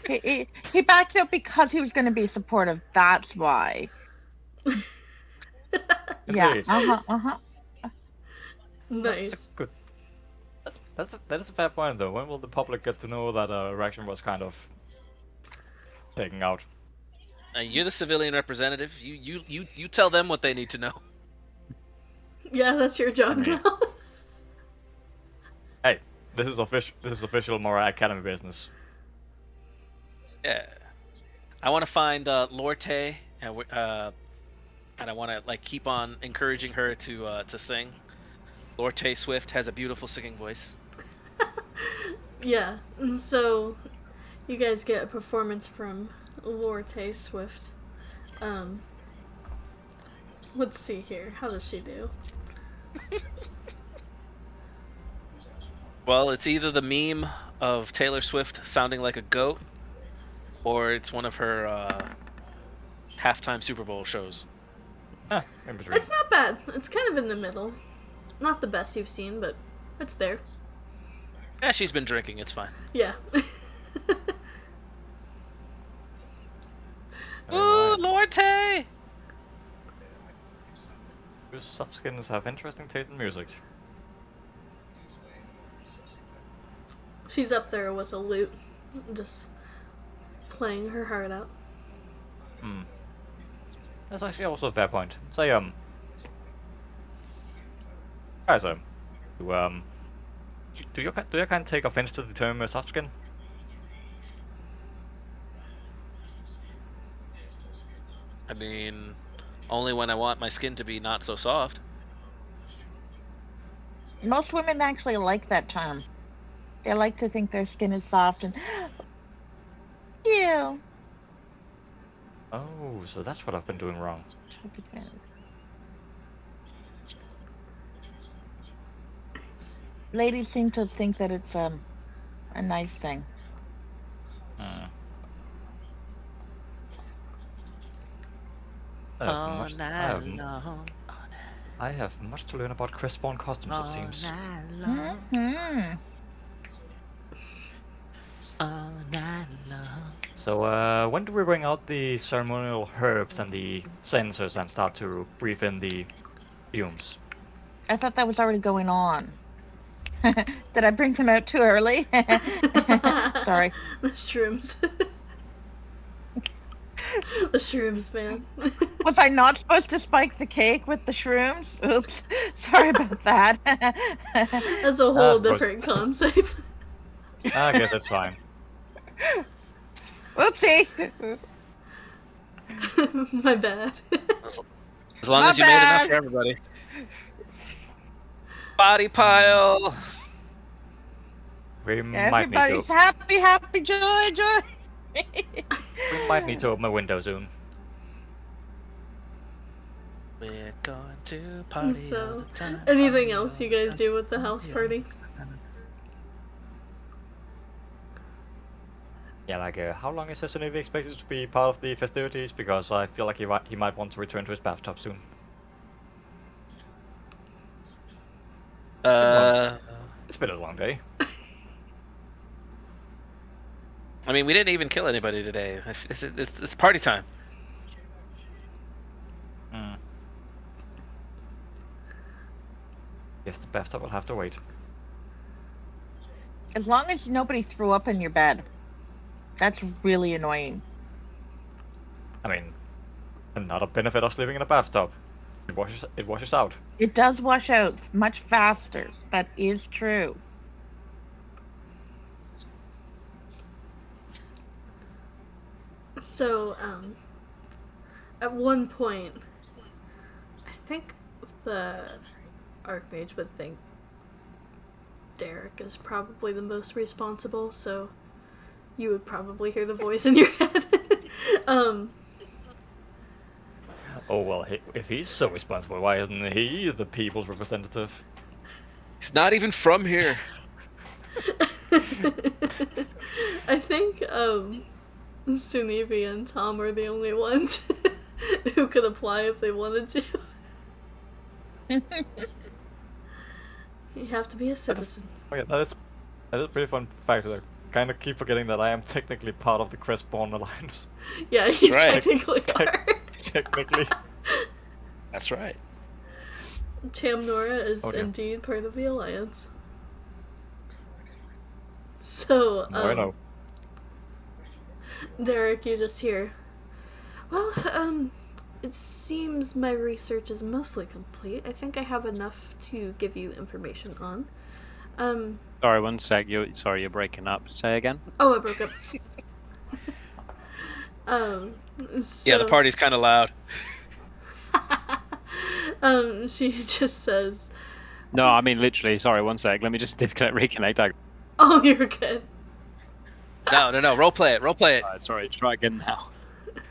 Speaker 3: He backed up because he was going to be supportive. That's why. Yeah.
Speaker 4: Indeed.
Speaker 1: Nice.
Speaker 4: That's a good. That is a fair point though. When will the public get to know that Reaction was kind of taken out?
Speaker 2: You're the civilian representative. You tell them what they need to know.
Speaker 1: Yeah, that's your job
Speaker 4: mean-
Speaker 1: now.
Speaker 4: Hey, this is official. This is official Mora Academy business.
Speaker 2: Yeah. I want to find Lorte, and I want to keep on encouraging her to sing. Lorte Swift has a beautiful singing voice.
Speaker 1: Yeah, so you guys get a performance from Lorte Swift. Let's see here. How does she do?
Speaker 2: Well, it's either the meme of Taylor Swift sounding like a goat, or it's one of her halftime Super Bowl shows.
Speaker 4: In between.
Speaker 1: It's not bad. It's kind of in the middle. Not the best you've seen, but it's there.
Speaker 2: Yeah, she's been drinking. It's fine.
Speaker 1: Yeah.
Speaker 2: Ooh, Lorte!
Speaker 4: Soft skins have interesting taste in music.
Speaker 1: She's up there with a lute, just playing her heart out.
Speaker 4: That's actually also a fair point. Say, guys, do you kind of take offense to the term soft skin?
Speaker 2: I mean, only when I want my skin to be not so soft.
Speaker 3: Most women actually like that term. They like to think their skin is soft and. Ew.
Speaker 4: Oh, so that's what I've been doing wrong.
Speaker 3: Took advantage. ladies seem to think that it's a nice thing.
Speaker 4: Hmm.
Speaker 2: All night long.
Speaker 4: I have much to learn about Crestborn costumes, it
Speaker 2: All
Speaker 4: seems.
Speaker 2: night long.
Speaker 3: Hmm.
Speaker 2: All night long.
Speaker 4: So, when do we bring out the ceremonial herbs and the sensors and start to breathe in the fumes?
Speaker 3: I thought that was already going on. Did I bring them out too early? Sorry.
Speaker 1: The shrooms. The shrooms, man.
Speaker 3: Was I not supposed to spike the cake with the shrooms? Oops. Sorry about that.
Speaker 1: That's a whole
Speaker 4: suppose-
Speaker 1: different concept.
Speaker 4: I guess it's fine.
Speaker 3: Oopsie.
Speaker 1: My bad.
Speaker 2: As long
Speaker 3: My
Speaker 2: as you made enough
Speaker 3: bad.
Speaker 2: for everybody. Body pile.
Speaker 4: We might need
Speaker 3: Everybody's
Speaker 4: to.
Speaker 3: happy, happy, joy, joy.
Speaker 4: We might need to open a window soon.
Speaker 2: We're going to party all
Speaker 1: So,
Speaker 2: the time.
Speaker 1: anything
Speaker 2: party
Speaker 1: else
Speaker 2: all
Speaker 1: you
Speaker 2: the
Speaker 1: guys
Speaker 2: time,
Speaker 1: do with the house
Speaker 2: party all
Speaker 1: party?
Speaker 2: the time.
Speaker 4: Yeah, like, how long is Sesame expected to be part of the festivities? Because I feel like he might want to return to his bathtub soon. It's been a long day.
Speaker 2: I mean, we didn't even kill anybody today. It's party time.
Speaker 4: Guess the bathtub will have to wait.
Speaker 3: As long as nobody threw up in your bed. That's really annoying.
Speaker 4: I mean, another benefit of living in a bathtub. It washes out.
Speaker 3: It does wash out much faster. That is true.
Speaker 1: So, at one point, I think the Archmage would think Derek is probably the most responsible, so you would probably hear the voice in your head.
Speaker 4: Oh well, if he's so responsible, why isn't he the people's representative?
Speaker 2: He's not even from here.
Speaker 1: I think, Sunevi and Tom are the only ones who could apply if they wanted to. You have to be a citizen.
Speaker 4: Okay, that is a pretty fun fact. I kind of keep forgetting that I am technically part of the Crestborn Alliance.
Speaker 1: Yeah, you
Speaker 2: right.
Speaker 1: technically are.
Speaker 4: Technically.
Speaker 2: That's right.
Speaker 1: Chamnora is
Speaker 4: Oh, dear.
Speaker 1: indeed part of the Alliance. So,
Speaker 4: I know.
Speaker 1: Derek, you just hear, well, it seems my research is mostly complete. I think I have enough to give you information on.
Speaker 5: Sorry, one sec. You're breaking up. Say again.
Speaker 1: Oh, I broke up.
Speaker 2: Yeah, the party's kind of loud.
Speaker 1: She just says,
Speaker 5: No, I mean literally. Sorry, one sec. Let me just reconnect.
Speaker 1: oh, you're good.
Speaker 2: No. Roleplay it.
Speaker 5: Alright, sorry, try again now.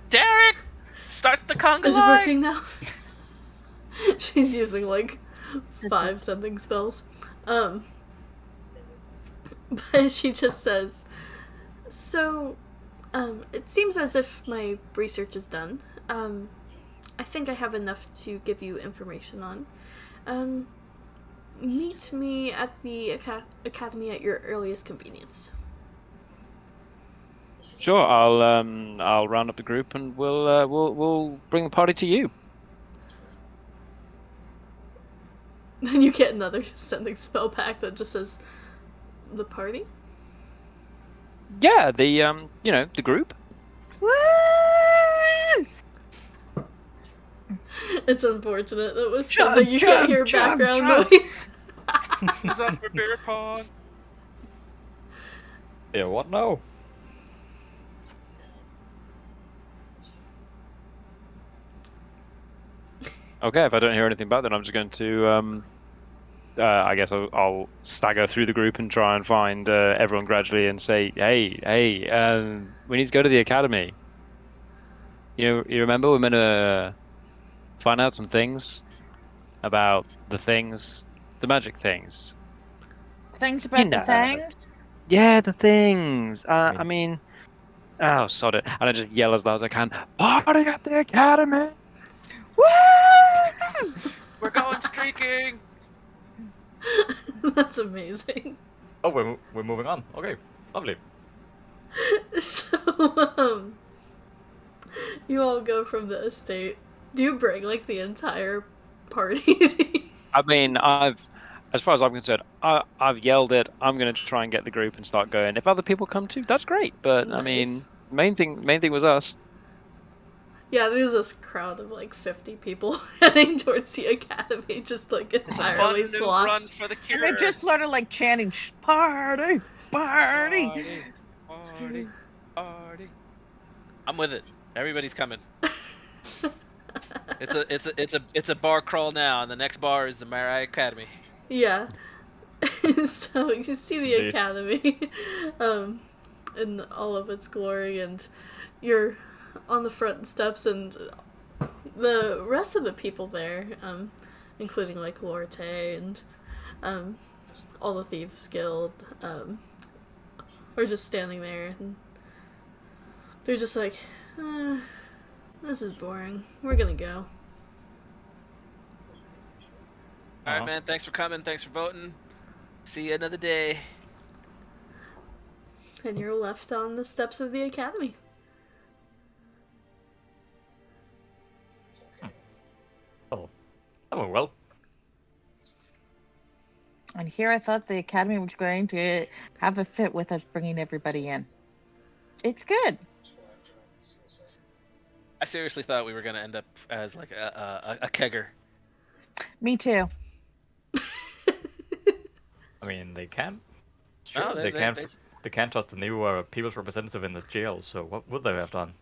Speaker 2: Derek, start the conga
Speaker 1: Is it
Speaker 2: line.
Speaker 1: working now? She's using like 5 sending spells. But she just says, so, it seems as if my research is done. I think I have enough to give you information on. Meet me at the academy at your earliest convenience.
Speaker 5: Sure, I'll round up the group and we'll bring the party to you.
Speaker 1: Then you get another sending spell pack that just says, the party?
Speaker 5: Yeah, the group.
Speaker 3: Woo!
Speaker 1: It's unfortunate that was
Speaker 3: Chug,
Speaker 1: something you
Speaker 3: chug,
Speaker 1: can't hear
Speaker 3: chug,
Speaker 1: background
Speaker 3: chug.
Speaker 1: noise.
Speaker 2: Who's up for beer pong?
Speaker 4: Yeah, what now?
Speaker 5: Okay, if I don't hear anything back, then I'm just going to I guess I'll stagger through the group and try and find everyone gradually and say, hey, we need to go to the academy. You remember we're meant to find out some things about the magic things.
Speaker 3: Things
Speaker 5: You
Speaker 3: about the
Speaker 5: know.
Speaker 3: things.
Speaker 5: Yeah, the things.
Speaker 4: I
Speaker 5: I mean, oh, sod it. And I just yell as loud as I can. Party at the academy!
Speaker 3: Woo!
Speaker 2: We're going streaking.
Speaker 1: That's amazing.
Speaker 4: Oh, we're moving on. Okay, lovely.
Speaker 1: So, you all go from the estate. Do you bring like the entire party?
Speaker 5: I mean, as far as I'm concerned, I've yelled it. I'm going to try and get the group and start going. If other people come too, that's great. But I
Speaker 1: Nice.
Speaker 5: mean, main thing was us.
Speaker 1: Yeah, there's this crowd of like 50 people heading towards the academy, just like
Speaker 2: It's a fun
Speaker 1: entirely
Speaker 2: new run
Speaker 1: sloshed.
Speaker 2: for the
Speaker 3: And
Speaker 2: cure.
Speaker 3: they're just sort of like chanting, "Party, party."
Speaker 2: Party, party, party. I'm with it. Everybody's coming. It's a bar crawl now, and the next bar is the Mariah Academy.
Speaker 1: Yeah. So you see the
Speaker 4: Indeed.
Speaker 1: academy in all of its glory, and you're on the front steps, and the rest of the people there, including like Lorte and all the Thieves Guild, are just standing there, and they're just like, this is boring. We're gonna go.
Speaker 2: All right, man. Thanks for coming. Thanks for voting. See you another day.
Speaker 1: And you're left on the steps of the academy.
Speaker 4: Oh, that went well.
Speaker 3: And here I thought the academy was going to have a fit with us bringing everybody in. It's good.
Speaker 2: I seriously thought we were gonna end up as like a kegger.
Speaker 3: Me too.
Speaker 4: I mean, they can. Sure,
Speaker 2: No,
Speaker 4: they can't. They can't trust the new people's representative in the jail. So what would they have done?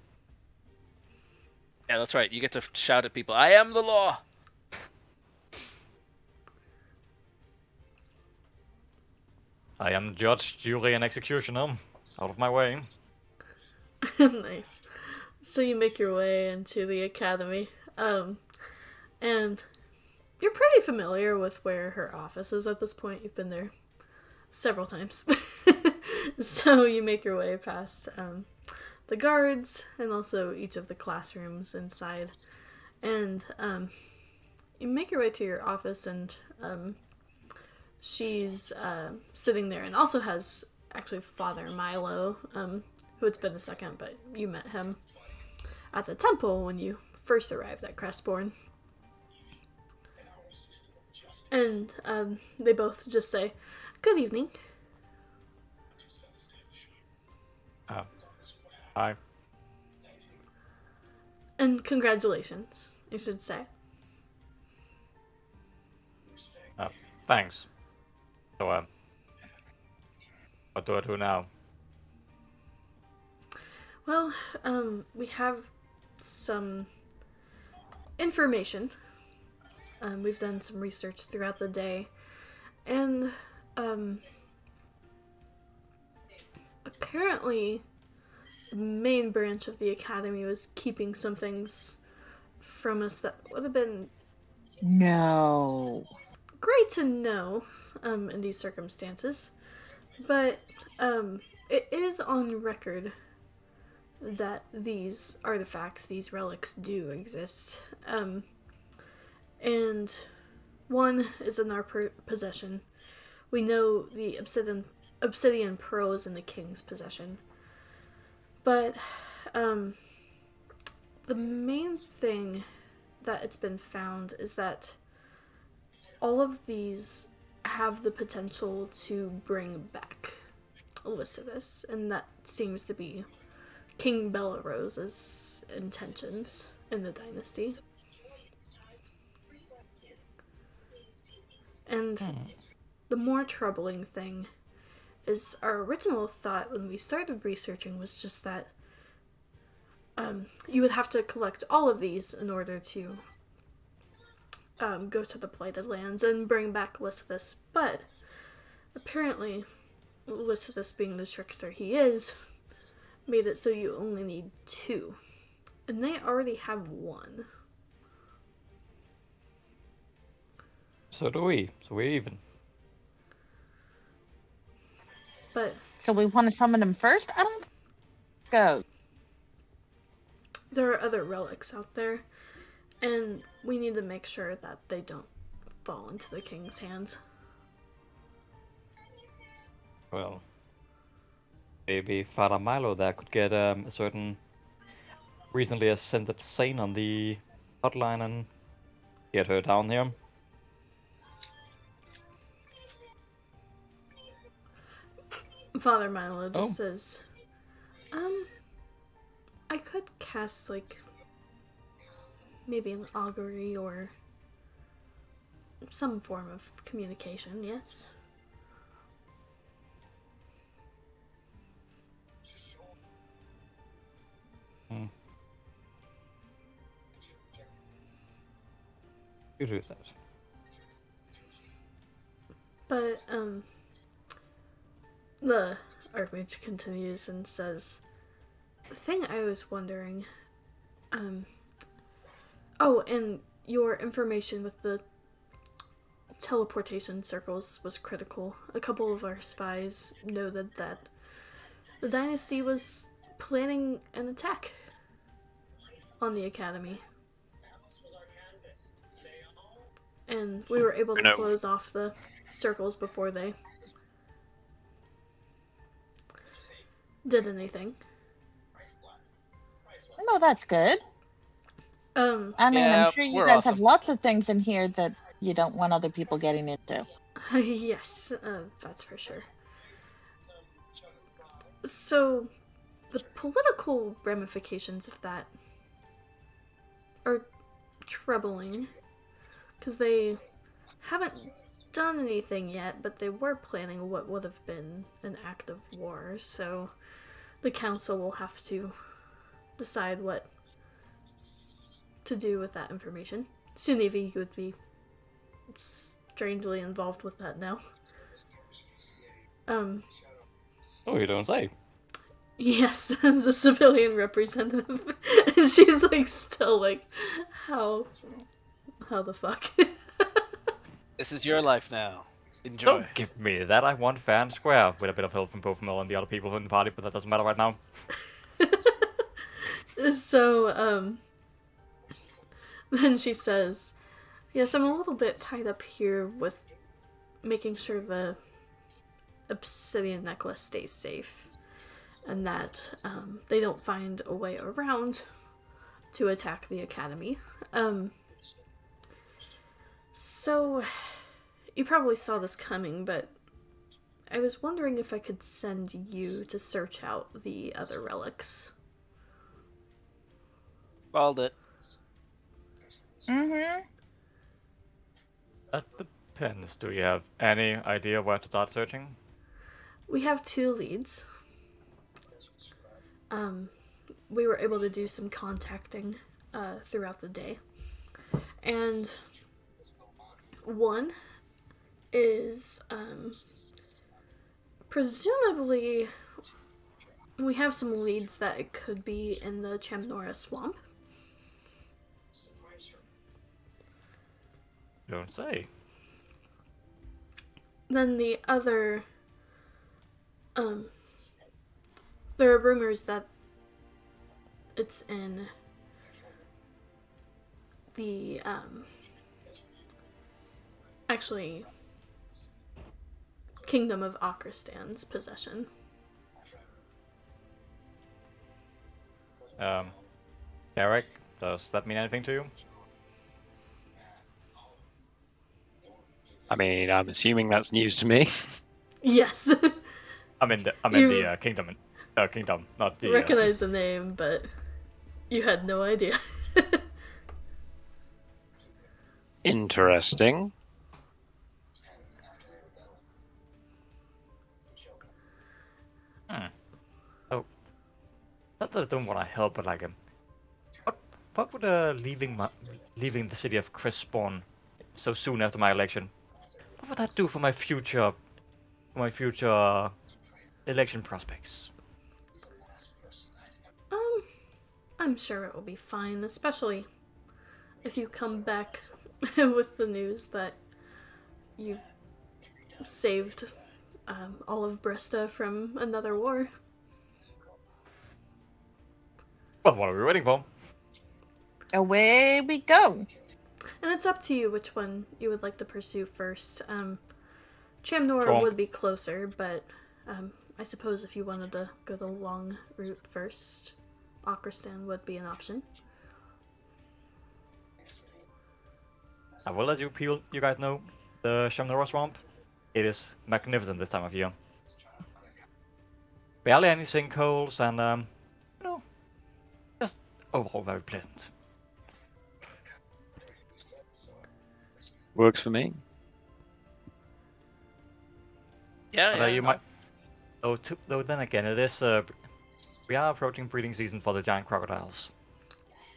Speaker 2: Yeah, that's right. You get to shout at people. I am the law.
Speaker 4: I am judge, jury, and executioner. Out of my way.
Speaker 1: Nice. So you make your way into the academy, and you're pretty familiar with where her office is at this point. You've been there several times. So you make your way past the guards and also each of the classrooms inside, and you make your way to your office, and she's sitting there, and also has actually Father Milo, who it's been a second, but you met him at the temple when you first arrived at Crestbourne. And they both just say, "Good evening."
Speaker 4: Hi.
Speaker 1: And congratulations, you should say.
Speaker 4: Thanks. So, what do I do now?
Speaker 1: Well, we have some information. We've done some research throughout the day, and apparently the main branch of the academy was keeping some things from us that would have been
Speaker 3: No.
Speaker 1: great to know in these circumstances, but it is on record that these artifacts, these relics, do exist. And one is in our possession. We know the obsidian pearl is in the king's possession. But the main thing that it's been found is that all of these have the potential to bring back Elicitus, and that seems to be King Bellarose's intentions in the dynasty. And the more troubling thing is our original thought when we started researching was just that you would have to collect all of these in order to go to the Blighted Lands and bring back Elicitus, but apparently Elicitus, being the trickster he is, made it so you only need 2. And they already have 1.
Speaker 4: So do we. So we're even.
Speaker 1: But
Speaker 3: So we want to summon him first? I don't go.
Speaker 1: there are other relics out there, and we need to make sure that they don't fall into the king's hands.
Speaker 4: Well, maybe Father Milo there could get a certain recently ascended saint on the hotline and get her down here.
Speaker 1: Father Milo just says, I could cast, like, maybe an augury or some form of communication, yes.
Speaker 4: You do that.
Speaker 1: But, the Archmage continues and says, the thing I was wondering, oh, and your information with the teleportation circles was critical. A couple of our spies noted that the dynasty was planning an attack on the academy. And we were able to close off the circles before they did anything.
Speaker 3: No, that's good. I mean,
Speaker 2: Yeah,
Speaker 3: I'm sure you
Speaker 2: we're
Speaker 3: guys
Speaker 2: awesome.
Speaker 3: have lots of things in here that you don't want other people getting into.
Speaker 1: Yes, that's for sure. So, the political ramifications of that are troubling, because they haven't done anything yet, but they were planning what would have been an act of war, so the council will have to decide what to do with that information. Sunevi would be strangely involved with that now.
Speaker 4: Oh, you don't say.
Speaker 1: Yes, as a civilian representative. She's like still like, how the fuck?
Speaker 2: This is your life now. Enjoy.
Speaker 4: Don't give me that. I want fair and square, with a bit of help from both Mel and the other people in the party, but that doesn't matter right now.
Speaker 1: So, then she says, yes, I'm a little bit tied up here with making sure the obsidian necklace stays safe, and that they don't find a way around to attack the academy. So, you probably saw this coming, but I was wondering if I could send you to search out the other relics.
Speaker 2: Called it.
Speaker 3: Mm-hmm.
Speaker 4: That depends. Do you have any idea where to start searching?
Speaker 1: We have 2 leads. We were able to do some contacting throughout the day. And one is presumably we have some leads that it could be in the Chamnora swamp.
Speaker 4: Don't say.
Speaker 1: Then the other, there are rumors that it's in the, actually, Kingdom of Akrastan's possession.
Speaker 4: Eric, does that mean anything to you?
Speaker 5: I mean, I'm assuming that's news to me.
Speaker 1: Yes.
Speaker 4: I'm in the kingdom. Kingdom, not the.
Speaker 1: Recognize the name, but you had no idea.
Speaker 5: Interesting.
Speaker 4: Oh, not that I don't want to help, but like, what would leaving the city of Crestpawn so soon after my election, what would that do for my future election prospects?
Speaker 1: I'm sure it will be fine, especially if you come back with the news that you saved all of Brista from another war.
Speaker 4: Well, what are we waiting for?
Speaker 3: Away we go.
Speaker 1: And it's up to you which one you would like to pursue first. Chamnor
Speaker 4: Sure.
Speaker 1: would be closer, but I suppose if you wanted to go the long route first, Akristan would be an option.
Speaker 4: I will let you guys know the Shamnara Swamp. It is magnificent this time of year. Barely any sinkholes and just overall very pleasant.
Speaker 5: Works for me.
Speaker 2: Yeah,
Speaker 4: But
Speaker 2: yeah.
Speaker 4: you might. Though then again, it is. We are approaching breeding season for the giant crocodiles.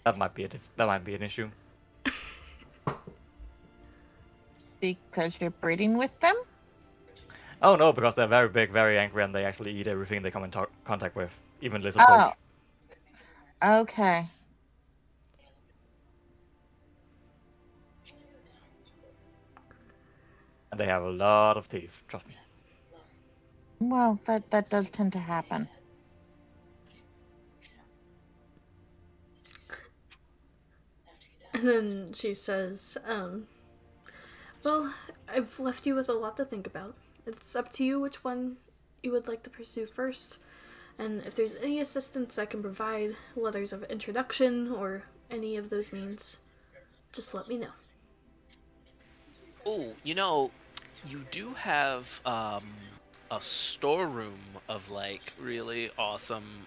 Speaker 4: That might be an issue.
Speaker 3: Because you're breeding with them?
Speaker 4: Oh no, because they're very big, very angry, and they actually eat everything they come in contact with, even lizard
Speaker 3: Oh.
Speaker 4: folk.
Speaker 3: Okay.
Speaker 4: And they have a lot of teeth. Trust me.
Speaker 3: Well, that does tend to happen.
Speaker 1: And then she says, well, I've left you with a lot to think about. It's up to you which one you would like to pursue first. And if there's any assistance I can provide, letters of introduction or any of those means, just let me know.
Speaker 2: Oh, you do have a storeroom of like really awesome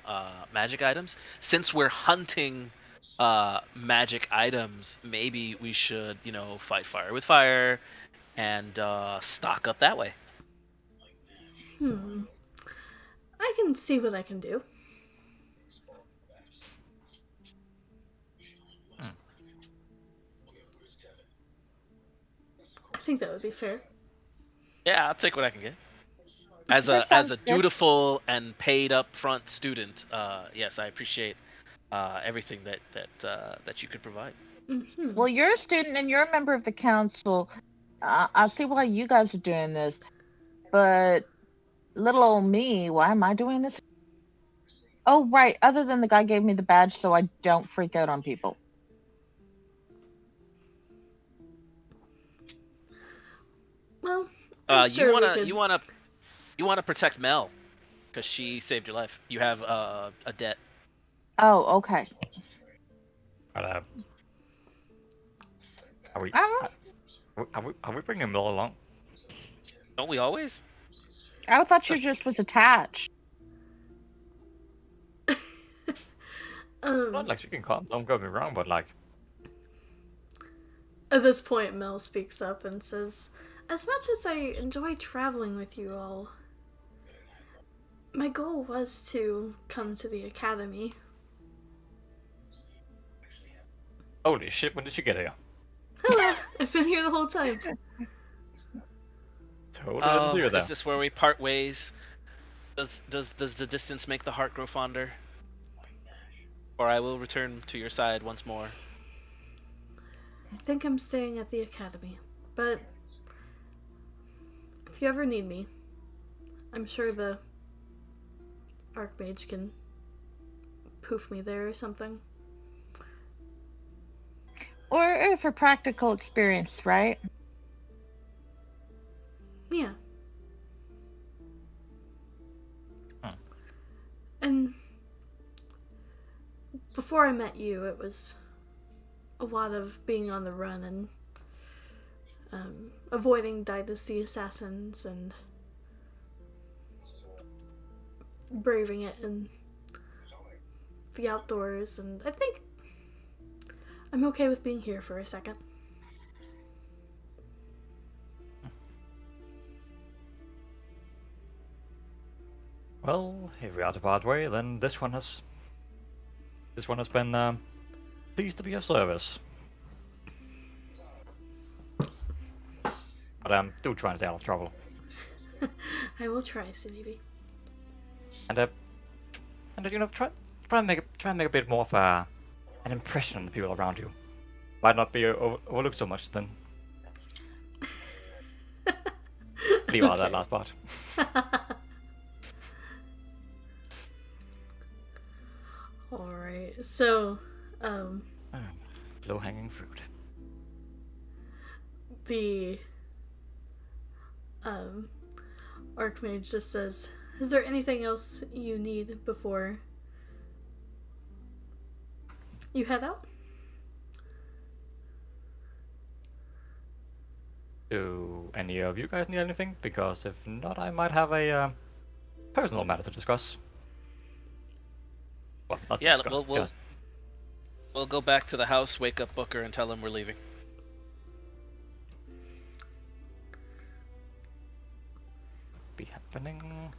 Speaker 2: magic items. Since we're hunting magic items, maybe we should, fight fire with fire and stock up that way.
Speaker 1: I can see what I can do. I think that would be fair.
Speaker 2: Yeah, I'll take what I can get. As
Speaker 3: That
Speaker 2: a
Speaker 3: sounds good.
Speaker 2: dutiful and paid upfront student, yes, I appreciate everything that you could provide.
Speaker 3: Well, you're a student and you're a member of the council. I see why you guys are doing this. But little old me, why am I doing this? Oh, right. Other than the guy gave me the badge so I don't freak out on people.
Speaker 1: Well, I'm sure
Speaker 2: you
Speaker 1: we
Speaker 2: wanna
Speaker 1: could...
Speaker 2: you wanna protect Mel because she saved your life. You have a debt.
Speaker 3: Oh, okay.
Speaker 4: But are we?
Speaker 3: Uh-huh.
Speaker 4: Are we bringing Mill along?
Speaker 2: Don't we always?
Speaker 3: I thought you just was attached.
Speaker 4: Not like she can come. Don't get me wrong, but like.
Speaker 1: At this point, Mel speaks up and says, as much as I enjoy traveling with you all, my goal was to come to the academy.
Speaker 4: Holy shit! When did you get here?
Speaker 1: Hello, I've been here the whole time.
Speaker 4: Totally didn't see you there.
Speaker 2: Is this where we part ways? Does the distance make the heart grow fonder? Or I will return to your side once more.
Speaker 1: I think I'm staying at the academy, but if you ever need me, I'm sure the Archmage can poof me there or something.
Speaker 3: Or for practical experience, right?
Speaker 1: Yeah.
Speaker 4: Huh.
Speaker 1: And before I met you, it was a lot of being on the run and avoiding Dynasty assassins and braving it in the outdoors, and I think I'm okay with being here for a second.
Speaker 4: Well, if we are to part way, then this one has been pleased to be of service. But do try and stay out of trouble.
Speaker 1: I will try, Sinebi.
Speaker 4: And try and make a bit more of an impression on the people around you. Might not be overlooked so much then. Leave out that last part.
Speaker 1: Alright, so,
Speaker 4: Low-hanging fruit.
Speaker 1: the, Archmage just says, is there anything else you need before you head out?
Speaker 4: Do any of you guys need anything? Because if not, I might have a personal matter to discuss. Well, not
Speaker 2: Yeah,
Speaker 4: discuss, just
Speaker 2: we'll go back to the house, wake up Booker, and tell him we're leaving.
Speaker 4: be happening.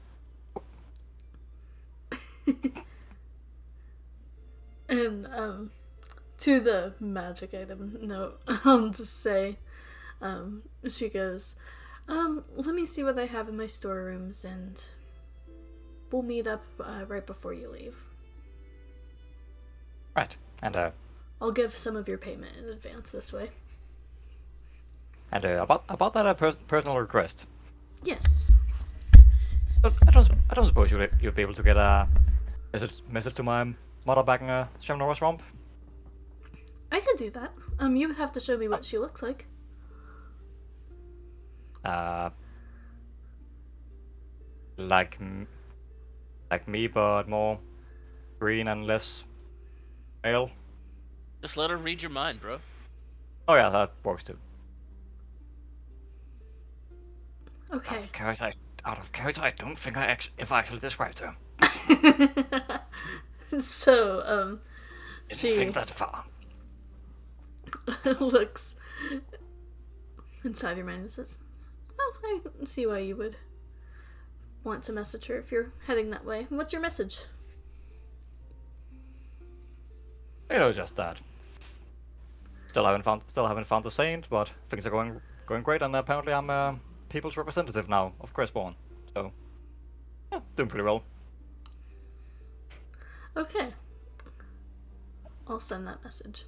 Speaker 1: And, to the magic item note, just say, she goes, let me see what I have in my storerooms, and we'll meet up, right before you leave.
Speaker 4: Right, and
Speaker 1: I'll give some of your payment in advance this way.
Speaker 4: about that personal request.
Speaker 1: Yes.
Speaker 4: But I don't suppose you'll be able to get a message to my mother back in Shamnora Swamp.
Speaker 1: I could do that. You would have to show me what she looks like.
Speaker 4: Like me, but more green and less male.
Speaker 2: Just let her read your mind, bro.
Speaker 4: Oh yeah, that works too.
Speaker 1: Okay.
Speaker 4: Out of character, I don't think if I actually described her.
Speaker 1: So,
Speaker 4: Didn't
Speaker 1: she
Speaker 4: think that far.
Speaker 1: looks inside your mind and says, well, I see why you would want to message her if you're heading that way. What's your message?
Speaker 4: Just that. Still haven't found the saint, but things are going great, and apparently I'm people's representative now of Crestbourne. So, yeah, doing pretty well.
Speaker 1: Okay. I'll send that message.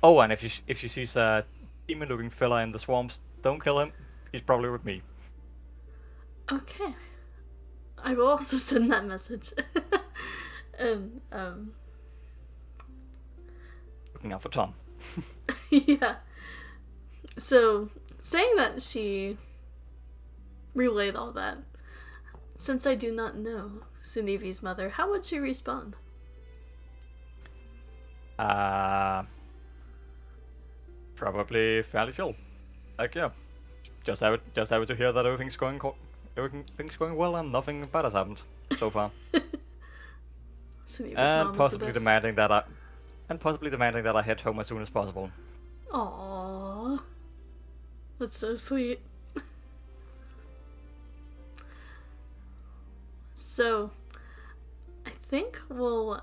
Speaker 4: Oh, and if you see a demon-looking fella in the swamps, don't kill him. He's probably with me.
Speaker 1: Okay. I will also send that message. And,
Speaker 4: Looking out for Tom.
Speaker 1: yeah. So, saying that she relayed all that, since I do not know Sunevi's mother, how would she respond?
Speaker 4: Probably fairly chill. Like, yeah, just have it to hear that everything's going well and nothing bad has happened so far.
Speaker 1: Sunevi's
Speaker 4: and
Speaker 1: mom is the
Speaker 4: possibly
Speaker 1: best.
Speaker 4: demanding that I head home as soon as possible.
Speaker 1: Aww. That's so sweet. So, I think we'll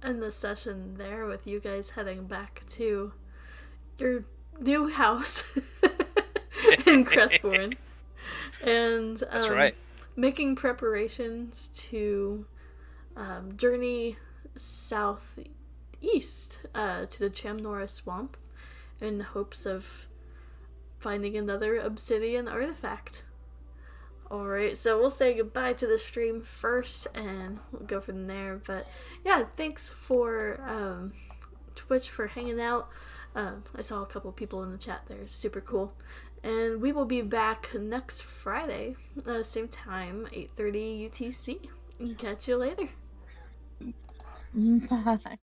Speaker 1: end the session there with you guys heading back to your new house in Crestbourne. And
Speaker 2: That's right.
Speaker 1: making preparations to journey southeast to the Chamnora Swamp in hopes of finding another obsidian artifact. Alright, so we'll say goodbye to the stream first and we'll go from there. But yeah, thanks for Twitch for hanging out. I saw a couple people in the chat there, super cool. And we will be back next Friday, same time, 8:30 UTC. Catch you later.
Speaker 3: Bye.